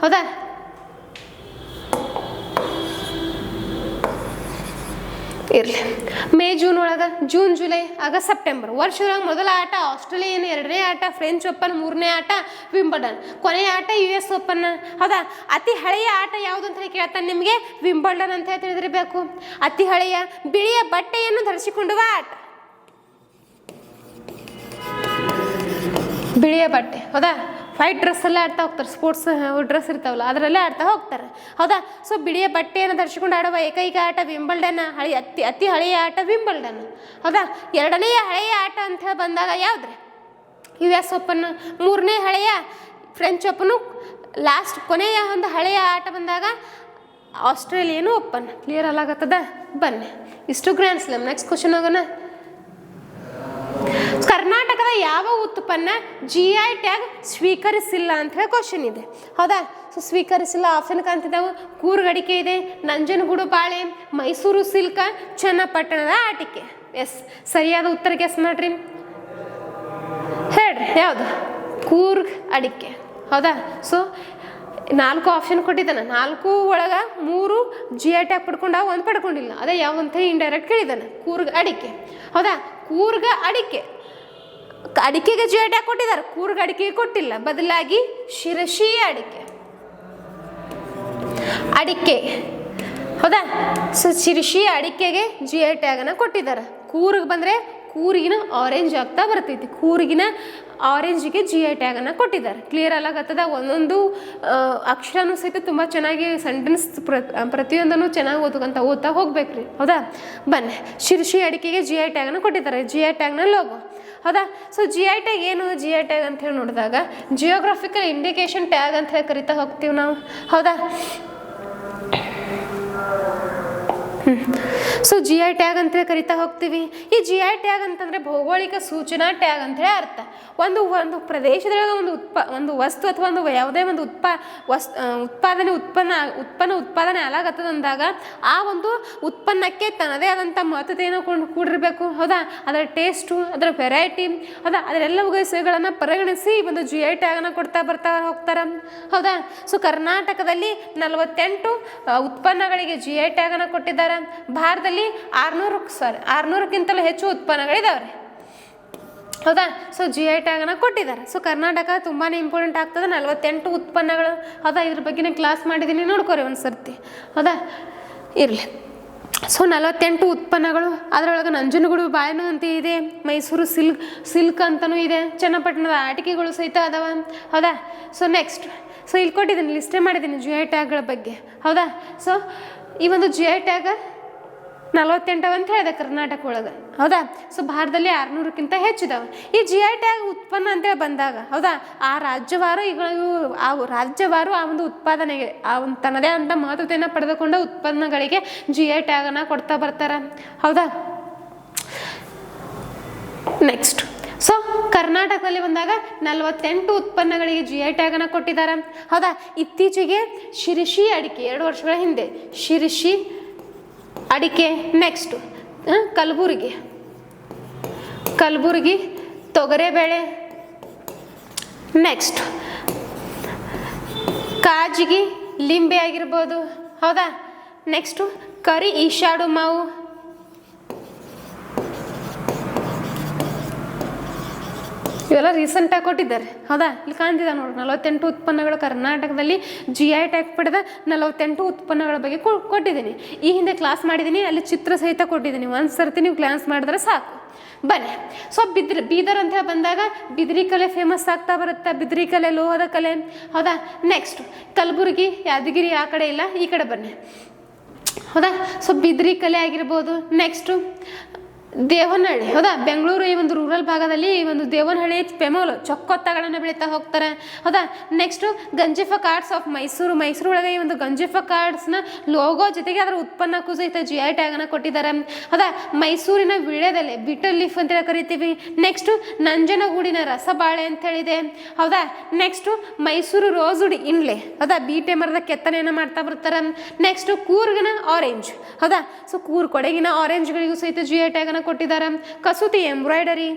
ಹೌದಾ? ಇರಲಿ, ಮೇ ಜೂನ್ ಒಳಗೆ, ಜೂನ್ ಜುಲೈ ಆಗಸ್ಟ್ ಸೆಪ್ಟೆಂಬರ್. ವರ್ಷದೊಳಗೆ ಮೊದಲ ಆಟ ಆಸ್ಟ್ರೇಲಿಯನ್, 2ನೇ ಆಟ ಫ್ರೆಂಚ್ ಓಪನ್, 3ನೇ ಆಟ ವಿಂಬಲ್ಡನ್, ಕೊನೆಯ ಆಟ US ಓಪನ್. ಹೌದಾ? ಅತಿ ಹಳೆಯ ಆಟ ಯಾವುದು ಅಂತ ಕೇಳ್ತಾನೆ ನಿಮಗೆ, ವಿಂಬಲ್ಡನ್ ಅಂತ ತಿಳಿದಿರಬೇಕು. ಅತಿ ಹಳೆಯ ಬಿಳಿಯ ಬಟ್ಟೆಯನ್ನು ಧರಿಸಿಕೊಳ್ಳುವ ಆಟ, ಬಿಳಿಯ ಬಟ್ಟೆ. ಹೌದಾ? ವೈಟ್ ಡ್ರೆಸ್ಸಲ್ಲೇ ಆಡ್ತಾ ಹೋಗ್ತಾರೆ, ಸ್ಪೋರ್ಟ್ಸ್ ಡ್ರೆಸ್ ಇರ್ತಾವಲ್ಲ ಅದರಲ್ಲೇ ಆಡ್ತಾ ಹೋಗ್ತಾರೆ. ಹೌದಾ? ಸೊ ಬಿಳಿಯ ಬಟ್ಟೆಯನ್ನು ಧರಿಸಿಕೊಂಡು ಆಡುವ ಏಕೈಕ ಆಟ ವಿಂಬಲ್ಡನ್. ಅತಿ ಹಳೆಯ ಆಟ ವಿಂಬಲ್ಡನ್. ಹೌದಾ? 2ನೇ ಹಳೆಯ ಆಟ ಅಂತ ಹೇಳಿ ಬಂದಾಗ ಯಾವುದ್ರಿ? US open. 3ನೇ ಹಳೆಯ ಫ್ರೆಂಚ್ ಓಪನು. ಲಾಸ್ಟ್ ಕೊನೆಯ ಒಂದು ಹಳೆಯ ಆಟ ಬಂದಾಗ ಆಸ್ಟ್ರೇಲಿಯನ್ ಓಪನ್. ಕ್ಲಿಯರ್ ಅಲ್ಲಾಗತ್ತದ? ಬನ್ನಿ, ಇಷ್ಟು ಗ್ರ್ಯಾಂಡ್ ಸ್ಲಾಮ್. ನೆಕ್ಸ್ಟ್ ಕ್ವಶನ್ ಹೋಗೋಣ. ಕರ್ನಾಟಕದ ಯಾವ ಉತ್ಪನ್ನ GI ಟ್ಯಾಗ್ ಸ್ವೀಕರಿಸಿಲ್ಲ ಅಂತ ಹೇಳಿ ಕ್ವಶನ್ ಇದೆ. ಹೌದಾ? ಸೊ ಸ್ವೀಕರಿಸಿಲ್ಲ ಆಪ್ಷನ್ ಕಾಣ್ತಿದ್ದಾವೆ. ಕೂರ್ಗ್ ಅಡಿಕೆ ಇದೆ, ನಂಜನಗೂಡು ಬಾಳೆ, ಮೈಸೂರು ಸಿಲ್ಕ, ಚನ್ನಪಟ್ಟಣದ ಆಟಿಕೆ. ಎಸ್, ಸರಿಯಾದ ಉತ್ತರ ಗೆಸ್ ಮಾಡ್ರಿ, ಹೇಳ್ರಿ ಯಾವುದು? ಕೂರ್ಗ್ ಅಡಿಕೆ. ಹೌದಾ? ಸೊ 4 ಆಪ್ಷನ್ ಕೊಟ್ಟಿದ್ದಾನೆ. 4 ಒಳಗೆ 3 GI ಟ್ಯಾಗ್ ಪಡ್ಕೊಂಡಾಗ 1 ಪಡ್ಕೊಂಡಿಲ್ಲ. ಅದೇ ಯಾವಂತ ಇಂಡೈರೆಕ್ಟ್ ಕೇಳಿದ್ದಾನೆ. ಕೂರ್ಗ್ ಅಡಿಕೆ. ಹೌದಾ? ಕೂರ್ಗ ಅಡಿಕೆಗೆ GI ಟ್ಯಾಗ್ ಕೊಟ್ಟಿದ್ದಾರೆ, ಕೂರ್ಗ್ ಅಡಿಕೆಗೆ ಕೊಟ್ಟಿಲ್ಲ. ಬದಲಾಗಿ ಶಿರಸಿ ಅಡಿಕೆ. ಹೌದಾ? ಸೊ ಶಿರಸಿ ಅಡಿಕೆಗೆ GI ಟ್ಯಾಗನ್ನು ಕೊಟ್ಟಿದ್ದಾರೆ. ಕೂರ್ಗ್ ಬಂದರೆ ಕೂರಿಗಿನ ಆರೆಂಜ್ ಆಗ್ತಾ ಬರ್ತೈತಿ. ಕೂರಿಗಿನ ಆರೆಂಜಿಗೆ GI ಟ್ಯಾಗನ್ನು ಕೊಟ್ಟಿದ್ದಾರೆ. ಕ್ಲಿಯರ್ ಅಲ್ಲಾಗತ್ತದ? ಒಂದೊಂದು ಅಕ್ಷರನೂ ಸಹಿತ ತುಂಬ ಚೆನ್ನಾಗಿ ಸೆಂಟೆನ್ಸ್ ಪ್ರತಿಯೊಂದನ್ನು ಚೆನ್ನಾಗಿ ಓದ್ತಾ ಹೋಗ್ಬೇಕ್ರಿ. ಹೌದಾ? ಬನ್ನಿ, ಶಿರಸಿ ಅಡಿಕೆಗೆ GI ಟ್ಯಾಗನ್ನು ಕೊಟ್ಟಿದ್ದಾರೆ. GI ಟ್ಯಾಗ್ನ ಲೋಗೋ. ಹೌದಾ? ಸೊ GI ಟ್ಯಾಗ್ ಏನು? GI ಟ್ಯಾಗ್ ಅಂತ ಹೇಳಿ ನೋಡಿದಾಗ ಜಿಯೋಗ್ರಾಫಿಕಲ್ ಇಂಡಿಕೇಶನ್ ಟ್ಯಾಗ್ ಅಂತ ಹೇಳಿ ಕರಿತಾ ಹೋಗ್ತೀವಿ ನಾವು. ಹೌದಾ? ಸೊ ಜಿ ಐ ಟ್ಯಾಗ್ ಅಂತೇಳಿ ಕರಿತಾ ಹೋಗ್ತೀವಿ. ಈ ಜಿ ಐ ಟ್ಯಾಗ್ ಅಂತಂದರೆ ಭೌಗೋಳಿಕ ಸೂಚನಾ ಟ್ಯಾಗ್ ಅಂತೇಳಿ ಅರ್ಥ. ಒಂದು ಪ್ರದೇಶದೊಳಗೆ ಒಂದು ವಸ್ತು ಅಥವಾ ಯಾವುದೇ ಒಂದು ಉತ್ಪಾದನೆ ಆಲಾಗತ್ತದಂದಾಗ ಆ ಒಂದು ಉತ್ಪನ್ನಕ್ಕೆ ತನ್ನದೇ ಆದಂಥ ಮಹತ್ವತೆಯನ್ನು ಕೂಡಿರಬೇಕು. ಹೌದಾ, ಅದರ ಟೇಸ್ಟು, ಅದರ ವೆರೈಟಿ, ಹೌದಾ, ಅದರೆಲ್ಲ ವಿಷಯಗಳನ್ನು ಪರಿಗಣಿಸಿ ಒಂದು ಜಿ ಐ ಟ್ಯಾಗನ್ನು ಕೊಡ್ತಾ ಹೋಗ್ತಾರೆ. ಹೌದಾ, ಸೊ ಕರ್ನಾಟಕದಲ್ಲಿ 48 ಉತ್ಪನ್ನಗಳಿಗೆ ಜಿ ಐ ಟ್ಯಾಗನ್ನು ಕೊಟ್ಟಿದ್ದಾರೆ. ಭಾರತದಲ್ಲಿ 600ಕ್ಕಿಂತಲೂ ಹೆಚ್ಚು ಉತ್ಪನ್ನಗಳಿದಾವೆ. ಹೌದಾ, ಸೊ ಜಿ ಐ ಟ್ಯಾಗನ್ನು ಕೊಟ್ಟಿದ್ದಾರೆ. ಸೊ ಕರ್ನಾಟಕ ತುಂಬಾ ಇಂಪಾರ್ಟೆಂಟ್ ಆಗ್ತದೆ. 48 ಉತ್ಪನ್ನಗಳು. ಹೌದಾ, ಇದ್ರ ಬಗ್ಗೆ ಕ್ಲಾಸ್ ಮಾಡಿದ್ದೀನಿ, ನೋಡ್ಕೊರಿ ಒಂದು ಸರ್ತಿ. ಹೌದಾ, ಇರಲಿ. ಸೊ 48 ಉತ್ಪನ್ನಗಳು. ಅದರೊಳಗೆ ನಂಜನಗೂಡು ಬಾಳೆಹಣ್ಣು ಅಂತ ಇದೆ, ಮೈಸೂರು ಸಿಲ್ಕ್ ಅಂತಲೂ ಇದೆ, ಚನ್ನಪಟ್ಟಣದ ಆಟಿಕೆಗಳು ಸಹಿತ ಅದಾವ. ಹೌದಾ, ಸೊ ನೆಕ್ಸ್ಟ್, ಸೊ ಇಲ್ಲಿ ಕೊಟ್ಟಿದ್ದೀನಿ, ಲಿಸ್ಟೇ ಮಾಡಿದ್ದೀನಿ ಜಿ ಐ ಟ್ಯಾಗ್ಗಳ ಬಗ್ಗೆ. ಹೌದಾ, ಸೊ ಈ ಒಂದು ಜಿ ಐ ಟ್ಯಾಗ್ 48 ಅಂತ ಹೇಳಿದೆ ಕರ್ನಾಟಕ ಒಳಗೆ. ಹೌದಾ, ಸೊ ಭಾರತದಲ್ಲಿ 600ಕ್ಕಿಂತ ಹೆಚ್ಚಿದಾವೆ. ಈ ಜಿ ಐ ಟ್ಯಾಗ್ ಉತ್ಪನ್ನ ಅಂತೇಳಿ ಬಂದಾಗ, ಹೌದಾ, ಆ ರಾಜ್ಯವಾರು ಆ ಒಂದು ಉತ್ಪಾದನೆಗೆ ಆ ಒಂದು ತನ್ನದೇ ಅಂತ ಮಹತ್ವತೆಯನ್ನು ಪಡೆದುಕೊಂಡ ಉತ್ಪನ್ನಗಳಿಗೆ ಜಿ ಐ ಟ್ಯಾಗನ್ನು ಕೊಡ್ತಾ ಬರ್ತಾರೆ. ಹೌದಾ, ನೆಕ್ಸ್ಟ್, ಸೊ ಕರ್ನಾಟಕದಲ್ಲಿ ಬಂದಾಗ 48 ಉತ್ಪನ್ನಗಳಿಗೆ ಜಿ ಐ ಟ್ಯಾಗನ್ನು ಕೊಟ್ಟಿದ್ದಾರೆ. ಹೌದಾ, ಇತ್ತೀಚೆಗೆ ಶಿರಸಿ ಅಡಿಕೆ, 2 ವರ್ಷಗಳ ಹಿಂದೆ ಶಿರಸಿ ಅಡಿಕೆ. ನೆಕ್ಸ್ಟು ಕಲಬುರಗಿ ತೊಗರೆಬೇಳೆ. ನೆಕ್ಸ್ಟ್ ಕಾಜಿಗಿ ಲಿಂಬೆ ಆಗಿರ್ಬೋದು. ಹೌದಾ, ನೆಕ್ಸ್ಟು ಕರಿ ಈಶಾಡು ಮಾವು. ಇವೆಲ್ಲ ರೀಸೆಂಟಾಗಿ ಕೊಟ್ಟಿದ್ದಾರೆ. ಹೌದಾ, ಇಲ್ಲಿ ಕಾಣ್ತಿದೆ ನೋಡಿ, 48 ಉತ್ಪನ್ನಗಳು ಕರ್ನಾಟಕದಲ್ಲಿ ಜಿ ಐ ಟ್ಯಾಗ್ ಪಡೆದ 48 ಉತ್ಪನ್ನಗಳ ಬಗ್ಗೆ ಕೊಟ್ಟಿದ್ದೀನಿ. ಈ ಹಿಂದೆ ಕ್ಲಾಸ್ ಮಾಡಿದ್ದೀನಿ, ಅಲ್ಲಿ ಚಿತ್ರ ಸಹಿತ ಕೊಟ್ಟಿದ್ದೀನಿ. ಒಂದು ಸರ್ತಿ ನೀವು ಕ್ಲಾಸ್ ಮಾಡಿದ್ರೆ ಸಾಕು. ಬನ್ನಿ, ಸೊ ಬೀದರ್ ಅಂತ ಬಂದಾಗ ಬಿದಿರಿ ಕಲೆ ಫೇಮಸ್ ಆಗ್ತಾ ಬರುತ್ತೆ. ಬಿದಿರಿ ಕಲೆ, ಲೋಹದ ಕಲೆ. ಹೌದಾ, ನೆಕ್ಸ್ಟ್ ಕಲಬುರಗಿ, ಯಾದಗಿರಿ ಆ ಕಡೆ ಇಲ್ಲ, ಈ ಕಡೆ ಬನ್ನಿ. ಹೌದಾ, ಸೊ ಬಿದಿರಿ ಕಲೆ ಆಗಿರ್ಬೋದು. ನೆಕ್ಸ್ಟು ದೇವನಹಳ್ಳಿ. ಹೌದಾ, ಬೆಂಗಳೂರು ಈ ಒಂದು ರೂರಲ್ ಭಾಗದಲ್ಲಿ ಈ ಒಂದು ದೇವನಹಳ್ಳಿ ಪೆಮೋಲು ಚೊಕ್ಕೊತ್ತಗಳನ್ನು ಬೆಳೀತಾ ಹೋಗ್ತಾರೆ. ಹೌದಾ, next Ganjifa cards of Mysuru ಒಳಗೆ ಈ ಒಂದು ಗಂಜಿಫಾ ಕಾರ್ಡ್ಸ್ನ ಲೋಗೋ ಜೊತೆಗೆ ಅದರ ಉತ್ಪನ್ನಕ್ಕೂ ಸಹಿತ ಜಿ ಐ ಟ್ಯಾಗನ್ನು ಕೊಟ್ಟಿದ್ದಾರೆ. ಹೌದಾ, ಮೈಸೂರಿನ ವಿಳ್ಯದೆಲೆ, ಬಿಟರ್ ಲೀಫ್ ಅಂತೇಳಿ ಕರಿತೀವಿ. ನೆಕ್ಸ್ಟು ನಂಜನಗೂಡಿನ ರಸಬಾಳೆ ಅಂತ ಹೇಳಿದೆ. ಹೌದಾ, ನೆಕ್ಸ್ಟು ಮೈಸೂರು ರೋಸುಡಿ ಇನ್ಲೆ. ಹೌದಾ, ಬೀಟೆ ಮರದ ಕೆತ್ತನೆಯನ್ನು ಮಾಡ್ತಾ ಬರ್ತಾರೆ. ನೆಕ್ಸ್ಟು ಕೂರ್ಗಿನ ಆರೆಂಜ್. ಹೌದಾ, ಸೊ ಕೊಡಗಿನ ಆರೆಂಜ್ಗಳಿಗೂ ಸಹಿತ ಜಿ ಐ ಟ್ಯಾಗನ್ನು ಕೊಟ್ಟಿದ್ದಾರೆ. ಕಸೂತಿ ಎಂಬ್ರಾಯ್ಡರಿ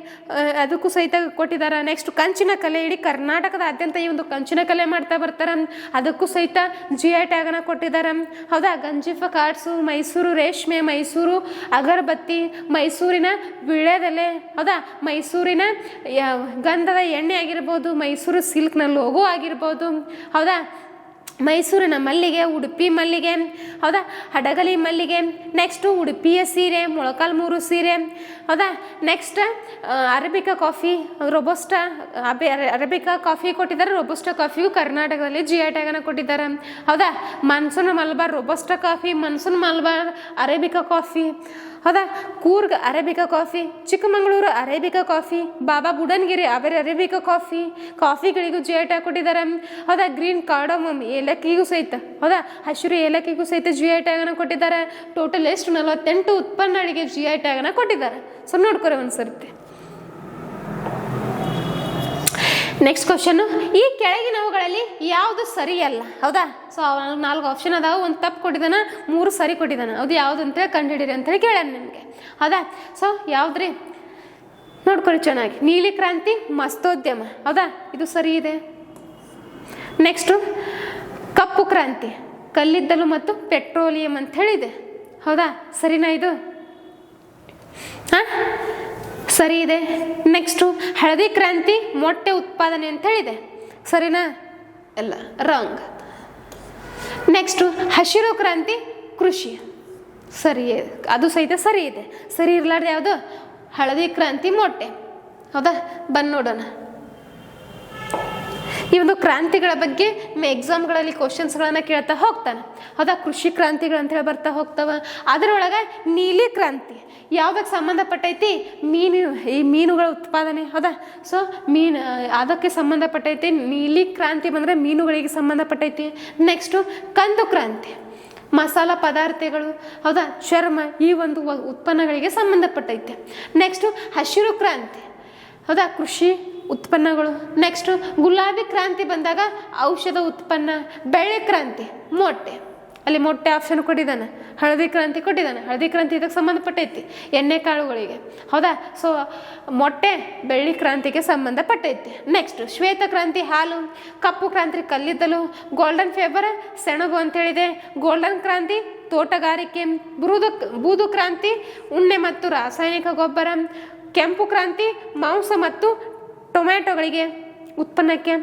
ಅದಕ್ಕೂ ಸಹಿತ ಕೊಟ್ಟಿದ್ದಾರೆ. ನೆಕ್ಸ್ಟ್ ಕಂಚಿನ ಕಲೆ, ಇಡೀ ಕರ್ನಾಟಕದಾದ್ಯಂತ ಈ ಒಂದು ಕಂಚಿನ ಕಲೆ ಮಾಡ್ತಾ ಬರ್ತಾರೆ, ಅದಕ್ಕೂ ಸಹಿತ ಜಿ ಐ ಟ್ಯಾಗನ್ನು ಕೊಟ್ಟಿದ್ದಾರೆ. ಹೌದಾ, ಗಂಜಿಫಾ ಕಾರ್ಡ್ಸು, ಮೈಸೂರು ರೇಷ್ಮೆ, ಮೈಸೂರು ಅಗರಬತ್ತಿ, ಮೈಸೂರಿನ ವಿಳ್ಯದೆಲೆ. ಹೌದಾ, ಮೈಸೂರಿನ ಗಂಧದ ಎಣ್ಣೆ ಆಗಿರ್ಬೋದು, ಮೈಸೂರು ಸಿಲ್ಕ್ನ ಲೋಗೋ ಆಗಿರ್ಬೋದು. ಹೌದಾ, ಮೈಸೂರಿನ ಮಲ್ಲಿಗೆ, ಉಡುಪಿ ಮಲ್ಲಿಗೆ. ಹೌದಾ, ಹಡಗಲಿ ಮಲ್ಲಿಗೆ. ನೆಕ್ಸ್ಟು ಉಡುಪಿಯ ಸೀರೆ, ಮೊಳಕಾಲ್ಮೂರು ಸೀರೆ. ಹೌದಾ, next Arabica coffee, Robusta Arabica coffee ಕೊಟ್ಟಿದ್ದಾರೆ. ರೊಬಸ್ಟಾ ಕಾಫಿಯು ಕರ್ನಾಟಕದಲ್ಲಿ ಜಿ ಐ ಟ್ಯಾಗನ್ನು ಕೊಟ್ಟಿದ್ದಾರೆ. ಹೌದಾ, monsoon Malabar Robusta coffee, monsoon Malabar Arabica coffee. ಹೌದಾ, Coorg Arabica coffee, Chikkamagaluru Arabica coffee, Baba Budangiri Arabica ಕಾಫಿಗಳಿಗೂ ಜಿ ಐ ಟ್ಯಾಗ್ ಕೊಟ್ಟಿದ್ದಾರೆ. ಹೌದಾ, ಗ್ರೀನ್ ಕಾರ್ಡಮಮ್ ಏಲಕ್ಕಿಗೂ ಸಹಿತ, ಹೌದಾ, ಹಸಿರು ಏಲಕ್ಕಿಗೂ ಸಹಿತ ಜಿ ಐ ಟ್ಯಾಗನ್ನು ಕೊಟ್ಟಿದ್ದಾರೆ. ಟೋಟಲ್ ಎಷ್ಟು 48 ಉತ್ಪನ್ನಗಳಿಗೆ ಜಿ ಐ ಟ್ಯಾಗನ್ನು ಕೊಟ್ಟಿದ್ದಾರೆ. ಸೊ ನೋಡ್ಕೊರಿ ಒಂದು ಸರ್ತಿ. ನೆಕ್ಸ್ಟ್ ಕ್ವಶನ್ನು, ಈ ಕೆಳಗಿನವುಗಳಲ್ಲಿ ಯಾವುದು ಸರಿಯಲ್ಲ? ಹೌದಾ, ಸೊ 4 ಆಪ್ಷನ್ ಅದಾವೆ, ಒಂದು ತಪ್ಪು ಕೊಟ್ಟಿದ್ದಾನೆ, 3 ಸರಿ ಕೊಟ್ಟಿದ್ದಾನೆ. ಅದು ಯಾವುದು ಅಂತೇಳಿ ಕಂಡುಹಿಡಿರಿ ಅಂತೇಳಿ ಕೇಳ್ಯಾನ ನಿಮಗೆ. ಹೌದಾ, ಸೊ ಯಾವುದ್ರಿ ನೋಡ್ಕೊರಿ ಚೆನ್ನಾಗಿ. ನೀಲಿ ಕ್ರಾಂತಿ, ಮಸ್ತೋದ್ಯಮ. ಹೌದಾ, ಇದು ಸರಿ ಇದೆ. ನೆಕ್ಸ್ಟು ಕಪ್ಪು ಕ್ರಾಂತಿ, ಕಲ್ಲಿದ್ದಲು ಮತ್ತು ಪೆಟ್ರೋಲಿಯಂ ಅಂತ ಹೇಳಿದೆ. ಹೌದಾ, ಸರಿನಾ ಇದು? ಹಾಂ, ಸರಿ ಇದೆ. ನೆಕ್ಸ್ಟು ಹಳದಿ ಕ್ರಾಂತಿ, ಮೊಟ್ಟೆ ಉತ್ಪಾದನೆ ಅಂತ ಹೇಳಿದೆ. ಸರಿನಾ? ಎಲ್ಲ ರಾಂಗ್. ನೆಕ್ಸ್ಟು ಹಸಿರು ಕ್ರಾಂತಿ, ಕೃಷಿ. ಸರಿ, ಅದು ಸಹಿತ ಸರಿ ಇದೆ. ಸರಿ ಇರಲಾರ್ದು ಯಾವುದು? ಹಳದಿ ಕ್ರಾಂತಿ, ಮೊಟ್ಟೆ. ಹೌದಾ, ಬಂದು ನೋಡೋಣ. ಈ ಒಂದು ಕ್ರಾಂತಿಗಳ ಬಗ್ಗೆ ಎಕ್ಸಾಮ್ಗಳಲ್ಲಿ ಕ್ವಶನ್ಸ್ಗಳನ್ನು ಕೇಳ್ತಾ ಹೋಗ್ತಾನೆ. ಹೌದಾ, ಕೃಷಿ ಕ್ರಾಂತಿಗಳು ಅಂತ ಹೇಳಿ ಬರ್ತಾ ಹೋಗ್ತಾವ. ಅದರೊಳಗೆ ನೀಲಿ ಕ್ರಾಂತಿ ಯಾವುದಕ್ಕೆ ಸಂಬಂಧಪಟ್ಟೈತಿ? ಈ ಮೀನುಗಳ ಉತ್ಪಾದನೆ. ಹೌದಾ, ಸೊ ಅದಕ್ಕೆ ಸಂಬಂಧಪಟ್ಟೈತಿ. ನೀಲಿ ಕ್ರಾಂತಿ ಬಂದರೆ ಮೀನುಗಳಿಗೆ ಸಂಬಂಧಪಟ್ಟೈತಿ. ನೆಕ್ಸ್ಟು ಕಂದು ಕ್ರಾಂತಿ. ಮಸಾಲ ಪದಾರ್ಥಗಳು, ಹೌದಾ, ಚರ್ಮ, ಈ ಒಂದು ಉತ್ಪನ್ನಗಳಿಗೆ ಸಂಬಂಧಪಟ್ಟೈತೆ. ನೆಕ್ಸ್ಟು ಹಸಿರು ಕ್ರಾಂತಿ, ಹೌದಾ, ಕೃಷಿ ಉತ್ಪನ್ನಗಳು. ನೆಕ್ಸ್ಟು ಗುಲಾಬಿ ಕ್ರಾಂತಿ ಬಂದಾಗ ಔಷಧ ಉತ್ಪನ್ನ. ಬೆಳ್ಳಿ ಕ್ರಾಂತಿ ಮೊಟ್ಟೆ, ಅಲ್ಲಿ ಮೊಟ್ಟೆ ಆಪ್ಷನ್ ಕೊಟ್ಟಿದ್ದಾನೆ. ಹಳದಿ ಕ್ರಾಂತಿ ಕೊಟ್ಟಿದ್ದಾನೆ, ಹಳದಿ ಕ್ರಾಂತಿ ಇದಕ್ಕೆ ಸಂಬಂಧಪಟ್ಟೈತಿ, ಎಣ್ಣೆ ಕಾಳುಗಳಿಗೆ, ಹೌದಾ. ಸೊ ಮೊಟ್ಟೆ ಬೆಳ್ಳಿ ಕ್ರಾಂತಿಗೆ ಸಂಬಂಧಪಟ್ಟೈತಿ. ನೆಕ್ಸ್ಟ್ ಶ್ವೇತ ಕ್ರಾಂತಿ ಹಾಲು, ಕಪ್ಪು ಕ್ರಾಂತಿ ಕಲ್ಲಿದ್ದಲು, ಗೋಲ್ಡನ್ ಫೇಬರ್ ಸೆಣಬು ಅಂತೇಳಿದೆ, ಗೋಲ್ಡನ್ ಕ್ರಾಂತಿ ತೋಟಗಾರಿಕೆ, ಬೂದು ಕ್ರಾಂತಿ ಉಣ್ಣೆ ಮತ್ತು ರಾಸಾಯನಿಕ ಗೊಬ್ಬರ, ಕೆಂಪು ಕ್ರಾಂತಿ ಮಾಂಸ ಮತ್ತು ಟೊಮ್ಯಾಟೊಗಳಿಗೆ ಉತ್ಪನ್ನಕ್ಕೆ,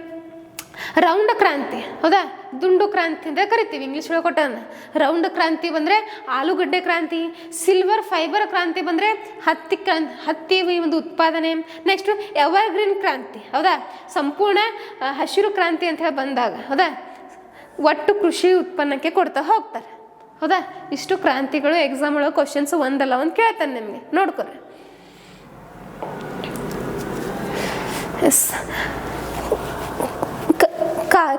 ರೌಂಡ್ ಕ್ರಾಂತಿ, ಹೌದಾ, ದುಂಡು ಕ್ರಾಂತಿ ಅಂತ ಕರಿತೀವಿ, ಇಂಗ್ಲೀಷ್ ಒಳಗೆ ಕೊಟ್ಟಾನ. ರೌಂಡ್ ಕ್ರಾಂತಿ ಬಂದರೆ ಆಲೂಗಡ್ಡೆ ಕ್ರಾಂತಿ, ಸಿಲ್ವರ್ ಫೈಬರ್ ಕ್ರಾಂತಿ ಬಂದರೆ ಹತ್ತಿ ಒಂದು ಉತ್ಪಾದನೆ. ನೆಕ್ಸ್ಟ್ ಎವರ್ಗ್ರೀನ್ ಕ್ರಾಂತಿ, ಹೌದಾ, ಸಂಪೂರ್ಣ ಹಸಿರು ಕ್ರಾಂತಿ ಅಂತ ಹೇಳಿ ಬಂದಾಗ, ಹೌದಾ, ಒಟ್ಟು ಕೃಷಿ ಉತ್ಪನ್ನಕ್ಕೆ ಕೊಡ್ತಾ ಹೋಗ್ತಾರೆ, ಹೌದಾ. ಇಷ್ಟು ಕ್ರಾಂತಿಗಳು ಎಕ್ಸಾಮ್ ಒಳಗೆ ಕ್ವಶನ್ಸ್ ಒಂದಲ್ಲ ಒಂದು ಕೇಳ್ತಾನೆ ನಿಮಗೆ, ನೋಡ್ಕೊರಿ. Yes,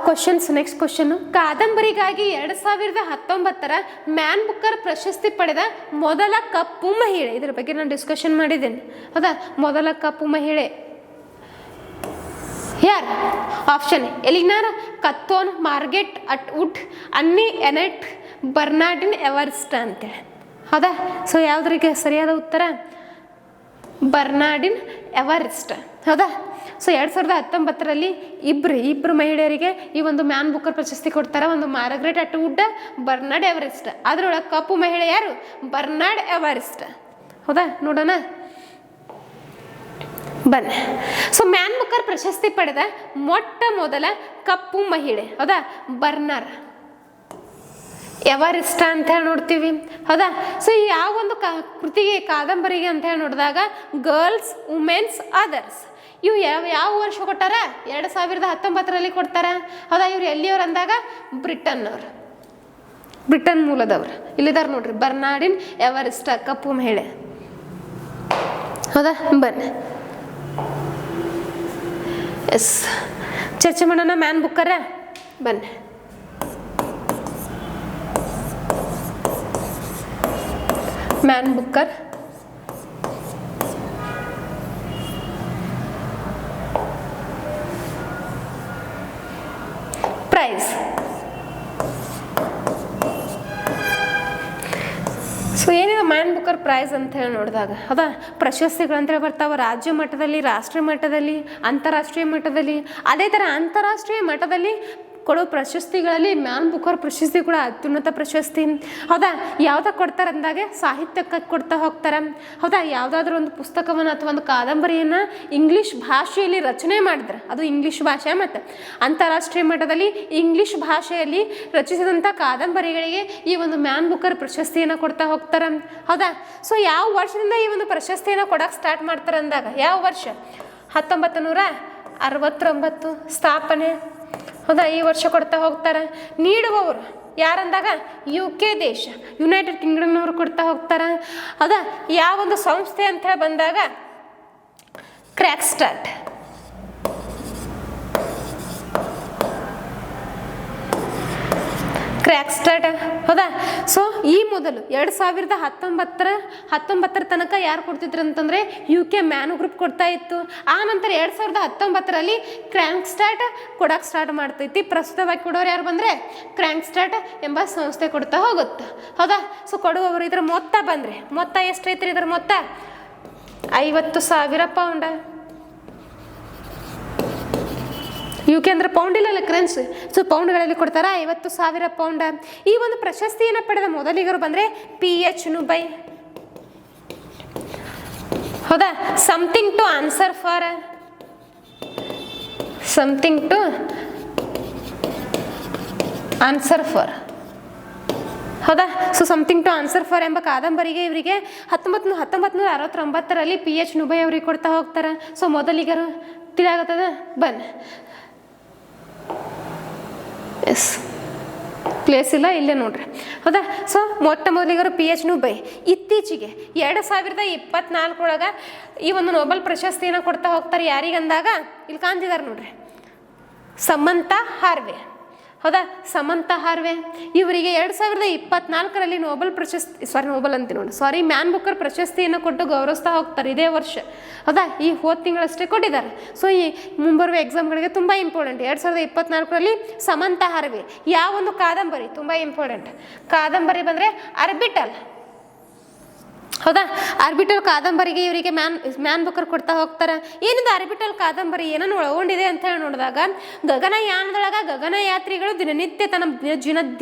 questions. ನೆಕ್ಸ್ಟ್ ಕ್ವಶನ್ನು, ಕಾದಂಬರಿಗಾಗಿ 2019 ಮ್ಯಾನ್ ಬುಕ್ಕರ್ ಪ್ರಶಸ್ತಿ ಪಡೆದ ಮೊದಲ ಕಪ್ಪು ಮಹಿಳೆ. ಇದ್ರ ಬಗ್ಗೆ ನಾನು ಡಿಸ್ಕಷನ್ ಮಾಡಿದ್ದೇನೆ, ಹೌದಾ. ಮೊದಲ ಕಪ್ಪು ಮಹಿಳೆ ಯಾರು? ಆಪ್ಷನ್ ಎಲಿನಾರ್ ಕತ್ತೋನ್, ಮಾರ್ಗೆಟ್ ಅಟ್ವುಡ್, ಅನ್ನಿ ಎನೆಟ್, ಬರ್ನಾರ್ಡಿನ್ ಎವರ್ಸ್ಟ್ ಅಂತೇಳಿ, ಹೌದಾ. ಸೊ ಯಾವುದ್ರಿಗೆ ಸರಿಯಾದ ಉತ್ತರ ಬರ್ನಾರ್ಡಿನ್ ಎವರೆಸ್ಟ್, ಹೌದಾ. ಸೊ 2019 ಇಬ್ಬರು ಮಹಿಳೆಯರಿಗೆ ಈ ಒಂದು ಮ್ಯಾನ್ ಬುಕ್ಕರ್ ಪ್ರಶಸ್ತಿ ಕೊಡ್ತಾರೆ. ಒಂದು ಮಾರ್ಗರೆಟ್ ಅಟ್ವುಡ್, ಬರ್ನಾರ್ಡ್ ಎವರೆಸ್ಟ್. ಅದರೊಳಗೆ ಕಪ್ಪು ಮಹಿಳೆ ಯಾರು? ಬರ್ನಾರ್ಡ್ ಎವರೆಸ್ಟ್, ಹೌದಾ. ನೋಡೋಣ ಬನ್ನಿ. ಸೊ ಮ್ಯಾನ್ ಬುಕ್ಕರ್ ಪ್ರಶಸ್ತಿ ಪಡೆದ ಮೊಟ್ಟ ಮೊದಲ ಕಪ್ಪು ಮಹಿಳೆ, ಹೌದಾ, ಬರ್ನಾರ್ ಎವರೆಸ್ಟ್ ಅಂತ ಹೇಳಿ ನೋಡ್ತೀವಿ, ಹೌದಾ. ಸೊ ಯಾವ ಒಂದು ಕೃತಿಗೆ, ಕಾದಂಬರಿಗೆ ಅಂತ ಹೇಳಿ ನೋಡಿದಾಗ ಗರ್ಲ್ಸ್, ವುಮೆನ್ಸ್, ಅದರ್ಸ್, ಇವು ಯಾವ ವರ್ಷ ಕೊಟ್ಟಾರ? 2019 ಕೊಡ್ತಾರ, ಹೌದಾ. ಇವ್ರು ಎಲ್ಲಿಯವ್ರು ಅಂದಾಗ ಬ್ರಿಟನ್ನವ್ರು, ಬ್ರಿಟನ್ ಮೂಲದವ್ರು. ಇಲ್ಲಿದಾರ ನೋಡ್ರಿ, ಬರ್ನಾರ್ಡಿನ್ ಎವರೆಸ್ಟ್ ಕಪ್ಪು ಮಹಿಳೆ, ಹೌದಾ. ಬನ್ನಿ, ಎಸ್, ಚರ್ಚೆ ಮಾಡೋಣ ಮ್ಯಾನ್ ಬುಕ್ಕರ. ಬನ್ನಿ, ಮ್ಯಾನ್ ಬುಕ್ಕರ್ ಪ್ರೈಸ್. ಸೊ ಏನಿದೆ ಮ್ಯಾನ್ ಬುಕ್ಕರ್ ಪ್ರೈಸ್ ಅಂತ ಹೇಳಿ ನೋಡಿದಾಗ, ಹೌದಾ, ಪ್ರಶಸ್ತಿಗಳಂತೇಳಿ ಬರ್ತಾವೆ ರಾಜ್ಯ ಮಟ್ಟದಲ್ಲಿ, ರಾಷ್ಟ್ರೀಯ ಮಟ್ಟದಲ್ಲಿ, ಅಂತಾರಾಷ್ಟ್ರೀಯ ಮಟ್ಟದಲ್ಲಿ. ಅದೇ ಥರ ಅಂತಾರಾಷ್ಟ್ರೀಯ ಮಟ್ಟದಲ್ಲಿ ಕೊಡೋ ಪ್ರಶಸ್ತಿಗಳಲ್ಲಿ ಮ್ಯಾನ್ ಬುಕ್ಕರ್ ಪ್ರಶಸ್ತಿ ಕೂಡ ಅತ್ಯುನ್ನತ ಪ್ರಶಸ್ತಿ, ಹೌದಾ. ಯಾವ್ದಾಗ ಕೊಡ್ತಾರೆ ಅಂದಾಗ ಸಾಹಿತ್ಯಕ್ಕೆ ಕೊಡ್ತಾ ಹೋಗ್ತಾರೆ, ಹೌದಾ. ಯಾವುದಾದ್ರೂ ಒಂದು ಪುಸ್ತಕವನ್ನು ಅಥವಾ ಒಂದು ಕಾದಂಬರಿಯನ್ನು ಇಂಗ್ಲೀಷ್ ಭಾಷೆಯಲ್ಲಿ ರಚನೆ ಮಾಡಿದ್ರೆ ಅದು ಇಂಗ್ಲೀಷ್ ಭಾಷೆ, ಮತ್ತು ಅಂತಾರಾಷ್ಟ್ರೀಯ ಮಟ್ಟದಲ್ಲಿ ಇಂಗ್ಲೀಷ್ ಭಾಷೆಯಲ್ಲಿ ರಚಿಸಿದಂಥ ಕಾದಂಬರಿಗಳಿಗೆ ಈ ಒಂದು ಮ್ಯಾನ್ ಬುಕ್ಕರ್ ಪ್ರಶಸ್ತಿಯನ್ನು ಕೊಡ್ತಾ ಹೋಗ್ತಾರೆ, ಹೌದಾ. ಸೊ ಯಾವ ವರ್ಷದಿಂದ ಈ ಒಂದು ಪ್ರಶಸ್ತಿಯನ್ನು ಕೊಡೋಕೆ ಸ್ಟಾರ್ಟ್ ಮಾಡ್ತಾರೆ ಅಂದಾಗ ಯಾವ ವರ್ಷ? 1969 ಸ್ಥಾಪನೆ, ಹೌದಾ. ಈ ವರ್ಷ ಕೊಡ್ತಾ ಹೋಗ್ತಾರೆ. ನೀಡುವವರು ಯಾರಂದಾಗ UK ದೇಶ, ಯುನೈಟೆಡ್ ಕಿಂಗ್ಡಮ್ನವರು ಕೊಡ್ತಾ ಹೋಗ್ತಾರೆ, ಹೌದಾ. ಯಾವ ಒಂದು ಸಂಸ್ಥೆ ಅಂತ ಹೇಳಿ ಬಂದಾಗ ಕ್ರ್ಯಾಕ್ ಸ್ಟಾರ್ಟ್, ಹೌದಾ. ಸೊ ಈ ಮೊದಲು 2019 ತನಕ ಯಾರು ಕೊಡ್ತಿದ್ರು ಅಂತಂದರೆ UK ಮ್ಯಾನು ಗ್ರೂಪ್ ಕೊಡ್ತಾ ಇತ್ತು. ಆ ನಂತರ 2019 ಕ್ರ್ಯಾಂಕ್ ಸ್ಟಾರ್ಟ್ ಕೊಡೋಕೆ ಸ್ಟಾರ್ಟ್ ಮಾಡ್ತೈತಿ. ಪ್ರಸ್ತುತವಾಗಿ ಕೊಡೋರು ಯಾರು ಬಂದರೆ ಕ್ರ್ಯಾಂಕ್ ಸ್ಟಾರ್ಟ್ ಎಂಬ ಸಂಸ್ಥೆ ಕೊಡ್ತಾ ಹೋಗುತ್ತೆ, ಹೌದಾ. ಸೊ ಕೊಡುವವರು ಇದರ ಮೊತ್ತ ಬಂದರೆ ಮೊತ್ತ ಎಷ್ಟೈತ್ರಿ? ಇದರ ಮೊತ್ತ 50,000 ಪೌಂಡ್. UK ಅಂದ್ರೆ ಪೌಂಡ್ ಇಲ್ಲಲ್ಲ, ಕರೆನ್ಸಿ. ಸೊ ಪೌಂಡ್ಗಳಲ್ಲಿ ಕೊಡ್ತಾರೆ 50,000 ಪೌಂಡ್. ಈ ಒಂದು ಪ್ರಶಸ್ತಿಯನ್ನು ಪಡೆದ ಮೊದಲಿಗರು ಬಂದರೆ PH ನುಬೈ, ಹೌದಾ. ಸಮಥಿಂಗ್ ಟು ಆನ್ಸರ್ ಫಾರ್, ಹೌದಾ. So something to answer for ಎಂಬ ಕಾದಂಬರಿಗೆ ಇವರಿಗೆ 1969 PH ನುಬೈ ಅವರಿಗೆ ಕೊಡ್ತಾ ಹೋಗ್ತಾರೆ. ಸೊ ಮೊದಲಿಗರು ತಿಳಿಯಾಗತ್ತದ. ಬನ್ನಿ, ಎಸ್, ಪ್ಲೇಸ್ ಇಲ್ಲ, ಇಲ್ಲೇ ನೋಡ್ರಿ, ಹೌದಾ. ಸೊ ಮೊಟ್ಟ ಮೊದಲಿಗರು PH ನುಬೈ. ಇತ್ತೀಚೆಗೆ 2024 ಈ ಒಂದು ನೊಬೆಲ್ ಪ್ರಶಸ್ತಿಯನ್ನು ಕೊಡ್ತಾ ಹೋಗ್ತಾರೆ. ಯಾರಿಗಂದಾಗ ಇಲ್ಲಿ ಕಾಣ್ತಿದ್ದಾರೆ ನೋಡ್ರಿ, ಸಮಂತಾ ಹಾರ್ವೆ, ಹೌದಾ, ಸಮಂತಾ ಹಾರ್ವೆ. ಇವರಿಗೆ 2024ರಲ್ಲಿ ನೋಬೆಲ್ ಪ್ರಶಸ್ತಿ, ಮ್ಯಾನ್ ಬುಕ್ಕರ್ ಪ್ರಶಸ್ತಿಯನ್ನು ಕೊಟ್ಟು ಗೌರವಿಸ್ತಾ ಹೋಗ್ತಾರೆ ಇದೇ ವರ್ಷ. ಹೌದಾ, ಈ ಹೋದ ತಿಂಗಳಷ್ಟೇ ಕೊಟ್ಟಿದ್ದಾರೆ. ಸೊ ಈ ಮುಂಬರುವ ಎಕ್ಸಾಮ್ಗಳಿಗೆ ತುಂಬ ಇಂಪಾರ್ಟೆಂಟ್. 2024ರಲ್ಲಿ ಸಮಂತಾ ಹಾರ್ವೆ. ಯಾವ ಒಂದು ಕಾದಂಬರಿ ತುಂಬ ಇಂಪಾರ್ಟೆಂಟ್, ಕಾದಂಬರಿ ಬಂದರೆ ಆರ್ಬಿಟಲ್. ಹೌದಾ, ಆರ್ಬಿಟಲ್ ಕಾದಂಬರಿಗೆ ಇವರಿಗೆ ಮ್ಯಾನ್ ಬುಕ್ಕರ್ ಕೊಡ್ತಾ ಹೋಗ್ತಾರೆ. ಏನಿದೆ ಆರ್ಬಿಟಲ್ ಕಾದಂಬರಿ ಏನನ್ನು ಒಳಗೊಂಡಿದೆ ಅಂತ ಹೇಳಿ ನೋಡಿದಾಗ, ಗಗನಯಾನದೊಳಗ ಗಗನಯಾತ್ರಿಗಳು ದಿನನಿತ್ಯ ತನ್ನ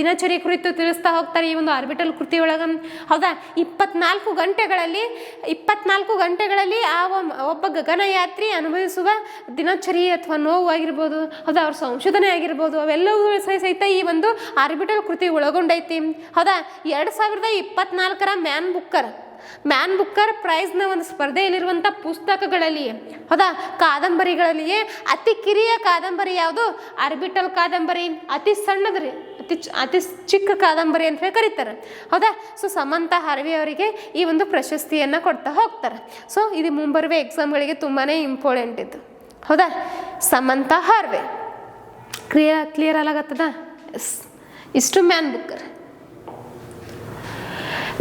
ದಿನಚರಿ ಕುರಿತು ತಿಳಿಸ್ತಾ ಹೋಗ್ತಾರೆ ಈ ಒಂದು ಆರ್ಬಿಟಲ್ ಕೃತಿ ಒಳಗ. ಹೌದಾ, 24 ಗಂಟೆಗಳಲ್ಲಿ ಆ ಒಬ್ಬ ಗಗನಯಾತ್ರಿ ಅನುಭವಿಸುವ ದಿನಚರಿ ಅಥವಾ ನೋವು ಆಗಿರ್ಬೋದು, ಹೌದಾ, ಅವ್ರ ಸಂಶೋಧನೆ ಆಗಿರ್ಬೋದು, ಅವೆಲ್ಲವೂ ಸಹಿತ ಈ ಒಂದು ಆರ್ಬಿಟಲ್ ಕೃತಿ ಒಳಗೊಂಡೈತಿ. ಹೌದಾ, 2024ರ ಮ್ಯಾನ್ ಬುಕ್ಕರ್ ಪ್ರೈಸ್ನ ಒಂದು ಸ್ಪರ್ಧೆಯಲ್ಲಿರುವಂಥ ಪುಸ್ತಕಗಳಲ್ಲಿ, ಹೌದಾ, ಕಾದಂಬರಿಗಳಲ್ಲಿಯೇ ಅತಿ ಕಿರಿಯ ಕಾದಂಬರಿ ಯಾವುದು? ಆರ್ಬಿಟಲ್ ಕಾದಂಬರಿ. ಅತಿ ಸಣ್ಣದ್ರಿ, ಅತಿ ಚಿಕ್ಕ ಕಾದಂಬರಿ ಅಂತ ಹೇಳಿ ಕರೀತಾರೆ. ಹೌದಾ, ಸೊ ಸಮಂತಾ ಹಾರ್ವೆ ಅವರಿಗೆ ಈ ಒಂದು ಪ್ರಶಸ್ತಿಯನ್ನು ಕೊಡ್ತಾ ಹೋಗ್ತಾರೆ. ಸೊ ಇದು ಮುಂಬರುವ ಎಕ್ಸಾಮ್ಗಳಿಗೆ ತುಂಬಾ ಇಂಪಾರ್ಟೆಂಟ್ ಇತ್ತು. ಹೌದಾ, ಸಮಂತಾ ಹಾರ್ವೆ. ಕ್ಲಿಯರ್ ಆಗತ್ತದ? ಇಷ್ಟು ಮ್ಯಾನ್ ಬುಕ್ಕರ್.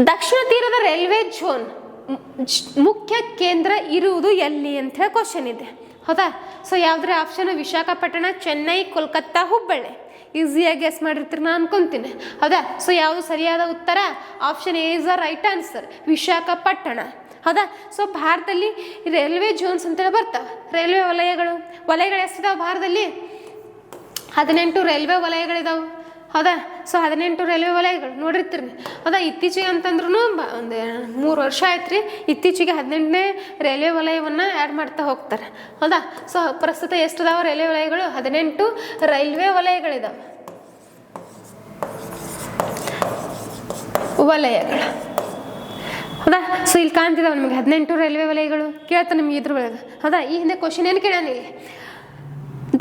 ದಕ್ಷಿಣ ತೀರದ ರೈಲ್ವೆ ಝೋನ್ ಮುಖ್ಯ ಕೇಂದ್ರ ಇರುವುದು ಎಲ್ಲಿ ಅಂತ ಹೇಳಿ ಕ್ವಶನ್ ಇದೆ. ಹೌದಾ, ಸೊ ಯಾವುದ್ರ ಆಪ್ಷನ್? ವಿಶಾಖಪಟ್ಟಣ, ಚೆನ್ನೈ, ಕೋಲ್ಕತ್ತಾ, ಹುಬ್ಬಳ್ಳಿ. ಈಸಿಯಾಗಿ ಗೆಸ್ ಮಾಡಿರ್ತೀರಿ ನಾನು ಅನ್ಕೊಂತೀನಿ. ಹೌದಾ, ಸೊ ಯಾವುದು ಸರಿಯಾದ ಉತ್ತರ? Option A is the right answer, Visakhapatnam. ಹೌದಾ, ಸೊ ಭಾರತದಲ್ಲಿ ರೈಲ್ವೆ ಝೋನ್ಸ್ ಅಂತೇಳಿ ಬರ್ತಾವೆ. ರೈಲ್ವೆ ವಲಯಗಳು ಎಷ್ಟಿದಾವೆ ಭಾರತದಲ್ಲಿ? 18 ರೈಲ್ವೆ ವಲಯಗಳಿದಾವೆ. ಹೌದಾ, ಸೊ 18 ರೈಲ್ವೆ ವಲಯಗಳು ನೋಡಿರ್ತೀರಿ. ಹೌದಾ, ಇತ್ತೀಚೆಗೆ ಅಂತಂದ್ರೂ ಒಂದು 3 ವರ್ಷ ಆಯ್ತು ರೀ, ಇತ್ತೀಚೆಗೆ 18ನೇ ರೈಲ್ವೆ ವಲಯವನ್ನು ಆ್ಯಡ್ ಮಾಡ್ತಾ ಹೋಗ್ತಾರೆ. ಹೌದಾ, ಸೊ ಪ್ರಸ್ತುತ ಎಷ್ಟಿದಾವೆ ರೈಲ್ವೆ ವಲಯಗಳು? 18 ರೈಲ್ವೆ ವಲಯಗಳಿದಾವೆ. ಹೌದಾ, ಸೊ ಇಲ್ಲಿ ಕಾಣ್ತಿದ್ದಾವೆ ನಿಮಗೆ 18 ರೈಲ್ವೆ ವಲಯಗಳು. ಕೇಳ್ತಾ ನಿಮ್ಗೆ ಇದ್ರ ಒಳಗೆ. ಹೌದಾ, ಈ ಹಿಂದೆ ಕ್ವಶನ್ ಏನು ಕೇಳೋಣ ಇಲ್ಲಿ?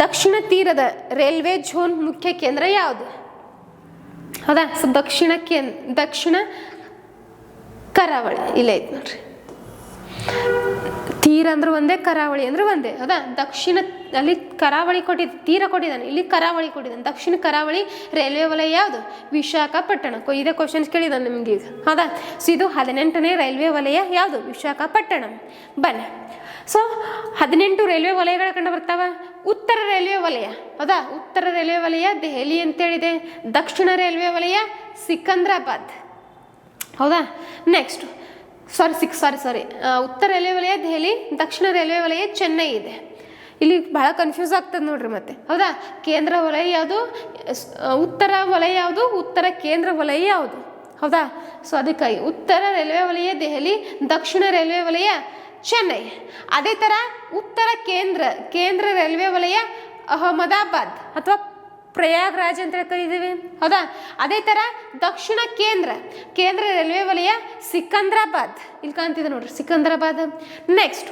ದಕ್ಷಿಣ ತೀರದ ರೈಲ್ವೆ ಝೋನ್ ಮುಖ್ಯ ಕೇಂದ್ರ ಯಾವುದು? ಹೌದಾ, ಸೊ ದಕ್ಷಿಣ ಕರಾವಳಿ ಇಲ್ಲೇ ಐತೆ ನೋಡ್ರಿ. ತೀರ ಅಂದ್ರೆ ಒಂದೇ, ಕರಾವಳಿ ಅಂದ್ರೆ ಒಂದೇ. ಹೌದಾ, ದಕ್ಷಿಣ ಅಲ್ಲಿ ಕರಾವಳಿ ತೀರ ಕೊಟ್ಟಿದ್ದಾನೆ, ಇಲ್ಲಿ ಕರಾವಳಿ ಕೊಟ್ಟಿದ್ದಾನೆ. ದಕ್ಷಿಣ ಕರಾವಳಿ ರೈಲ್ವೆ ವಲಯ ಯಾವುದು? ವಿಶಾಖಪಟ್ಟಣ. ಇದೇ ಕ್ವಶನ್ಸ್ ಕೇಳಿದ್ದಾನೆ ನಿಮ್ಗೆ ಈಗ. ಹೌದಾ, ಸೊ ಇದು 18ನೇ ರೈಲ್ವೆ ವಲಯ ಯಾವುದು? ವಿಶಾಖಪಟ್ಟಣ. ಬನ್ನಿ, ಸೊ 18 ರೈಲ್ವೆ ವಲಯಗಳು ಕಂಡು ಬರ್ತಾವ. ಉತ್ತರ ರೈಲ್ವೆ ವಲಯ, ಹೌದಾ, ಉತ್ತರ ರೈಲ್ವೆ ವಲಯ ದೆಹಲಿ ಅಂತೇಳಿದೆ. ದಕ್ಷಿಣ ರೈಲ್ವೆ ವಲಯ ಸಿಕಂದ್ರಾಬಾದ್. ಹೌದಾ, ನೆಕ್ಸ್ಟ್ ಉತ್ತರ ರೈಲ್ವೆ ವಲಯ ದೆಹಲಿ, ದಕ್ಷಿಣ ರೈಲ್ವೆ ವಲಯ ಚೆನ್ನೈ ಇದೆ. ಇಲ್ಲಿ ಬಹಳ ಕನ್ಫ್ಯೂಸ್ ಆಗ್ತದೆ ನೋಡ್ರಿ ಮತ್ತೆ. ಹೌದಾ, ಕೇಂದ್ರ ವಲಯ ಯಾವುದು? ಉತ್ತರ ವಲಯ ಯಾವುದು? ಉತ್ತರ ಕೇಂದ್ರ ವಲಯ ಯಾವುದು? ಹೌದಾ, ಸೊ ಅದಕ್ಕಾಗಿ ಉತ್ತರ ರೈಲ್ವೆ ವಲಯ ದೆಹಲಿ, ದಕ್ಷಿಣ ರೈಲ್ವೆ ವಲಯ ಚೆನ್ನೈ. ಅದೇ ಥರ ಉತ್ತರ ಕೇಂದ್ರ ರೈಲ್ವೆ ವಲಯ ಅಹಮದಾಬಾದ್ ಅಥವಾ ಪ್ರಯಾಗ್ರಾಜ್ ಅಂತ ಕರೀತೀವಿ. ಹೌದಾ, ಅದೇ ಥರ ದಕ್ಷಿಣ ಕೇಂದ್ರ ರೈಲ್ವೆ ವಲಯ ಸಿಕಂದ್ರಾಬಾದ್. ಇಲ್ಲಿ ಕಾಣ್ತಿದೆ ನೋಡ್ರಿ, ಸಿಕಂದ್ರಾಬಾದ್. ನೆಕ್ಸ್ಟ್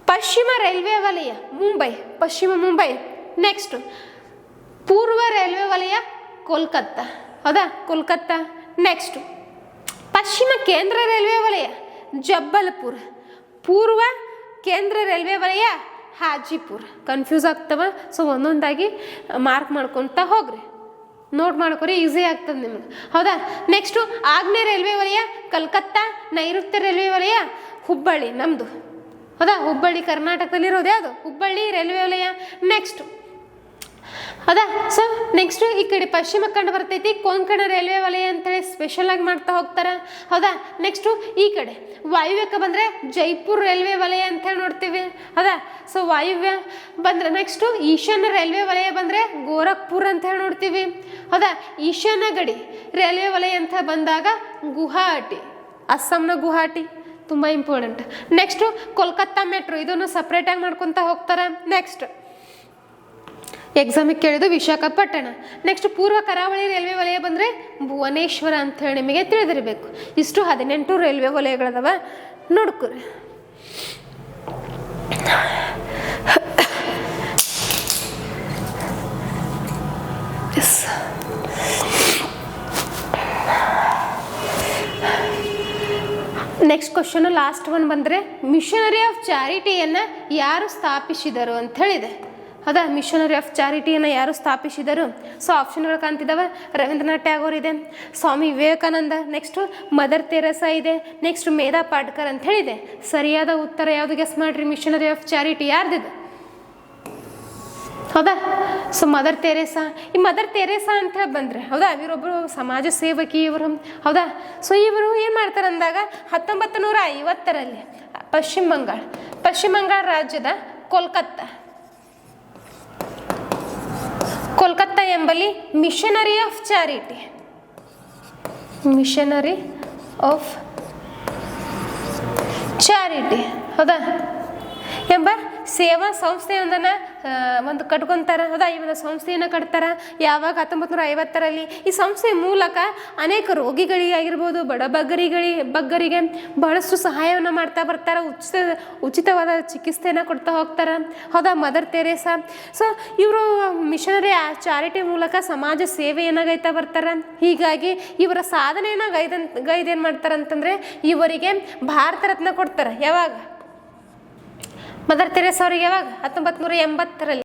ಪಶ್ಚಿಮ ರೈಲ್ವೆ ವಲಯ ಪಶ್ಚಿಮ ಮುಂಬೈ. ನೆಕ್ಸ್ಟ್ ಪೂರ್ವ ರೈಲ್ವೆ ವಲಯ ಕೋಲ್ಕತ್ತಾ. ಹೌದಾ, ಕೋಲ್ಕತ್ತಾ. ನೆಕ್ಸ್ಟ್ ಪಶ್ಚಿಮ ಕೇಂದ್ರ ರೈಲ್ವೆ ವಲಯ ಜಬ್ಬಲ್ಪುರ್. ಪೂರ್ವ ಕೇಂದ್ರ ರೈಲ್ವೆ ವಲಯ ಹಾಜಿಪುರ್. ಕನ್ಫ್ಯೂಸ್ ಆಗ್ತವ, ಸೊ ಒಂದೊಂದಾಗಿ ಮಾರ್ಕ್ ಮಾಡ್ಕೊತಾ ಹೋಗ್ರಿ, ನೋಟ್ ಮಾಡ್ಕೊರಿ, ಈಸಿ ಆಗ್ತದೆ ನಿಮ್ಗೆ. ಹೌದಾ, ನೆಕ್ಸ್ಟು ಆಗ್ನೇಯ ರೈಲ್ವೆ ವಲಯ ಕಲ್ಕತ್ತಾ, ನೈಋತ್ಯ ರೈಲ್ವೆ ವಲಯ ಹುಬ್ಬಳ್ಳಿ ನಮ್ಮದು. ಹೌದಾ, ಹುಬ್ಬಳ್ಳಿ ಕರ್ನಾಟಕದಲ್ಲಿರೋದು ಯಾವುದು? ಹುಬ್ಬಳ್ಳಿ ರೈಲ್ವೆ ವಲಯ. ನೆಕ್ಸ್ಟ್ ಹೌದಾ, ಸೊ ನೆಕ್ಸ್ಟ್ ಈ ಕಡೆ ಪಶ್ಚಿಮ ಕಂಡು ಬರ್ತೈತಿ ಕೊಂಕಣ ರೈಲ್ವೆ ವಲಯ ಅಂತೇಳಿ ಸ್ಪೆಷಲ್ ಆಗಿ ಮಾಡ್ತಾ ಹೋಗ್ತಾರೆ. ಹೌದಾ, ನೆಕ್ಸ್ಟು ಈ ಕಡೆ ವಾಯುವ್ಯಕ್ಕೆ ಬಂದರೆ ಜೈಪುರ್ ರೈಲ್ವೆ ವಲಯ ಅಂತೇಳಿ ನೋಡ್ತೀವಿ. ಹೌದಾ, ಸೊ ವಾಯುವ್ಯ ಬಂದರೆ ನೆಕ್ಸ್ಟು ಈಶಾನ್ಯ ರೈಲ್ವೆ ವಲಯ ಬಂದರೆ ಗೋರಖ್ಪುರ್ ಅಂತ ಹೇಳಿ ನೋಡ್ತೀವಿ. ಹೌದಾ, ಈಶಾನ್ಯ ಗಡಿ ರೈಲ್ವೆ ವಲಯ ಅಂತ ಬಂದಾಗ ಗುವಾಹಟಿ, ಅಸ್ಸಾಂನ ಗುವಾಹಟಿ ತುಂಬ ಇಂಪಾರ್ಟೆಂಟ್. ನೆಕ್ಸ್ಟು ಕೋಲ್ಕತ್ತಾ ಮೆಟ್ರೋ, ಇದನ್ನು ಸಪ್ರೇಟಾಗಿ ಮಾಡ್ಕೊತಾ ಹೋಗ್ತಾರೆ. ನೆಕ್ಸ್ಟ್ ಎಕ್ಸಾಮಿಗೆ ಕೇಳಿದ್ದು ವಿಶಾಖಪಟ್ಟಣ. ನೆಕ್ಸ್ಟ್ ಪೂರ್ವ ಕರಾವಳಿ ರೈಲ್ವೆ ವಲಯ ಬಂದರೆ ಭುವನೇಶ್ವರ ಅಂಥೇಳಿ ನಿಮಗೆ ತಿಳಿದಿರಬೇಕು. ಇಷ್ಟು 18 ರೈಲ್ವೆ ವಲಯಗಳದಾವ, ನೋಡ್ಕೊರಿ. ನೆಕ್ಸ್ಟ್ ಕ್ವಶನ್ ಲಾಸ್ಟ್ ಒನ್ ಬಂದರೆ ಮಿಷನರಿ ಆಫ್ ಚಾರಿಟಿಯನ್ನು ಯಾರು ಸ್ಥಾಪಿಸಿದರು ಅಂತ ಹೇಳಿದೆ. ಹೌದಾ ಮಿಷನರಿ ಆಫ್ ಚಾರಿಟಿಯನ್ನು ಯಾರು ಸ್ಥಾಪಿಸಿದರು? ಸೊ ಆಪ್ಷನ್ಗಳು ಕಾಣ್ತಿದ್ದಾವೆ. ರವೀಂದ್ರನಾಥ್ ಟ್ಯಾಗೋರ್ ಇದೆ, Swami Vivekananda, next Mother Teresa ಇದೆ, ನೆಕ್ಸ್ಟ್ ಮೇಧಾ ಪಾಟ್ಕರ್ ಅಂತ ಹೇಳಿದೆ. ಸರಿಯಾದ ಉತ್ತರ ಯಾವುದು ಗೆಸ್ ಮಾಡಿರಿ? ಮಿಷನರಿ ಆಫ್ ಚಾರಿಟಿ ಯಾರ್ದಿದೆ? ಹೌದಾ? So Mother Teresa. ಈ ಮದರ್ ತೆರೇಸಾ ಅಂತ ಹೇಳಿ ಬಂದರೆ ಹೌದಾ ಇವರೊಬ್ಬರು ಸಮಾಜ ಸೇವಕಿ ಇವರು. ಹೌದಾ? ಸೊ ಇವರು ಏನು ಮಾಡ್ತಾರೆ ಅಂದಾಗ 1950ರಲ್ಲಿ ಪಶ್ಚಿಮ ಬಂಗಾಳ ರಾಜ್ಯದ ಕೋಲ್ಕತ್ತಾ ಎಂಬಲ್ಲಿ ಮಿಷನರಿ ಆಫ್ ಚಾರಿಟಿ ಹೌದಾ ಎಂಬ ಸೇವಾ ಸಂಸ್ಥೆಯೊಂದನ್ನು ಒಂದು ಕಟ್ಕೊತಾರೆ. ಹೌದಾ? ಈ ಒಂದು ಸಂಸ್ಥೆಯನ್ನು ಕಟ್ತಾರೆ ಯಾವಾಗ? 1950ರಲ್ಲಿ. ಈ ಸಂಸ್ಥೆಯ ಮೂಲಕ ಅನೇಕ ರೋಗಿಗಳಿಗಾಗಿರ್ಬೋದು, ಬಗ್ಗರಿಗೆ ಬಹಳಷ್ಟು ಸಹಾಯವನ್ನು ಮಾಡ್ತಾ ಬರ್ತಾರೆ. ಉಚಿತವಾದ ಚಿಕಿತ್ಸೆಯನ್ನು ಕೊಡ್ತಾ ಹೋಗ್ತಾರೆ. ಹೌದಾ? Mother Teresa. ಸೊ ಇವರು ಮಿಷನರಿ ಚಾರಿಟಿ ಮೂಲಕ ಸಮಾಜ ಸೇವೆಯನ್ನು ಗೈತಾ ಬರ್ತಾರೆ. ಹೀಗಾಗಿ ಇವರ ಸಾಧನೆಯನ್ನು ಗೈದೇನು ಮಾಡ್ತಾರೆ ಅಂತಂದರೆ ಇವರಿಗೆ ಭಾರತ ರತ್ನ ಕೊಡ್ತಾರೆ. ಯಾವಾಗ? ಮದರ್ ತೆರೇಸಾ ಅವರಿಗೆ ಯಾವಾಗ? 1980ರಲ್ಲಿ.